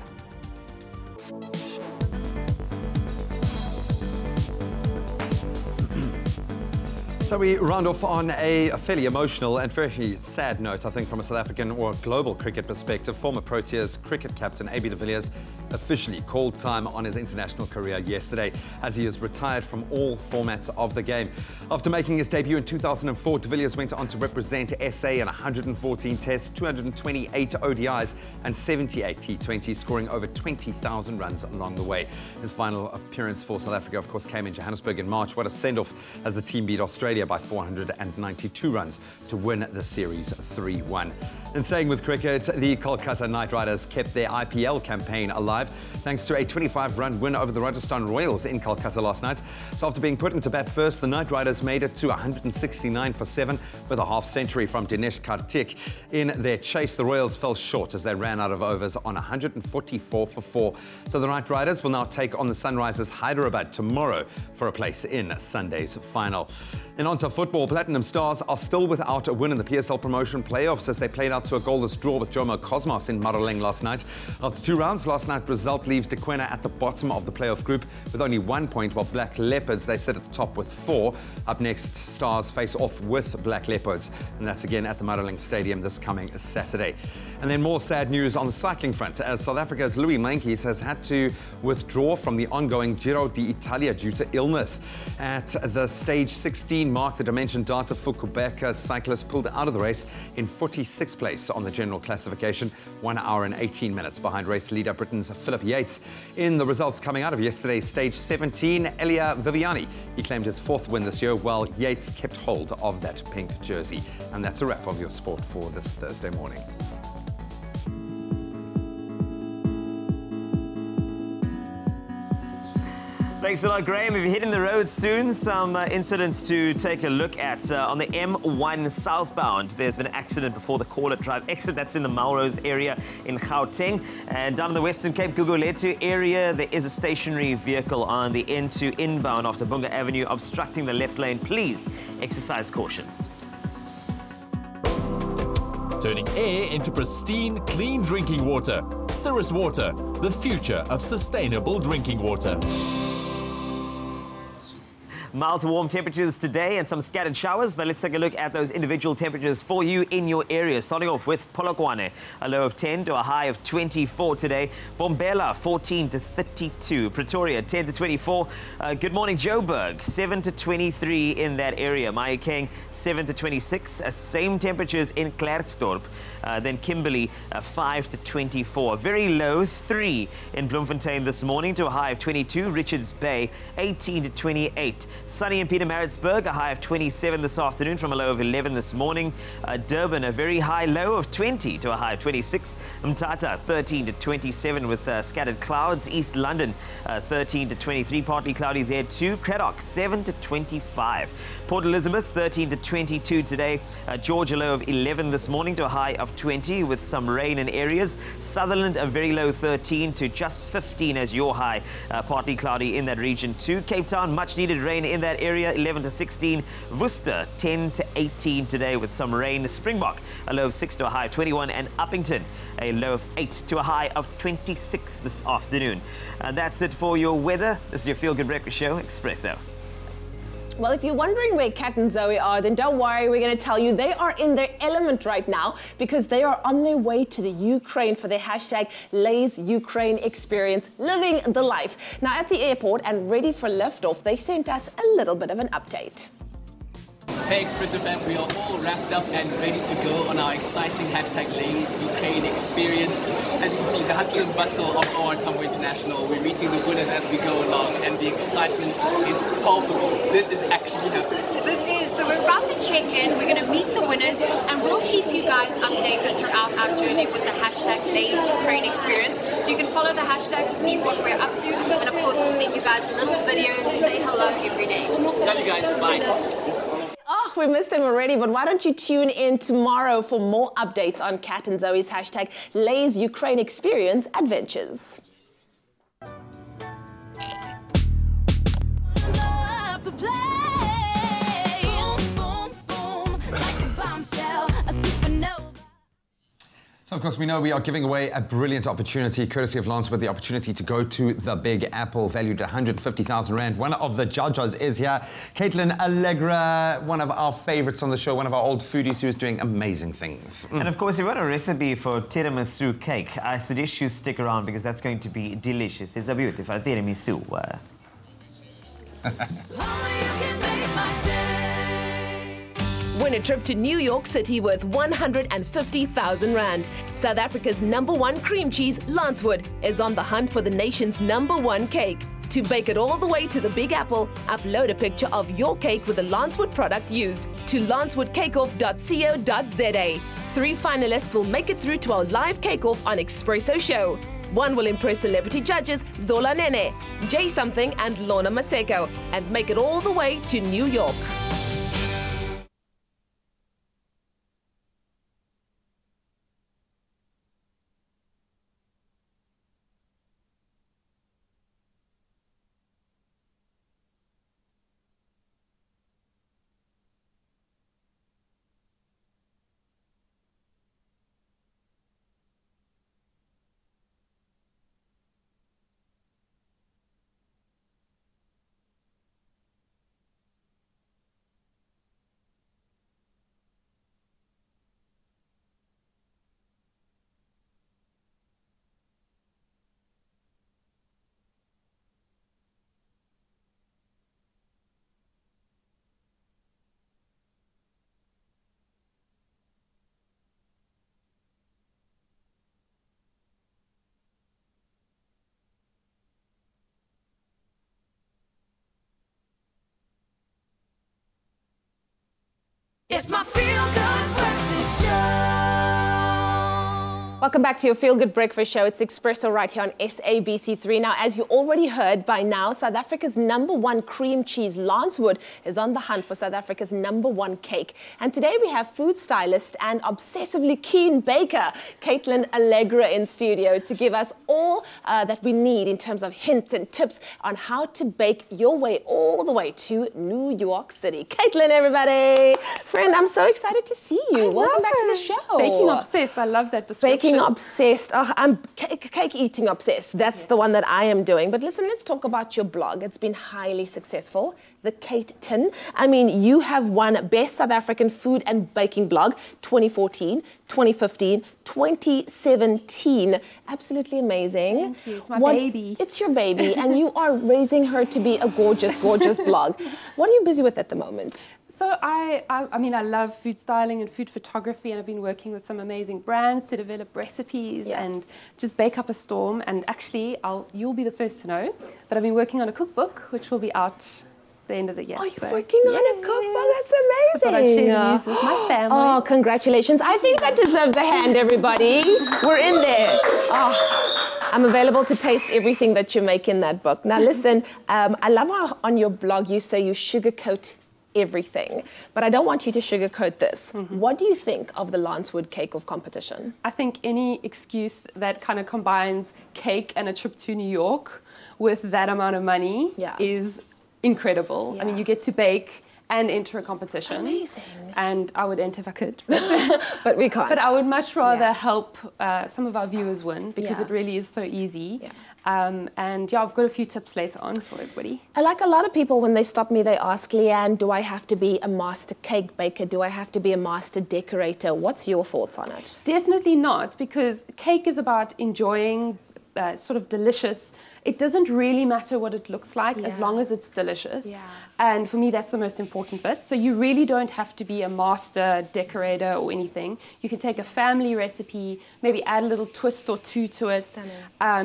So we round off on a fairly emotional and very sad note, I think, from a South African or global cricket perspective. Former Proteas cricket captain AB de Villiers officially called time on his international career yesterday as he is retired from all formats of the game. After making his debut in 2004, de Villiers went on to represent SA in 114 tests, 228 ODIs and 78 T20s, scoring over 20,000 runs along the way. His final appearance for South Africa, of course, came in Johannesburg in March. What a send-off as the team beat Australia by 492 runs to win the series 3-1. And staying with cricket, the Kolkata Knight Riders kept their IPL campaign alive thanks to a 25-run win over the Rajasthan Royals in Kolkata last night. So after being put into bat first, the Knight Riders made it to 169 for 7 with a half-century from Dinesh Karthik. In their chase, the Royals fell short as they ran out of overs on 144 for 4. So the Knight Riders will now take on the Sunrisers Hyderabad tomorrow for a place in Sunday's final. And on to football, Platinum Stars are still without a win in the PSL promotion playoffs as they played out to a goalless draw with Jomo Cosmos in Maroleng last night. After 2 rounds, last night's result leaves De Quena at the bottom of the playoff group with only 1 point, while Black Leopards, they sit at the top with 4. Up next, Stars face off with Black Leopards, and that's again at the Maroleng Stadium this coming Saturday. And then more sad news on the cycling front, as South Africa's Louis Meintjes has had to withdraw from the ongoing Giro d'Italia due to illness. At the stage 16 mark, the Dimension Data Fukuoka cyclist pulled out of the race in 46th place on the general classification, 1 hour and 18 minutes behind race leader Britain's Philip Yates. In the results coming out of yesterday's stage 17, Elia Viviani, he claimed his 4th win this year, while Yates kept hold of that pink jersey. And that's a wrap of your sport for this Thursday morning. Thanks a lot, Graham. If you're hitting the road soon, some incidents to take a look at. On the M1 southbound, there's been an accident before the Corlet Drive exit. That's in the Melrose area in Gauteng. And down in the Western Cape, Gugulethu area, there is a stationary vehicle on the N2 inbound after Bunga Avenue obstructing the left lane. Please exercise caution. Turning air into pristine, clean drinking water. Cirrus Water, the future of sustainable drinking water. Mild to warm temperatures today and some scattered showers, but let's take a look at those individual temperatures for you in your area. Starting off with Polokwane, a low of 10 to a high of 24 today. Bombela, 14 to 32. Pretoria, 10 to 24. Good morning, Joburg, 7 to 23 in that area. Mahikeng, 7 to 26. Same temperatures in Klerksdorp. Then Kimberley, 5 to 24. Very low, 3 in Bloemfontein this morning to a high of 22. Richards Bay, 18 to 28. Sunny in Pietermaritzburg, a high of 27 this afternoon from a low of 11 this morning. Durban, a very high low of 20 to a high of 26. Mthatha, 13 to 27 with scattered clouds. East London, 13 to 23, partly cloudy there too. Cradock, 7 to 25. Port Elizabeth, 13 to 22 today. Georgia, low of 11 this morning to a high of 20 with some rain in areas. Sutherland, a very low 13 to just 15 as your high, partly cloudy in that region too. Cape Town, much needed rain in that area, 11 to 16. Worcester, 10 to 18 today with some rain. Springbok, a low of 6 to a high of 21. And Uppington, a low of 8 to a high of 26 this afternoon. And that's it for your weather. This is your Feel Good Breakfast Show, Expresso. Well, if you're wondering where Kat and Zoe are, then don't worry, we're going to tell you they are in their element right now because they are on their way to the Ukraine for their hashtag Lay's Ukraine Experience, living the life. Now, at the airport and ready for liftoff, they sent us a little bit of an update. Hey Expresso fam, we are all wrapped up and ready to go on our exciting hashtag Lay's Ukraine Experience. As you can see, the hustle and bustle of OR Tambo International. We're meeting the winners as we go along and the excitement is palpable. This is actually happening. This is, so we're about to check in, we're going to meet the winners and we'll keep you guys updated throughout our journey with the hashtag Lay's Ukraine Experience. So you can follow the hashtag to see what we're up to, and of course we'll send you guys a little video to say hello every day. Love you guys, bye. Oh, we missed them already, but why don't you tune in tomorrow for more updates on Kat and Zoe's hashtag Lay's Ukraine Experience Adventures. So, of course, we know we are giving away a brilliant opportunity, courtesy of Lancewood, the opportunity to go to the Big Apple, valued at 150,000 Rand. One of the judges is here, Katelyn Allegra, one of our favorites on the show, one of our old foodies who is doing amazing things. And, of course, if you want a recipe for tiramisu cake, I suggest you stick around because that's going to be delicious. It's a beautiful tiramisu. Win a trip to New York City worth 150,000 Rand. South Africa's #1 cream cheese, Lancewood, is on the hunt for the nation's #1 cake. To bake it all the way to the Big Apple, upload a picture of your cake with the Lancewood product used to lancewoodcakeoff.co.za. 3 finalists will make it through to our live cake-off on Expresso show. 1 will impress celebrity judges Zola Nene, Jay Something and Lorna Maseko and make it all the way to New York. It's my feel-good breakfast show. Welcome back to your Feel Good Breakfast Show. It's Expresso right here on SABC3. Now, as you already heard by now, South Africa's #1 cream cheese, Lancewood, is on the hunt for South Africa's #1 cake. And today we have food stylist and obsessively keen baker, Katelyn Allegra, in studio to give us all that we need in terms of hints and tips on how to bake your way all the way to New York City. Katelyn, everybody! Friend, I'm so excited to see you. Welcome back to the show. Baking obsessed. I love that description. Baking obsessed. Oh, I'm cake eating obsessed. That's the one that I am doing. But listen, let's talk about your blog. It's been highly successful. The Kate Tin. I mean, you have won Best South African Food and Baking Blog 2014, 2015, 2017. Absolutely amazing. Thank you. It's my baby. It's your baby, and you are raising her to be a gorgeous, gorgeous blog. What are you busy with at the moment? So I mean, I love food styling and food photography, and I've been working with some amazing brands to develop recipes and just bake up a storm. And actually, you'll be the first to know, but I've been working on a cookbook, which will be out the end of the year. Oh, you're working on a cookbook? That's amazing. I thought I'd share the news with my family. Oh, congratulations. I think that deserves a hand, everybody. We're in there. Oh, I'm available to taste everything that you make in that book. Now, listen, I love how on your blog you say you sugarcoat everything, but I don't want you to sugarcoat this. What do you think of the Lancewood Cake-Off competition? I think any excuse that kind of combines cake and a trip to New York with that amount of money is incredible. I mean, you get to bake and enter a competition. Amazing. And I would enter if I could. But we can't. But I would much rather help some of our viewers win, because it really is so easy. And yeah, I've got a few tips later on for everybody. Like a lot of people, when they stop me, they ask, Leanne, do I have to be a master cake baker? Do I have to be a master decorator? What's your thoughts on it? Definitely not, because cake is about enjoying sort of delicious. It doesn't really matter what it looks like as long as it's delicious. And for me, that's the most important bit. So you really don't have to be a master decorator or anything. You can take a family recipe, maybe add a little twist or two to it.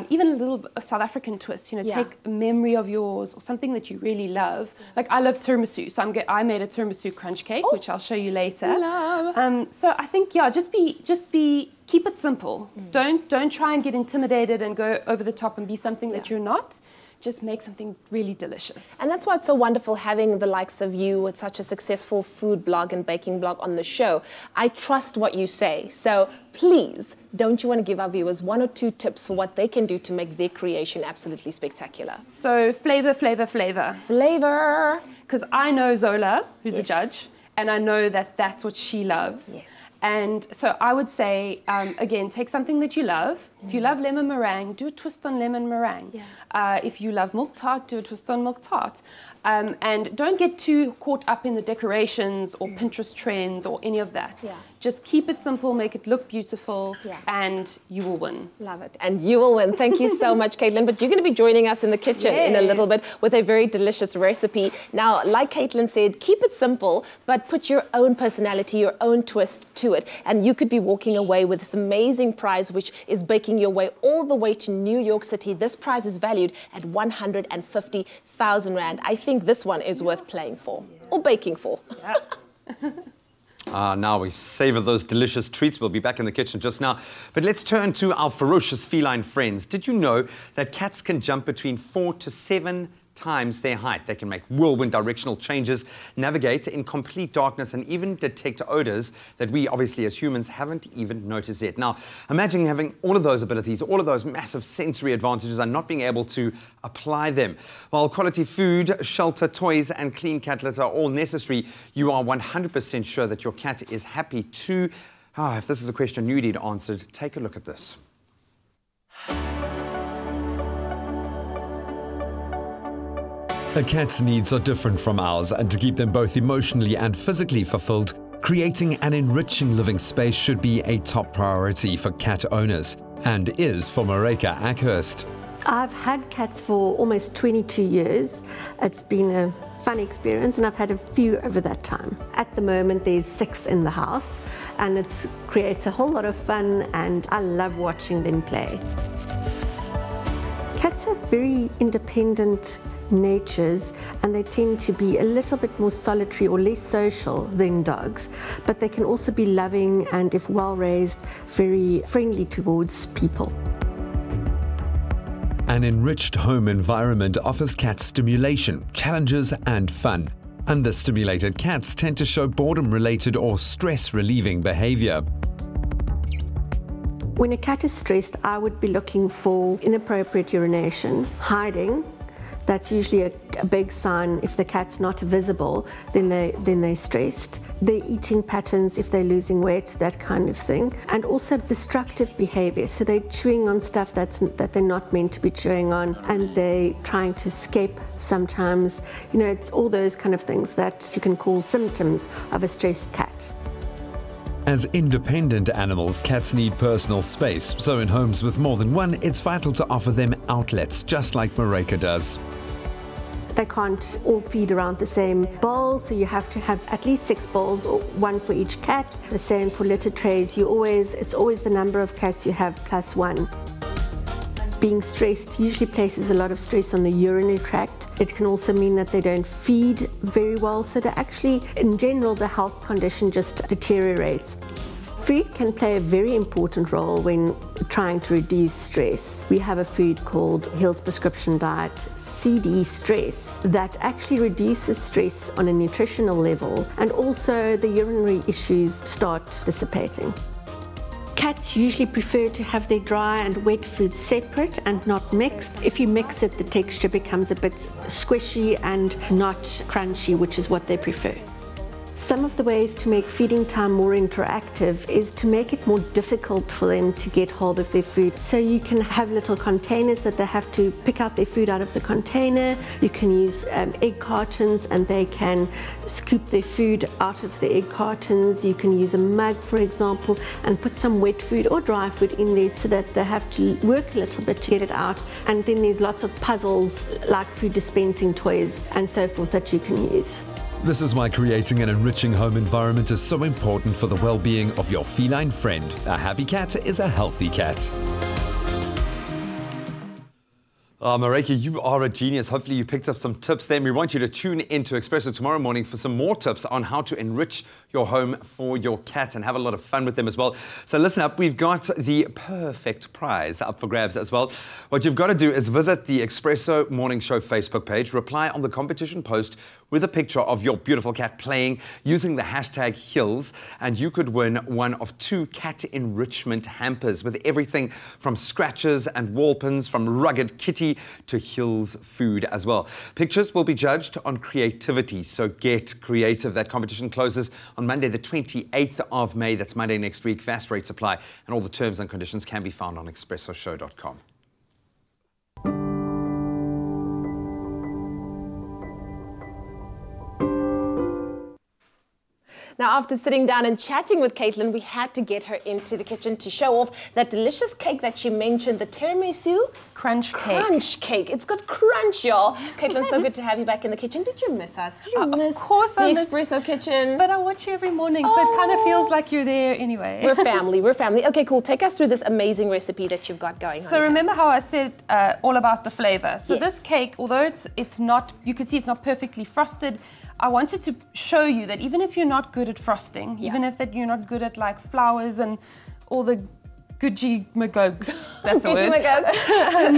Even a little South African twist, you know, take a memory of yours or something that you really love. Like I love tiramisu, so I made a tiramisu crunch cake, which I'll show you later. So I think, keep it simple. Don't try and get intimidated and go over the top and be something that you're not. Just make something really delicious. And that's why it's so wonderful having the likes of you with such a successful food blog and baking blog on the show. I trust what you say. So please, don't you want to give our viewers 1 or 2 tips for what they can do to make their creation absolutely spectacular? So flavor. Flavor. Because I know Zola, who's a judge, and I know that that's what she loves. And so I would say, again, take something that you love. If you love lemon meringue, do a twist on lemon meringue. If you love milk tart, do a twist on milk tart. And don't get too caught up in the decorations or Pinterest trends or any of that. Just keep it simple, make it look beautiful, and you will win. Love it. And you will win. Thank you so much, Katelyn. But you're going to be joining us in the kitchen in a little bit with a very delicious recipe. Now, like Katelyn said, keep it simple, but put your own personality, your own twist to it. And you could be walking away with this amazing prize, which is baking your way all the way to New York City. This prize is valued at 150,000 Rand. I think this one is worth playing for or baking for. Now we savor those delicious treats. We'll be back in the kitchen just now. But let's turn to our ferocious feline friends. Did you know that cats can jump between 4 to 7 times their height? They can make whirlwind directional changes, navigate in complete darkness, and even detect odors that we obviously as humans haven't even noticed yet. Now, imagine having all of those abilities, all of those massive sensory advantages, and not being able to apply them. While quality food, shelter, toys, and clean cat litter are all necessary, you are 100% sure that your cat is happy too. If this is a question you need answered, take a look at this. A cat's needs are different from ours, and to keep them both emotionally and physically fulfilled, creating an enriching living space should be a top priority for cat owners, and is for Mareka Ackhurst. I've had cats for almost 22 years. It's been a fun experience, and I've had a few over that time. At the moment, there's 6 in the house, and it creates a whole lot of fun, and I love watching them play. Cats are very independent natures, and they tend to be a little bit more solitary or less social than dogs, but they can also be loving and, if well raised, very friendly towards people. An enriched home environment offers cats stimulation, challenges and fun. Understimulated cats tend to show boredom-related or stress-relieving behavior. When a cat is stressed, I would be looking for inappropriate urination, hiding. That's usually a big sign. If the cat's not visible, then they're stressed. Their eating patterns, if they're losing weight, that kind of thing. And also destructive behavior. So they're chewing on stuff that they're not meant to be chewing on, and they're trying to escape sometimes. You know, it's all those kind of things that you can call symptoms of a stressed cat. As independent animals, cats need personal space, so in homes with more than one, it's vital to offer them outlets, just like Marika does. They can't all feed around the same bowl, so you have to have at least 6 bowls, or 1 for each cat. The same for litter trays. It's always the number of cats you have plus 1. Being stressed usually places a lot of stress on the urinary tract. It can also mean that they don't feed very well, so they actually, in general, the health condition just deteriorates. Food can play a very important role when trying to reduce stress. We have a food called Hill's Prescription Diet, CD Stress, that actually reduces stress on a nutritional level, and also the urinary issues start dissipating. Cats usually prefer to have their dry and wet food separate and not mixed. If you mix it, the texture becomes a bit squishy and not crunchy, which is what they prefer. Some of the ways to make feeding time more interactive is to make it more difficult for them to get hold of their food. So you can have little containers that they have to pick out their food out of the container. You can use egg cartons, and they can scoop their food out of the egg cartons. You can use a mug, for example, and put some wet food or dry food in there so that they have to work a little bit to get it out. And then there's lots of puzzles like food dispensing toys and so forth that you can use. This is why creating an enriching home environment is so important for the well-being of your feline friend. A happy cat is a healthy cat. Marika, you are a genius. Hopefully you picked up some tips then. We want you to tune into Expresso tomorrow morning for some more tips on how to enrich your home for your cat and have a lot of fun with them as well. So listen up, we've got the perfect prize up for grabs as well. What you've got to do is visit the Expresso Morning Show Facebook page, reply on the competition post with a picture of your beautiful cat playing using the hashtag Hills, and you could win one of 2 cat enrichment hampers with everything from scratches and wall pins, from rugged kitty to Hills food as well. Pictures will be judged on creativity, so get creative. That competition closes on Monday the 28th of May. That's Monday next week. Fast rate supply, and all the terms and conditions can be found on expressoshow.com. Now, after sitting down and chatting with Katelyn, we had to get her into the kitchen to show off that delicious cake that she mentioned, the tiramisu crunch cake. It's got crunch, y'all. Katelyn, so good to have you back in the kitchen. Did you miss us? Did you miss of course the I Expresso kitchen? But I watch you every morning, so it kind of feels like you're there anyway. We're family. We're family. Okay, cool. Take us through this amazing recipe that you've got going on. So remember how I said all about the flavor. So this cake, although it's not, you can see it's not perfectly frosted, I wanted to show you that even if you're not good at frosting, even if that you're not good at like flowers and all the goodgy magokes, that's a word.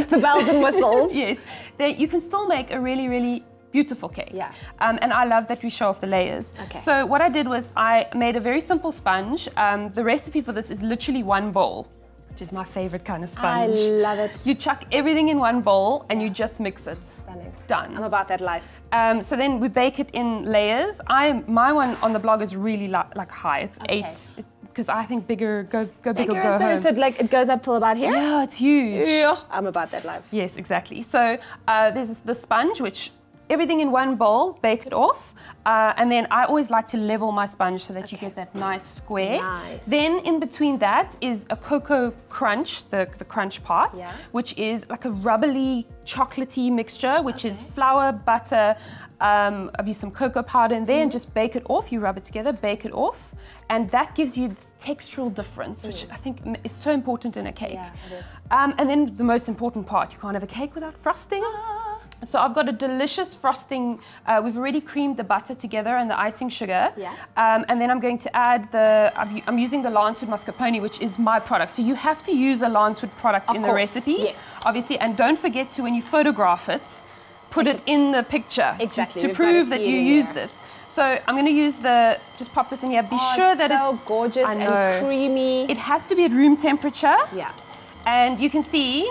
The bells and whistles. Yes, you can still make a really, really beautiful cake. Yeah. And I love that we show off the layers. Okay. So what I did was I made a very simple sponge. The recipe for this is literally 1 bowl, which is my favorite kind of sponge. I love it. You chuck everything in 1 bowl and you just mix it. Stunning. Done. I'm about that life. So then we bake it in layers. My one on the blog is really like high. It's 8. Because I think bigger, go big or go home. So it goes up till about here? Yeah, it's huge. Yeah, I'm about that life. Yes, exactly. So there's the sponge, which everything in 1 bowl, bake it off. And then I always like to level my sponge so that you get that nice square. Nice. Then in between that is a cocoa crunch, the crunch part, which is like a rubbly, chocolatey mixture, which is flour, butter, I've used some cocoa powder in there, and just bake it off. You rub it together, bake it off, and that gives you this textural difference, which I think is so important in a cake. Yeah, it is. And then the most important part, you can't have a cake without frosting. So I've got a delicious frosting. We've already creamed the butter together and the icing sugar. Yeah. And then I'm going to add I'm using the Lancewood mascarpone, which is my product. So you have to use a Lancewood product in the recipe. Yes. Obviously, and don't forget to, when you photograph it, put it in the picture. Exactly. To prove that you used it. So I'm going to use just pop this in here. Be sure that it's so gorgeous and creamy. It has to be at room temperature. Yeah. And you can see,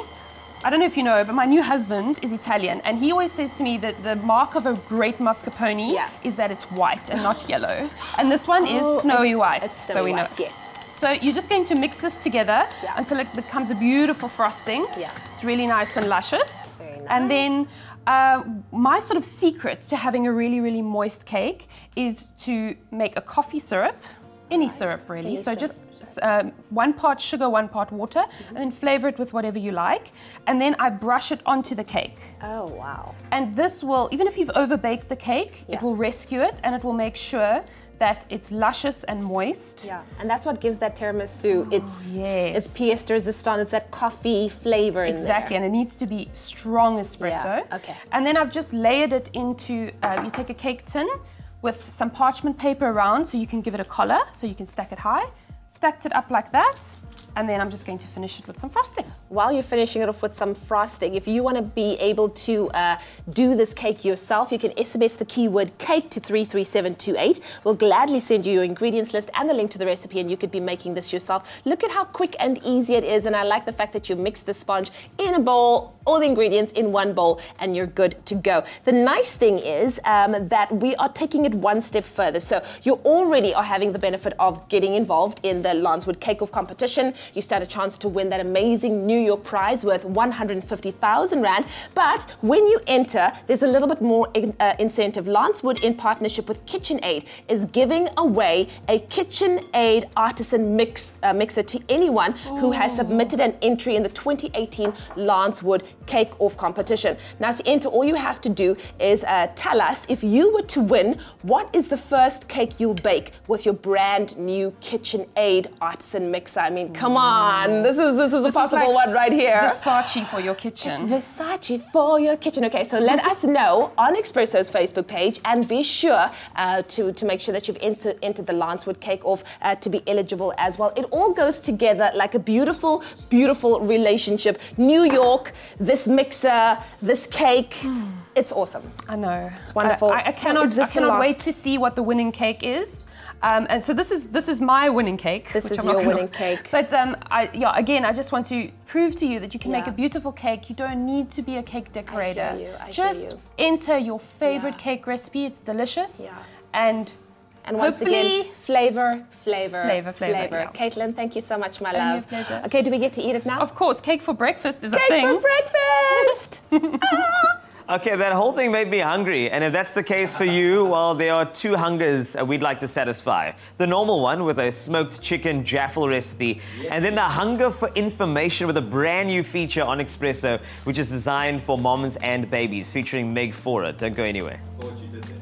I don't know if you know, but my new husband is Italian, and he always says to me that the mark of a great mascarpone is that it's white and not yellow. And this one is snowy white, so we know. Yes. So you're just going to mix this together until it becomes a beautiful frosting. Yeah. It's really nice and luscious. Very nice. And then my sort of secret to having a really, really moist cake is to make a coffee syrup, any syrup really. So just 1 part sugar, 1 part water, and then flavor it with whatever you like. And then I brush it onto the cake. Oh, wow. And this will, even if you've overbaked the cake, it will rescue it and it will make sure that it's luscious and moist. Yeah, and that's what gives that tiramisu its pièce de résistance, it's that coffee flavor in there. Exactly, and it needs to be strong espresso. Yeah. Okay. And then I've just layered it into, you take a cake tin with some parchment paper around so you can give it a collar, so you can stack it high. Stacked it up like that. And then I'm just going to finish it with some frosting. While you're finishing it off with some frosting, if you want to be able to do this cake yourself, you can SMS the keyword cake to 33728. We'll gladly send you your ingredients list and the link to the recipe, and you could be making this yourself. Look at how quick and easy it is, and I like the fact that you mix the sponge in a bowl, all the ingredients in one bowl, and you're good to go. The nice thing is that we are taking it one step further. So you already are having the benefit of getting involved in the Lancewood Cake-Off competition. You stand a chance to win that amazing New York prize worth 150,000 Rand. But when you enter, there's a little bit more incentive. Lancewood, in partnership with KitchenAid, is giving away a KitchenAid artisan mixer to anyone who has submitted an entry in the 2018 Lancewood Cake-Off competition. Now, to enter, all you have to do is tell us, if you were to win, what is the first cake you'll bake with your brand new KitchenAid artisan mixer? I mean, come on, this is a possible one right here. Versace for your kitchen. It's Versace for your kitchen. Okay, so let us know on Expresso's Facebook page, and be sure to make sure that you've entered the Lancewood Cake-Off to be eligible as well. It all goes together like a beautiful, beautiful relationship. New York, this mixer, this cake. It's awesome. I know. It's wonderful. I cannot wait to see what the winning cake is. And so this is my winning cake. This is your winning cake. But again, I just want to prove to you that you can make a beautiful cake. You don't need to be a cake decorator. I hear you. Just enter your favorite cake recipe. It's delicious. Yeah. And once hopefully, again, flavor. Yeah. Katelyn, thank you so much, my And love. your pleasure. Okay, do we get to eat it now? Of course, cake for breakfast is a Cake thing. for breakfast! Okay, that whole thing made me hungry, and if that's the case for you, well, there are two hungers we'd like to satisfy. The normal one with a smoked chicken jaffle recipe, and then the hunger for information with a brand new feature on Expresso, which is designed for moms and babies, featuring Meg Faure. Don't go anywhere. I saw what you did there.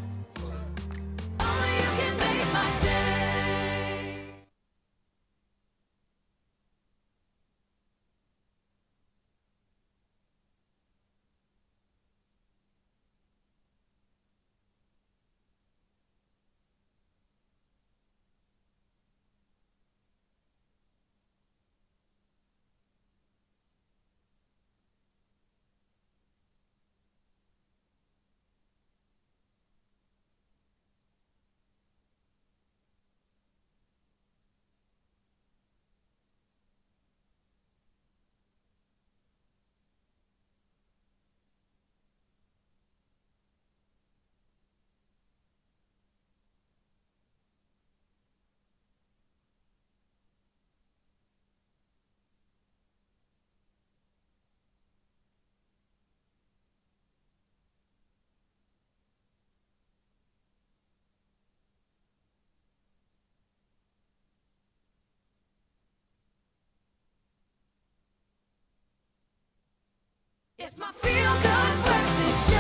It's my feel-good breakfast show.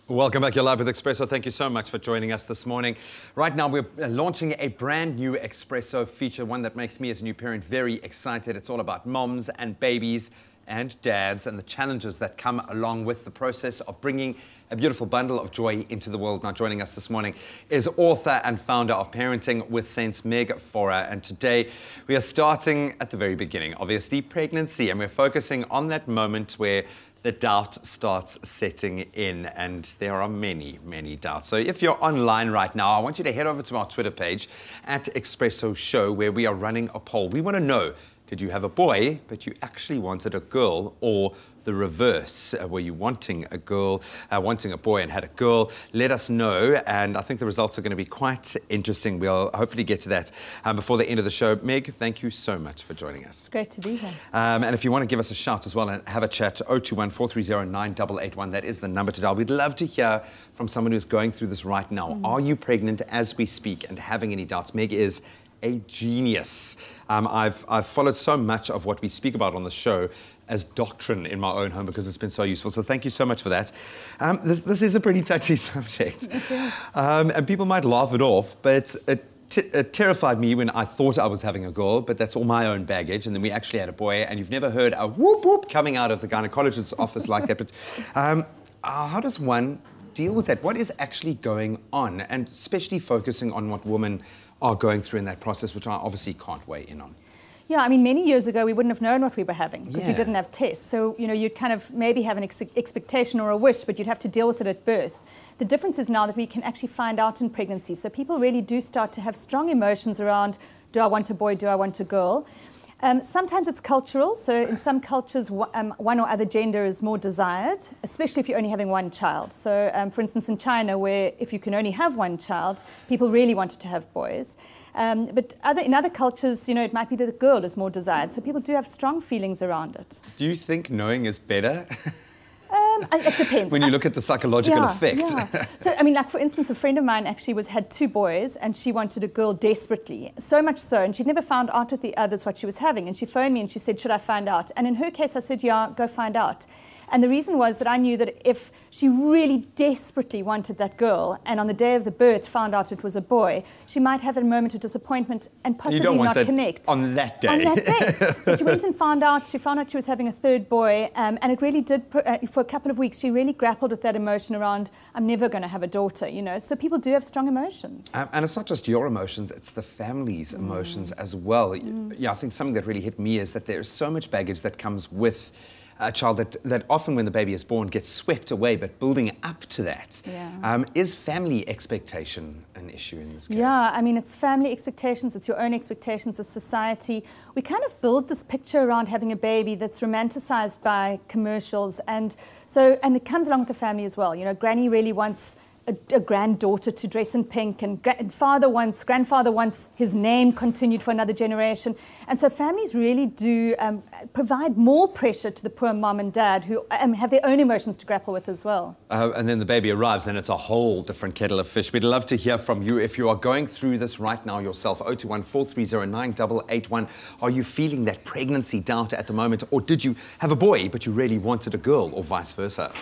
Welcome back. You're live with Expresso. Thank you so much for joining us this morning. Right now, we're launching a brand new Expresso feature, one that makes me as a new parent very excited. It's all about moms and babies. and dads and the challenges that come along with the process of bringing a beautiful bundle of joy into the world. Now, joining us this morning is author and founder of Parenting with Saints, Meg Faure. And today we are starting at the very beginning, obviously pregnancy, and we're focusing on that moment where the doubt starts setting in, and there are many, many doubts. So if you're online right now, I want you to head over to our Twitter page at Expresso Show, where we are running a poll. We want to know, did you have a boy, but you actually wanted a girl, or the reverse? Were you wanting a girl, wanting a boy and had a girl? Let us know, and I think the results are going to be quite interesting. We'll hopefully get to that before the end of the show. Meg, thank you so much for joining us. It's great to be here. And if you want to give us a shout as well and have a chat, 021-430-9881, that is the number to dial. We'd love to hear from someone who's going through this right now. Are you pregnant as we speak and having any doubts? Meg is a genius. I've followed so much of what we speak about on the show as doctrine in my own home because it's been so useful. So thank you so much for that. This is a pretty touchy subject. It is. And people might laugh it off, but it terrified me when I thought I was having a girl, but that's all my own baggage. And then we actually had a boy, and you've never heard a whoop whoop coming out of the gynecologist's office like that. But how does one deal with that? What is actually going on? And especially focusing on what women are going through in that process, which I obviously can't weigh in on. Yeah, I mean, many years ago, we wouldn't have known what we were having because we didn't have tests. So, you know, you'd kind of maybe have an expectation or a wish, but you'd have to deal with it at birth. The difference is now that we can actually find out in pregnancy. So people really do start to have strong emotions around, do I want a boy, do I want a girl? Sometimes it's cultural, so in some cultures one or other gender is more desired, especially if you're only having one child. So for instance in China, where if you can only have one child, people really wanted to have boys. But in other cultures, you know, it might be that the girl is more desired, so people do have strong feelings around it. Do you think knowing is better? It depends. When you look at the psychological effect. Yeah. So, I mean, like, for instance, a friend of mine actually had 2 boys, and she wanted a girl desperately. So much so, and she'd never found out with the others what she was having. And she phoned me and she said, should I find out? And in her case, I said, yeah, go find out. And the reason was that I knew that if she really desperately wanted that girl, and on the day of the birth found out it was a boy, she might have a moment of disappointment and possibly not connect. On that day. On that day. So she went and found out she was having a 3rd boy, and it really did, for a couple of weeks, she really grappled with that emotion around, I'm never going to have a daughter, you know. So people do have strong emotions. And it's not just your emotions, it's the family's emotions as well. Yeah, I think something that really hit me is that there's so much baggage that comes with a child that often when the baby is born gets swept away, but building up to that. Is family expectation an issue in this case? Yeah, I mean, it's family expectations, it's your own expectations, it's society. We kind of build this picture around having a baby that's romanticized by commercials, and it comes along with the family as well. You know, Granny really wants a granddaughter to dress in pink, and grandfather wants his name continued for another generation. And so families really do provide more pressure to the poor mom and dad who have their own emotions to grapple with as well. And then the baby arrives and it's a whole different kettle of fish. We'd love to hear from you if you are going through this right now yourself. 021-430-9881. Are you feeling that pregnancy doubt at the moment, or did you have a boy but you really wanted a girl, or vice versa?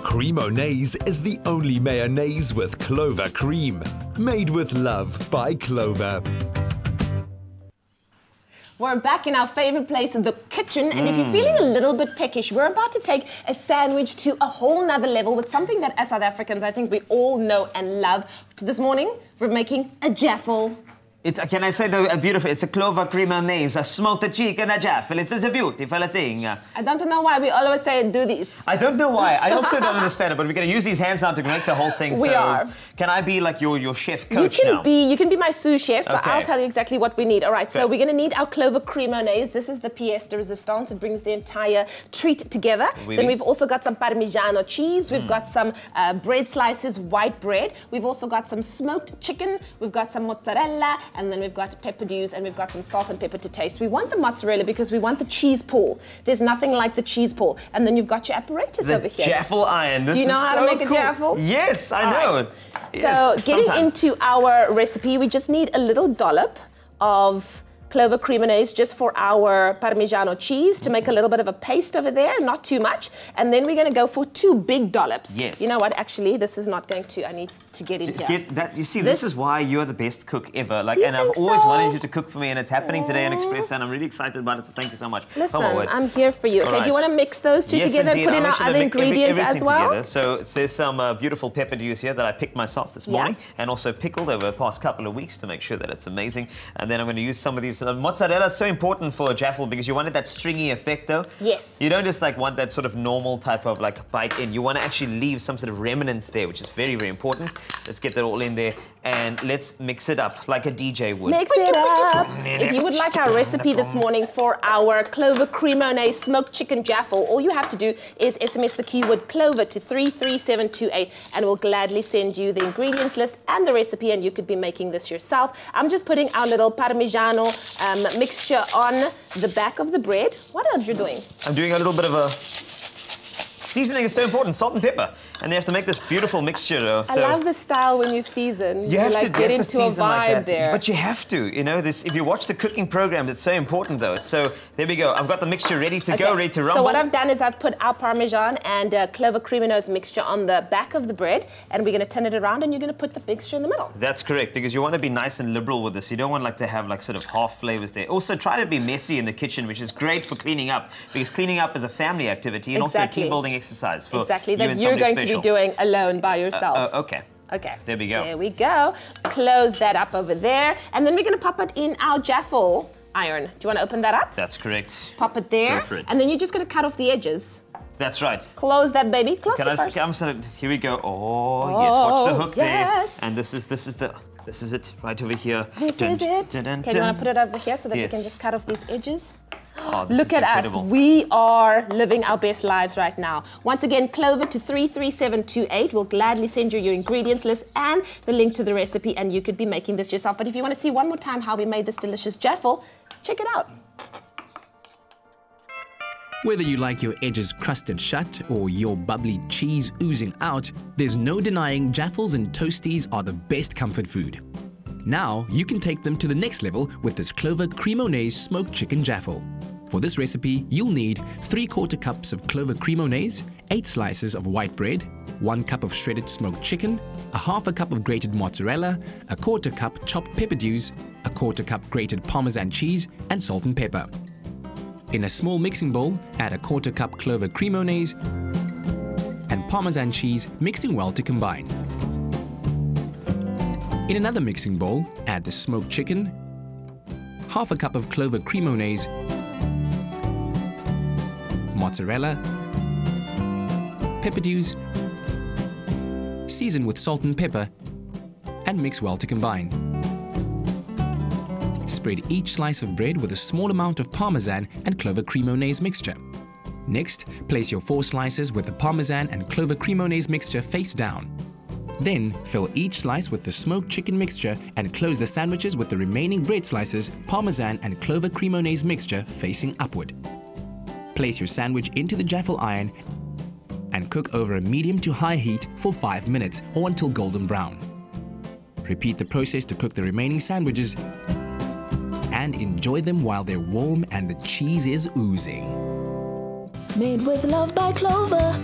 Creamonaise is the only mayonnaise with Clover cream. Made with love by Clover. We're back in our favorite place, the kitchen, and if you're feeling a little bit peckish, we're about to take a sandwich to a whole nother level with something that as South Africans, I think we all know and love. This morning, we're making a jaffle. Can I say beautiful? It's a clover creamonaise, a smoked chicken, a jaffle. It's a beautiful thing. I don't know why we always say do this. I don't know why. I also don't understand it, but we're going to use these hands now to make the whole thing. We are. Can I be like your chef coach now? You can be my sous chef, so okay. I'll tell you exactly what we need. All right, so we're going to need our clover creamonaise. This is the pièce de résistance. It brings the entire treat together. Oui. Then we've also got some Parmigiano cheese. We've got some bread slices, white bread. We've also got some smoked chicken. We've got some mozzarella, and then we've got pepper dews, and we've got some salt and pepper to taste. We want the mozzarella because we want the cheese pull. There's nothing like the cheese pull. And then you've got your apparatus over here. The jaffle iron. This Do you know how to make cool. a jaffle? Yes, I know. Right. Yes, so getting into our recipe, we just need a little dollop of clover creamonese just for our Parmigiano cheese to make a little bit of a paste over there, not too much. And then we're going to go for 2 big dollops. Yes. You know what? Actually, this is not going to. I need to get in here. You see, this is why you're the best cook ever. Like, and I've always wanted you to cook for me, and it's happening today in Expresso, and I'm really excited about it. So thank you so much. Listen, I'm here for you. Okay, do you want to mix those two together and put in our other ingredients as well? Together. So there's some beautiful pepper juice here that I picked myself this morning, and also pickled over the past couple of weeks to make sure that it's amazing. And then I'm going to use some of these mozzarella. Is so important for a jaffle because you wanted that stringy effect, though. Yes. You don't just like want that sort of normal type of like bite in. You want to actually leave some sort of remnants there, which is very, very important. Let's get that all in there and let's mix it up like a DJ would. Mix it up. If you would like our recipe this morning for our clover creamonese smoked chicken jaffle, all you have to do is SMS the keyword clover to 33728 and we'll gladly send you the ingredients list and the recipe, and you could be making this yourself. I'm just putting our little Parmigiano mixture on the back of the bread. What else are you doing? I'm doing a little bit of a... Seasoning is so important, salt and pepper. And they have to make this beautiful mixture. So I love the style when you season. You have like to, get into season a vibe like that. there. But you have to, you know, this. If you watch the cooking program, it's so important though. So there we go. I've got the mixture ready to go, ready to rumble. So what I've done is I've put our Parmesan and clover creamonese mixture on the back of the bread, and we're going to turn it around, and you're going to put the mixture in the middle. That's correct, because you want to be nice and liberal with this. You don't want like to have like sort of half flavors there. Also, try to be messy in the kitchen, which is great for cleaning up, because cleaning up is a family activity and also a team building exercise for that you're going to be doing alone by yourself. Okay. Okay. There we go. There we go. Close that up over there. And then we're going to pop it in our jaffle iron. Do you want to open that up? That's correct. Pop it there. Go for it. And then you're just going to cut off the edges. That's right. Close that baby. Close it first. Here we go. Oh, yes. Watch the hook there. And this is it right over here. This is it. Okay, do you want to put it over here so that we can just cut off these edges? Oh, look at us. We are living our best lives right now. Once again, clover to 33728. We'll gladly send you your ingredients list and the link to the recipe, and you could be making this yourself. But if you want to see one more time how we made this delicious jaffle, check it out. Whether you like your edges crusted shut or your bubbly cheese oozing out, there's no denying jaffles and toasties are the best comfort food. Now you can take them to the next level with this clover creamonese smoked chicken jaffle. For this recipe, you'll need 3/4 cups of clover creamonese, 8 slices of white bread, 1 cup of shredded smoked chicken, 1/2 cup of grated mozzarella, 1/4 cup chopped pepper dews, 1/4 cup grated Parmesan cheese, and salt and pepper. In a small mixing bowl, add 1/4 cup clover creamonese and Parmesan cheese, mixing well to combine. In another mixing bowl, add the smoked chicken, 1/2 cup of clover creamonese, mozzarella, pepper dews, season with salt and pepper, and mix well to combine. Spread each slice of bread with a small amount of Parmesan and clover creamonese mixture. Next, place your 4 slices with the Parmesan and clover creamonese mixture face down. Then, fill each slice with the smoked chicken mixture and close the sandwiches with the remaining bread slices, Parmesan and clover creamonese mixture facing upward. Place your sandwich into the jaffle iron and cook over a medium to high heat for 5 minutes or until golden brown. Repeat the process to cook the remaining sandwiches and enjoy them while they're warm and the cheese is oozing. Made with love by Clover.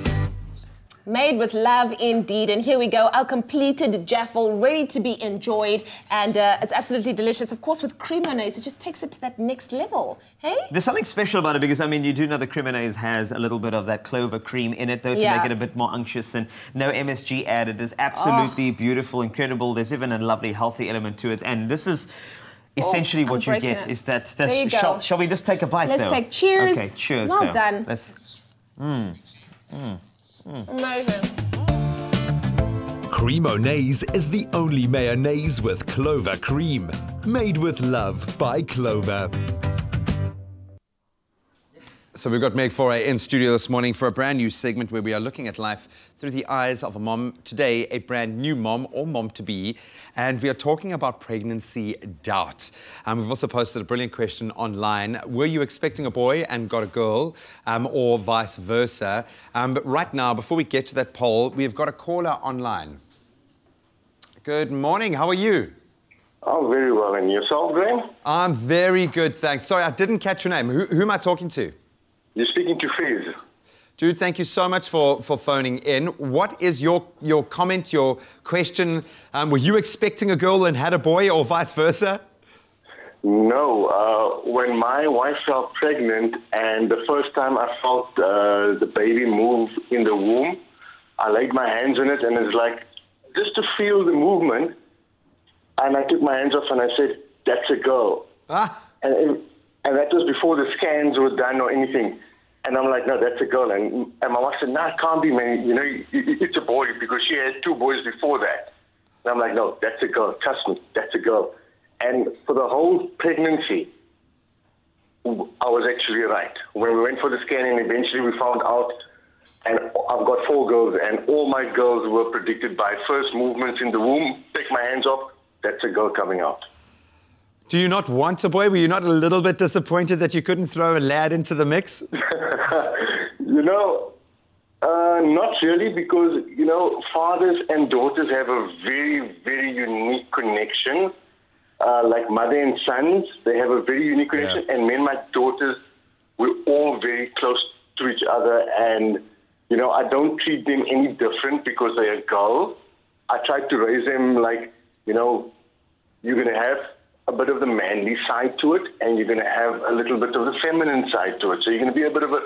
Made with love indeed. And here we go, our completed jaffle ready to be enjoyed. And it's absolutely delicious. Of course, with creamonese, it just takes it to that next level. Hey? There's something special about it because, I mean, you do know the creamonese has a little bit of that clover cream in it, though, to make it a bit more unctuous, and no MSG added. It's absolutely beautiful, incredible. There's even a lovely, healthy element to it. And this is essentially what you get is that... There you go. Shall we just take a bite, though? Let's take cheers. Okay, cheers, well done. Let's... Amazing. Creamonese is the only mayonnaise with clover cream. Made with love by Clover. So we've got Meg Faure in studio this morning for a brand new segment where we are looking at life through the eyes of a mom. Today, a brand new mom or mom-to-be, and we are talking about pregnancy doubt. We've also posted a brilliant question online. Were you expecting a boy and got a girl, or vice versa? But right now, before we get to that poll, we've got a caller online. Good morning, how are you? Oh, very well. And yourself, Graham? I'm very good, thanks. Sorry, I didn't catch your name. Who am I talking to? You're speaking to Fez. Dude, thank you so much for phoning in. What is your comment, your question? Were you expecting a girl and had a boy, or vice versa? No. When my wife fell pregnant and the first time I felt the baby move in the womb, I laid my hands on it and it's like, just to feel the movement, and I took my hands off and I said, that's a girl. And that was before the scans were done or anything. And I'm like, no, that's a girl. And my wife said, no, it can't be, man. You know, it's a boy, because she had 2 boys before that. And I'm like, no, that's a girl. Trust me, that's a girl. And for the whole pregnancy, I was actually right. When we went for the scanning, eventually we found out, and I've got 4 girls, and all my girls were predicted by first movements in the womb. Take my hands off, that's a girl coming out. Do you not want a boy? Were you not a little bit disappointed that you couldn't throw a lad into the mix? You know, not really, because, you know, fathers and daughters have a very, very unique connection. Like mother and sons, they have a very unique connection. Yeah. And me and my daughters, we're all very close to each other. And, you know, I don't treat them any different because they're a girl. I try to raise them like, you know, you're going to have a bit of the manly side to it, and you're going to have a little bit of the feminine side to it. So you're going to be a bit of a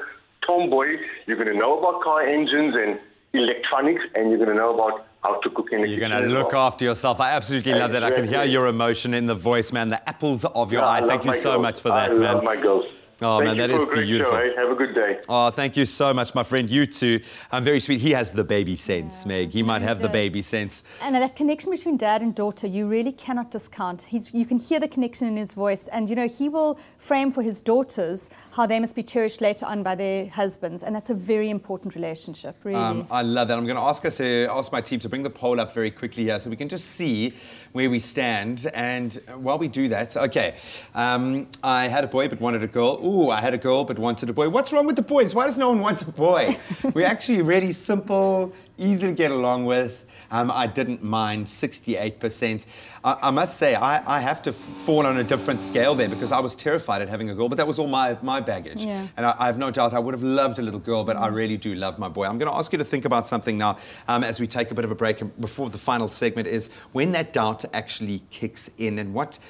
tomboy. You're going to know about car engines and electronics, and you're going to know about how to cook in the kitchen. You're going to look after yourself. I absolutely love that. I can hear your emotion in the voice, man. The apples of your eye. Thank you so much for that, man. I love my girls. Oh, man, that is beautiful. Show, eh? Have a good day. Oh, thank you so much, my friend. You too. Very sweet. He has the baby sense, Meg. He might have the baby sense. And that connection between dad and daughter, you really cannot discount. You can hear the connection in his voice. And, you know, he will frame for his daughters how they must be cherished later on by their husbands. And that's a very important relationship, really. I love that. I'm going to ask my team to bring the poll up very quickly here so we can just see where we stand. And while we do that, okay, I had a boy but wanted a girl. Ooh, I had a girl but wanted a boy. What's wrong with the boys? Why does no one want a boy? We're actually really simple, easy to get along with. I didn't mind 68%. I must say, I have to fall on a different scale there, because I was terrified at having a girl, but that was all my baggage. Yeah. And I have no doubt I would have loved a little girl, but I really do love my boy. I'm going to ask you to think about something now as we take a bit of a break before the final segment, is when that doubt actually kicks in, and what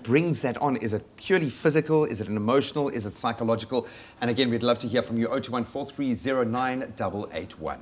brings that on. Is it purely physical? Is it an emotional? Is it psychological? And again, we'd love to hear from you. 021 4309 881.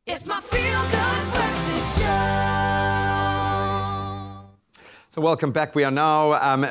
It's my feel-good breakfast show. So welcome back. We are now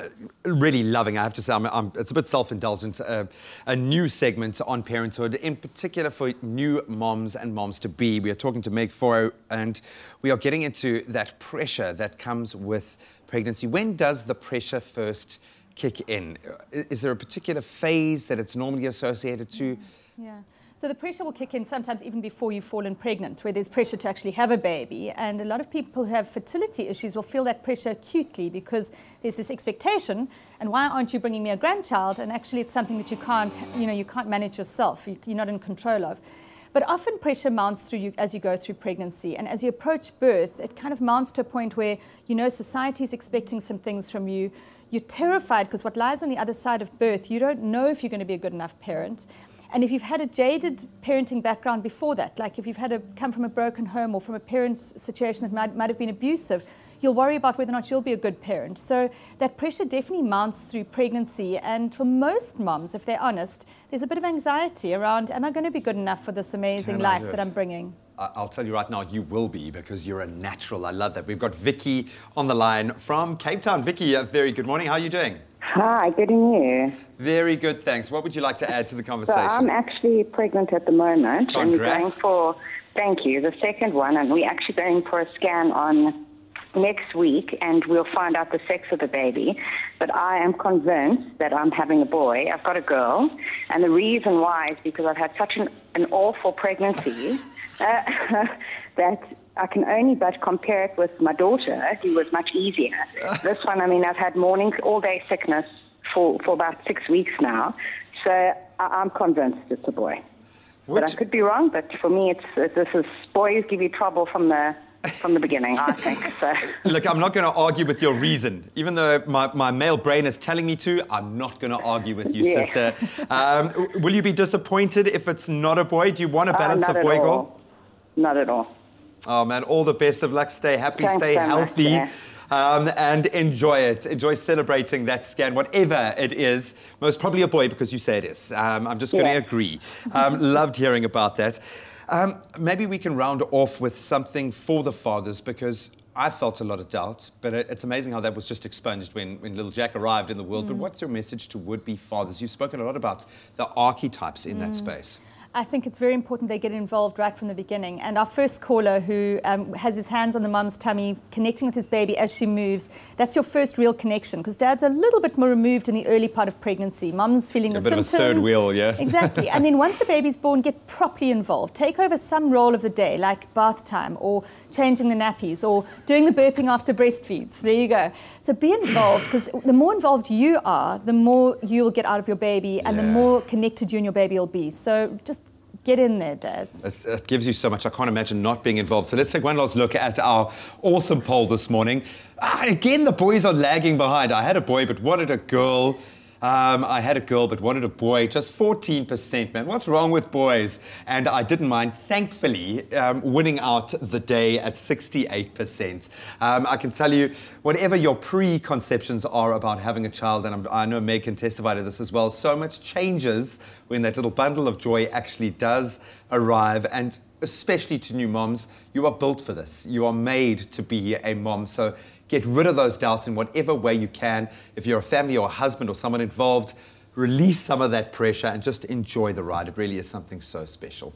really loving, I have to say, it's a bit self-indulgent, a new segment on parenthood, in particular for new moms and moms-to-be. We are talking to Meg Faure, and we are getting into that pressure that comes with pregnancy. When does the pressure first kick in? Is there a particular phase that it's normally associated to? Yeah. So the pressure will kick in sometimes even before you've fallen pregnant, where there's pressure to actually have a baby. And a lot of people who have fertility issues will feel that pressure acutely, because there's this expectation, and why aren't you bringing me a grandchild? And actually it's something that you can't manage yourself, you're not in control of. But often pressure mounts through you as you go through pregnancy. And as you approach birth, it kind of mounts to a point where, you know, society is expecting some things from you. You're terrified because what lies on the other side of birth, you don't know if you're going to be a good enough parent. And if you've had a jaded parenting background before that, like if you've had come from a broken home or from a parent situation that might have been abusive, you'll worry about whether or not you'll be a good parent. So that pressure definitely mounts through pregnancy. And for most moms, if they're honest, there's a bit of anxiety around, am I going to be good enough for this amazing life that I'm bringing? I'll tell you right now, you will be, because you're a natural. I love that. We've got Vicky on the line from Cape Town. Vicky, very good morning. How are you doing? Hi, good and you? Very good, thanks. What would you like to add to the conversation? So I'm actually pregnant at the moment. Congrats. And we're going for, thank you, the second one. And we're actually going for a scan on next week, and we'll find out the sex of the baby. But I am convinced that I'm having a boy. I've got a girl. And the reason why is because I've had such an awful pregnancy that I can only but compare it with my daughter, who was much easier. This one, I mean, I've had morning, all-day sickness for about 6 weeks now. So I'm convinced it's a boy. But I could be wrong, but for me, boys give you trouble from the beginning, I think. So. Look, I'm not going to argue with your reason. Even though my male brain is telling me to, I'm not going to argue with you, sister. Will you be disappointed if it's not a boy? Do you want a balance of boy-girl? Not at all. Oh, man, all the best of luck. Stay happy, stay so healthy, much, and enjoy it. Enjoy celebrating that scan, whatever it is. Most probably a boy, because you say it is. I'm just going to agree. Loved hearing about that. Maybe we can round off with something for the fathers, because I felt a lot of doubt, but it's amazing how that was just expunged when little Jack arrived in the world. But what's your message to would-be fathers? You've spoken a lot about the archetypes in that space. I think it's very important they get involved right from the beginning. And our first caller, who has his hands on the mum's tummy, connecting with his baby as she moves, that's your first real connection, because dad's a little bit more removed in the early part of pregnancy. Mum's feeling the symptoms. A bit of a third wheel, yeah. Exactly. And then once the baby's born, get properly involved. Take over some role of the day, like bath time, or changing the nappies, or doing the burping after breastfeeds. There you go. So be involved, because the more involved you are, the more you'll get out of your baby, and the more connected you and your baby will be. So just get in there, dads. It gives you so much. I can't imagine not being involved. So let's take one last look at our awesome poll this morning. Again, the boys are lagging behind. I had a boy but wanted a girl. I had a girl but wanted a boy. Just 14%, man. What's wrong with boys? And I didn't mind, thankfully, winning out the day at 68%. I can tell you, whatever your preconceptions are about having a child, and I know Meg can testify to this as well, so much changes when that little bundle of joy actually does arrive. And especially to new moms, you are built for this. You are made to be a mom. So get rid of those doubts in whatever way you can. If you're a family or a husband or someone involved, release some of that pressure and just enjoy the ride. It really is something so special.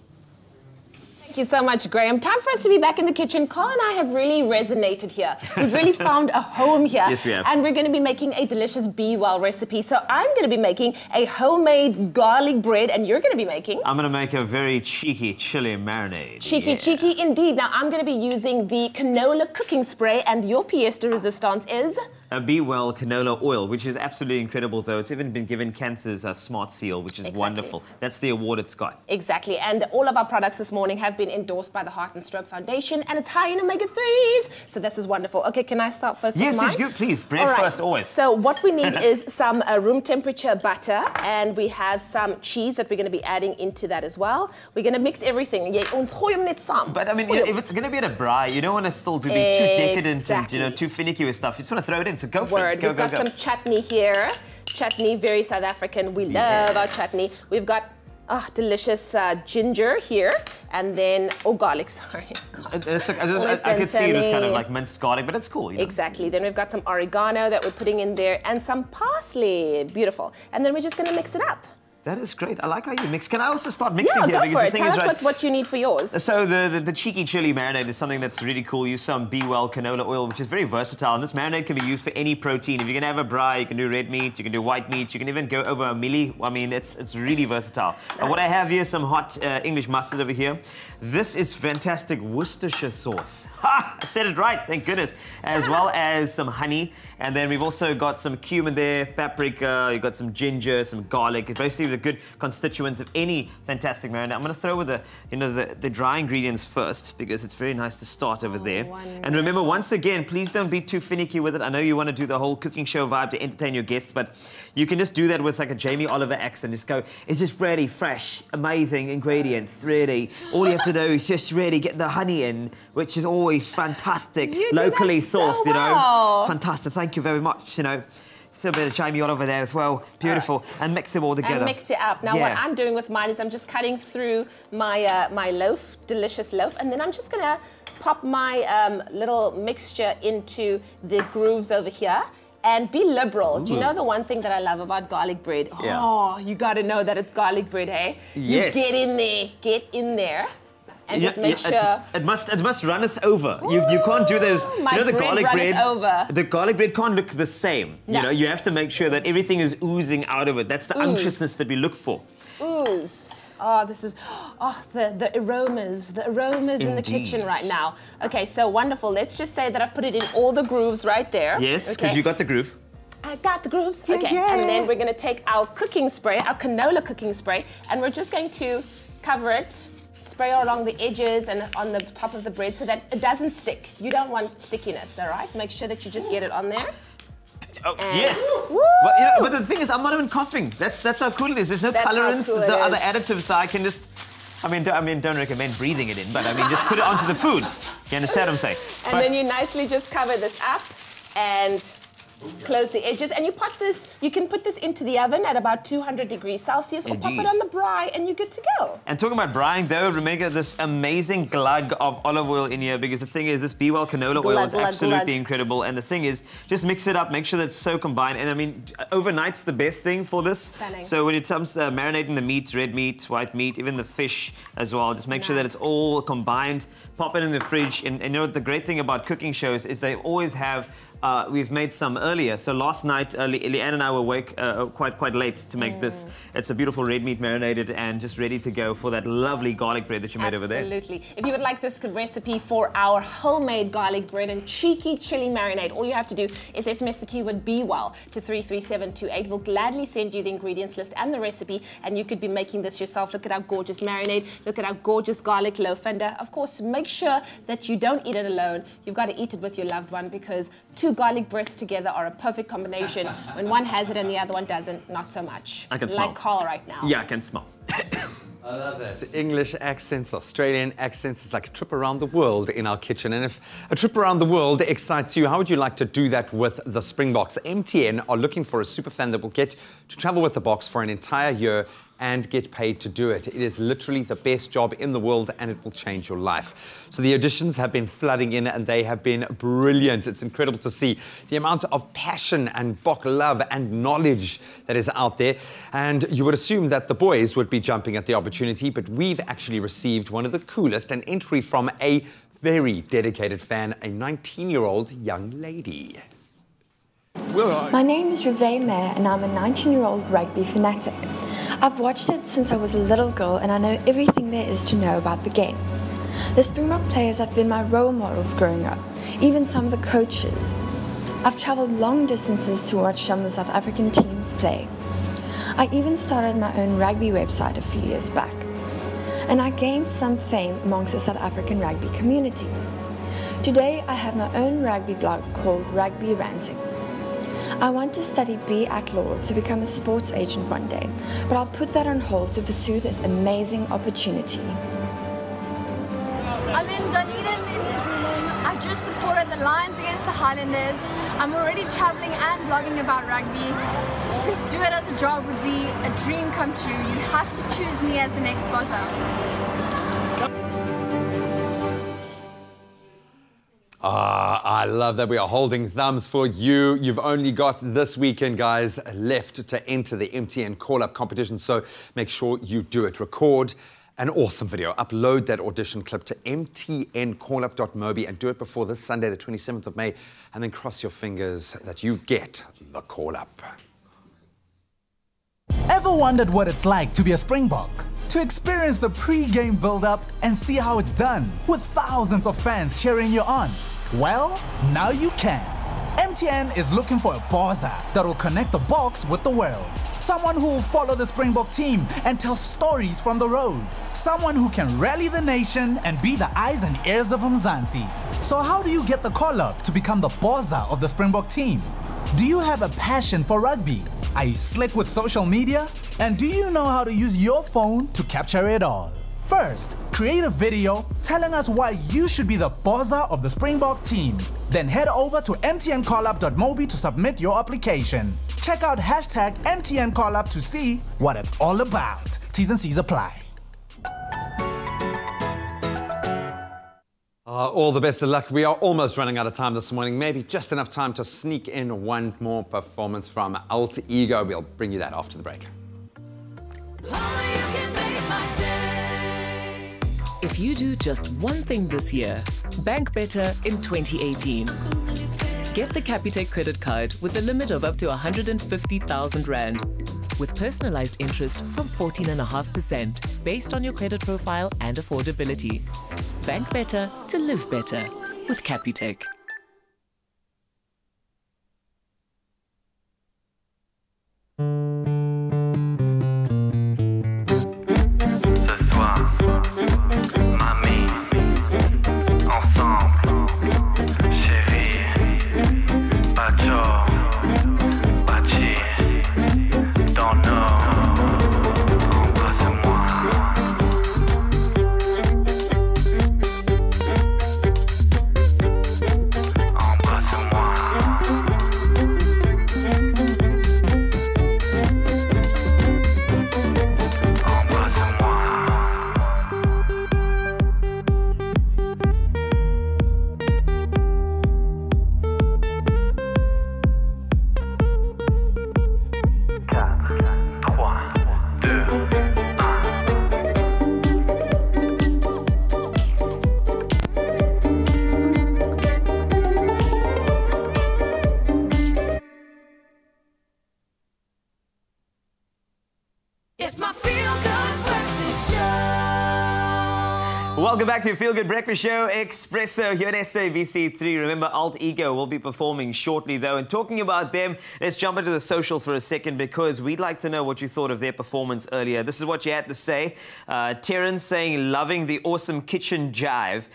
Thank you so much, Graham. Time for us to be back in the kitchen. Carl and I have really resonated here. We've really found a home here. Yes, we have. And we're going to be making a delicious Be Well recipe. So I'm going to be making a homemade garlic bread, and you're going to be making... I'm going to make a very cheeky chili marinade. Cheeky indeed. Now, I'm going to be using the canola cooking spray, and your pièce de résistance is... A Be Well canola oil, which is absolutely incredible, though. It's even been given Cancer's Smart Seal, which is wonderful. That's the award it's got. Exactly. And all of our products this morning have been endorsed by the Heart and Stroke Foundation, and it's high in omega-3s. So this is wonderful. Okay, can I start first with mine? Yes, good, please. Bread first, always. So what we need is some room temperature butter, and we have some cheese that we're going to be adding into that as well. We're going to mix everything. But I mean, if it's going to be at a braai, you don't want to still be too decadent and too finicky with stuff. You just want to throw it in. So go for it. We've got some chutney here. Chutney, very South African. We love our chutney. We've got delicious ginger here, and then garlic. Sorry. I could see it was kind of like minced garlic, but it's cool. You know? Exactly. Then we've got some oregano that we're putting in there, and some parsley. Beautiful. And then we're just going to mix it up. That is great. I like how you mix. Can I also start mixing here? Go because for the it. thing Tell is, us what you need for yours. So the cheeky chili marinade is something that's really cool. Use some Be Well canola oil, which is very versatile. And this marinade can be used for any protein. If you're going to have a braai, you can do red meat, you can do white meat, you can even go over a millie. I mean, it's really versatile. And what I have here is some hot English mustard over here. This is fantastic Worcestershire sauce. Ha! I said it right, thank goodness. As well as some honey. And then we've also got some cumin there, paprika, you've got some ginger, some garlic. Basically, the good constituents of any fantastic marinade. I'm going to throw with the dry ingredients first because it's very nice to start over there. And remember, once again, please don't be too finicky with it. I know you want to do the whole cooking show vibe to entertain your guests, but you can just do that with like a Jamie Oliver accent. Just go, it's just really fresh, amazing ingredients, really. All you have to do is just really get the honey in, which is always fantastic, locally sourced, you know. Fantastic, thank you very much, you know. Still a bit of Jamie Oliver there as well, beautiful. And mix them all together. And mix it up. Now what I'm doing with mine is I'm just cutting through my my loaf, delicious loaf, and then I'm just gonna pop my little mixture into the grooves over here. And be liberal. Do you know the one thing that I love about garlic bread? Oh, you got to know that it's garlic bread, hey? Yes. You get in there, and just make sure. It must runneth over. You can't do those. You know the garlic bread. Over. The garlic bread can't look the same. No. You know, you have to make sure that everything is oozing out of it. That's the unctuousness that we look for. Ooze. Oh, this is, the aromas in the kitchen right now. Okay, so wonderful. Let's just say that I've put it in all the grooves right there. Yes, because you got the groove. I got the grooves. Okay, and then we're going to take our cooking spray, our canola cooking spray, and we're just going to cover it, spray along the edges and on the top of the bread so that it doesn't stick. You don't want stickiness, all right? Make sure that you just get it on there. Oh, yes. But the thing is, I'm not even coughing. That's how cool it is. There's no colorants, there's no other additives, so I can just, I mean, don't recommend breathing it in, but I mean, just put it onto the food. You understand what I'm saying? And then you nicely just cover this up and close the edges, and you can put this into the oven at about 200 degrees Celsius or pop it on the braai and you're good to go. And talking about braaiing though, remember this amazing glug of olive oil in here, because the thing is, this Be Well canola oil is absolutely incredible, and the thing is, just mix it up, make sure that it's so combined, and I mean, overnight's the best thing for this. Stunning. So when it comes to marinating the meat, red meat, white meat, even the fish as well, just make sure that it's all combined, pop it in the fridge, and you know what the great thing about cooking shows is they always have we've made some earlier. So last night, Leanne and I were awake quite late to make this. It's a beautiful red meat marinated and just ready to go for that lovely garlic bread that you made over there. Absolutely. If you would like this recipe for our homemade garlic bread and cheeky chili marinade, all you have to do is SMS the keyword BeWell to 33728. We'll gladly send you the ingredients list and the recipe, and you could be making this yourself. Look at our gorgeous marinade. Look at our gorgeous garlic loaf. And of course, make sure that you don't eat it alone. You've got to eat it with your loved one, because two garlic breasts together are a perfect combination. When one has it and the other one doesn't, not so much. I can smell. Like Carl right now. Yeah, I can smell. I love that. English accents, Australian accents. It's like a trip around the world in our kitchen. And if a trip around the world excites you, how would you like to do that with the Springboks? MTN are looking for a super fan that will get to travel with the Boks for an entire year and get paid to do it. It is literally the best job in the world, and it will change your life. So the auditions have been flooding in, and they have been brilliant. It's incredible to see the amount of passion and Bok love and knowledge that is out there. And you would assume that the boys would be jumping at the opportunity, but we've actually received one of the coolest, an entry from a very dedicated fan, a 19-year-old young lady. My name is Reve Mayer, and I'm a 19-year-old rugby fanatic. I've watched it since I was a little girl, and I know everything there is to know about the game. The Springbok players have been my role models growing up, even some of the coaches. I've travelled long distances to watch some of the South African teams play. I even started my own rugby website a few years back, and I gained some fame amongst the South African rugby community. Today I have my own rugby blog called Rugby Ranting. I want to study BA at law to become a sports agent one day, but I'll put that on hold to pursue this amazing opportunity. I'm in Dunedin in New Zealand. I just supported the Lions against the Highlanders. I'm already traveling and blogging about rugby. To do it as a job would be a dream come true. You have to choose me as the next buzzer. I love that we are holding thumbs for you. You've only got this weekend, guys, left to enter the MTN call-up competition, so make sure you do it. Record an awesome video. Upload that audition clip to mtncallup.mobi and do it before this Sunday, the 27th of May, and then cross your fingers that you get the call-up. Ever wondered what it's like to be a Springbok? To experience the pre-game build-up and see how it's done, with thousands of fans cheering you on? Well, now you can. MTN is looking for a buzzer that will connect the Boks with the world. Someone who will follow the Springbok team and tell stories from the road. Someone who can rally the nation and be the eyes and ears of Mzansi. So how do you get the call-up to become the bozza of the Springbok team? Do you have a passion for rugby? Are you slick with social media? And do you know how to use your phone to capture it all? First, create a video telling us why you should be the bozza of the Springbok team. Then head over to mtncallup.mobi to submit your application. Check out hashtag MTNCallup to see what it's all about. T's and C's apply. All the best of luck. We are almost running out of time this morning. Maybe just enough time to sneak in one more performance from Alter Ego. We'll bring you that after the break. If you do just one thing this year, bank better in 2018. Get the Capitec credit card with a limit of up to 150,000 Rand, with personalized interest from 14.5% based on your credit profile and affordability. Bank better to live better with Capitec. Welcome back to Feel Good Breakfast Show, Expresso here at SABC3. Remember, Alt Ego will be performing shortly, though. And talking about them, let's jump into the socials for a second because we'd like to know what you thought of their performance earlier. This is what you had to say. Terrence saying, loving the awesome kitchen jive.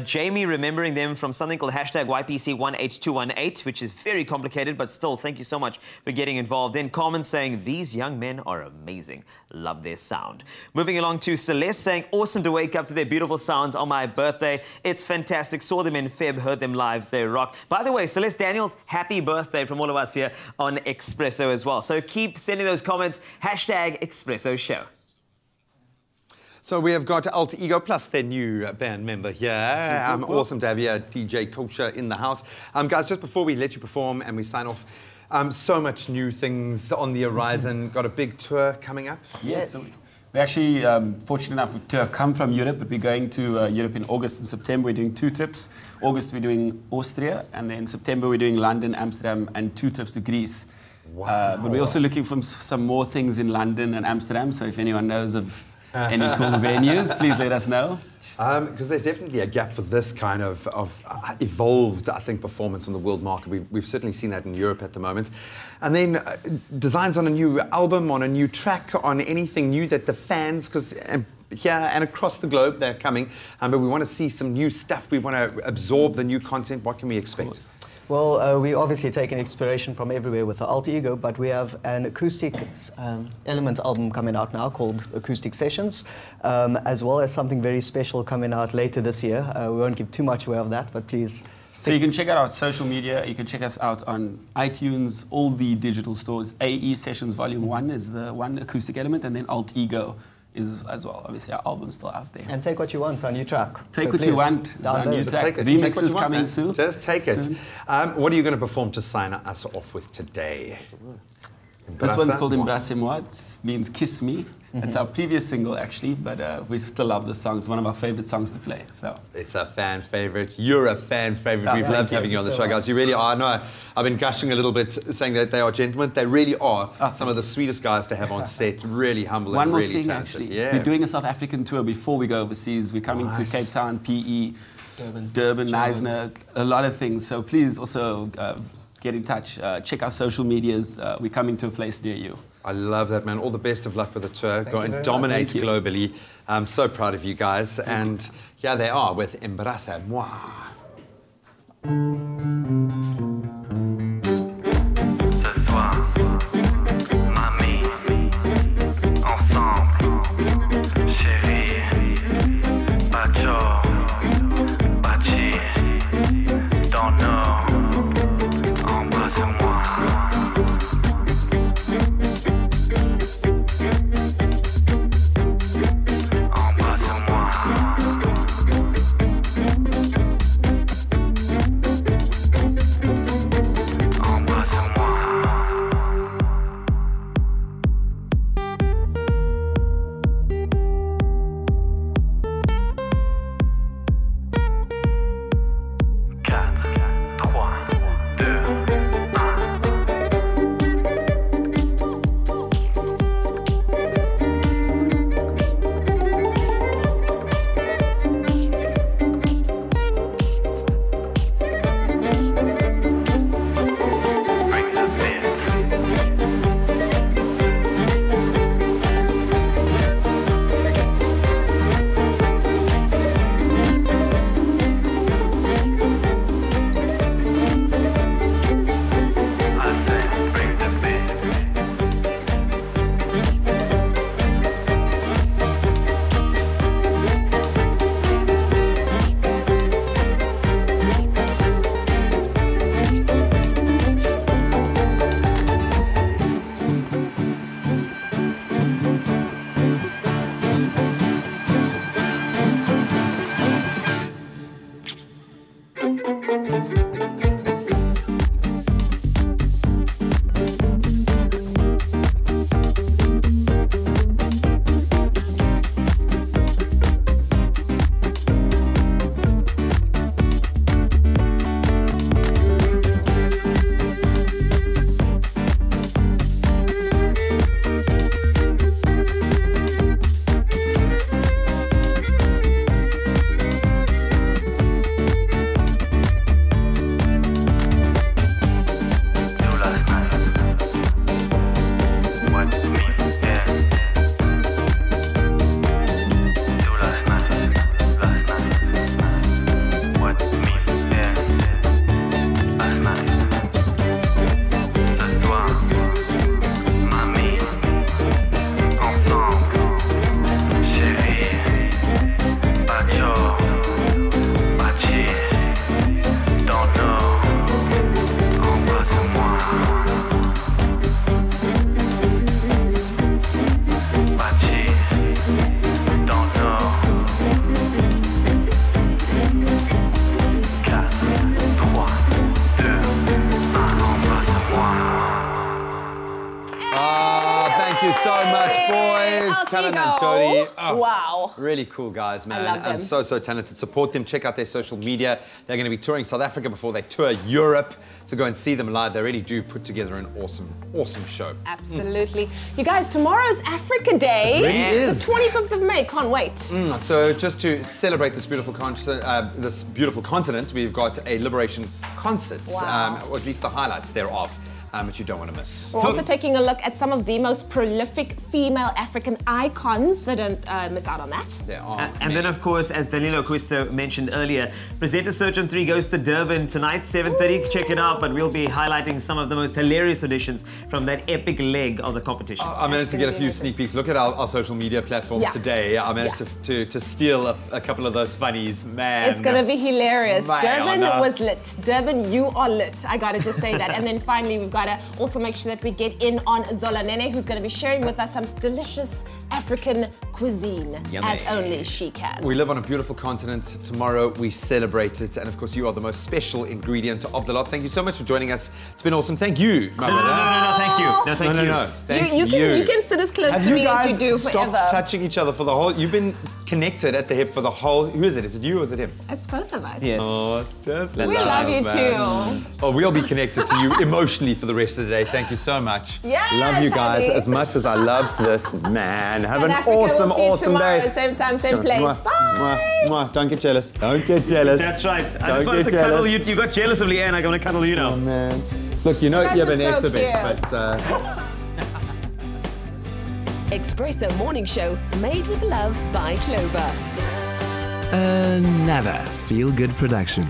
Jamie remembering them from something called hashtag YPC18218, which is very complicated, but still, thank you so much for getting involved. Then Carmen saying, these young men are amazing. Love their sound. Moving along to Celeste saying, awesome to wake up to their beautiful sounds on my birthday. It's fantastic. Saw them in Feb, heard them live. They rock. By the way, Celeste Daniels, happy birthday from all of us here on Expresso as well. So keep sending those comments. Hashtag Expresso Show. So we have got Alter Ego plus their new band member here. Awesome to have you, DJ Kosher, in the house. Guys, just before we let you perform and we sign off, so much new things on the horizon. Got a big tour coming up? Yes. So we're actually fortunate enough to have come from Europe, but we're going to Europe in August and September. We're doing 2 trips. August we're doing Austria, and then September we're doing London, Amsterdam, and 2 trips to Greece. Wow. But we're also looking for some more things in London and Amsterdam, so if anyone knows of any cool venues, please let us know. Because there's definitely a gap for this kind of evolved, I think, performance on the world market. We've certainly seen that in Europe at the moment. And then designs on a new album, on a new track, on anything new that the fans, because here and across the globe, they're coming. But we want to see some new stuff. We want to absorb the new content. What can we expect? Well, we obviously taking inspiration from everywhere with the Alter Ego, but we have an acoustic element album coming out now called Acoustic Sessions, as well as something very special coming out later this year. We won't give too much away of that, but please. So you can check out our social media. You can check us out on iTunes, all the digital stores. AE Sessions Volume 1 is the one acoustic element, and then Alt Ego is as well. Obviously, our album's still out there. And Take What You Want, our new track. Take What You Want, our new track. Remix is coming soon. Just take it. What are you going to perform to sign us off with today? This one's called Embrasse-moi. It means kiss me. It's our previous single, actually, but we still love this song. It's one of our favorite songs to play. So it's a fan favorite. You're a fan favorite. We've loved having you on the show, guys. You really are. I know I've been gushing a little bit, saying that they are gentlemen. They really are some of the sweetest guys to have on set. Really humble and really talented. One more thing, actually. Yeah. We're doing a South African tour before we go overseas. We're coming to Cape Town, PE, Durban, Neisner, a lot of things. So please also get in touch. Check our social medias. We're coming to a place near you. I love that, man. All the best of luck with the tour. Thank Go you and very dominate much. globally. I'm so proud of you guys. And here they are with Embrace-moi. Wow. Really cool guys, man. I love them. And so talented. Support them. Check out their social media. They're going to be touring South Africa before they tour Europe. So go and see them live. They really do put together an awesome show. Absolutely. You guys, tomorrow's Africa Day. It really is. The 25th of May. Can't wait. So just to celebrate this beautiful continent, we've got a liberation concert, Wow. or at least the highlights thereof. Which you don't want to miss. We're also taking a look at some of the most prolific female African icons, so don't miss out on that. There are and then, of course, as Danilo Acquisto mentioned earlier, Presenter Search on 3 goes to Durban tonight, 7:30. Check it out, but we'll be highlighting some of the most hilarious auditions from that epic leg of the competition. I managed to get a few sneak peeks. Look at our social media platforms today. I managed to steal a couple of those funnies, man. It's going to be hilarious. Man, Durban was lit. Durban, you are lit. I got to just say that. And then finally, we've got to also make sure that we get in on Zola Nene, who's going to be sharing with us some delicious African cuisine, as only she can. We live on a beautiful continent. Tomorrow we celebrate it, and of course you are the most special ingredient of the lot. Thank you so much for joining us. It's been awesome. Thank you, my brother. No, thank you. No, thank you. No. Thank you. You can sit as close to me as you do forever. Stopped touching each other for the whole. You've been connected at the hip for the whole. Who is it? Is it you or is it him? It's both of us. Yes. Oh, just we love you too. Oh, we'll be connected to you emotionally for the rest of the day. Thank you so much. Yes, love you guys honey. as much as I love this man. Have an Africa, awesome, we'll see you tomorrow, day. Same time, same place. Mwah, Bye. mwah, mwah. Don't get jealous. Don't get jealous. That's right. I Don't just wanted get to cuddle jealous. you. You got jealous of Leanne. I'm going to cuddle you now. Oh, man. Look, you know, That yeah, was but it's so a bit, cute. but... Expresso Morning Show, made with love by Clover. Another feel-good production.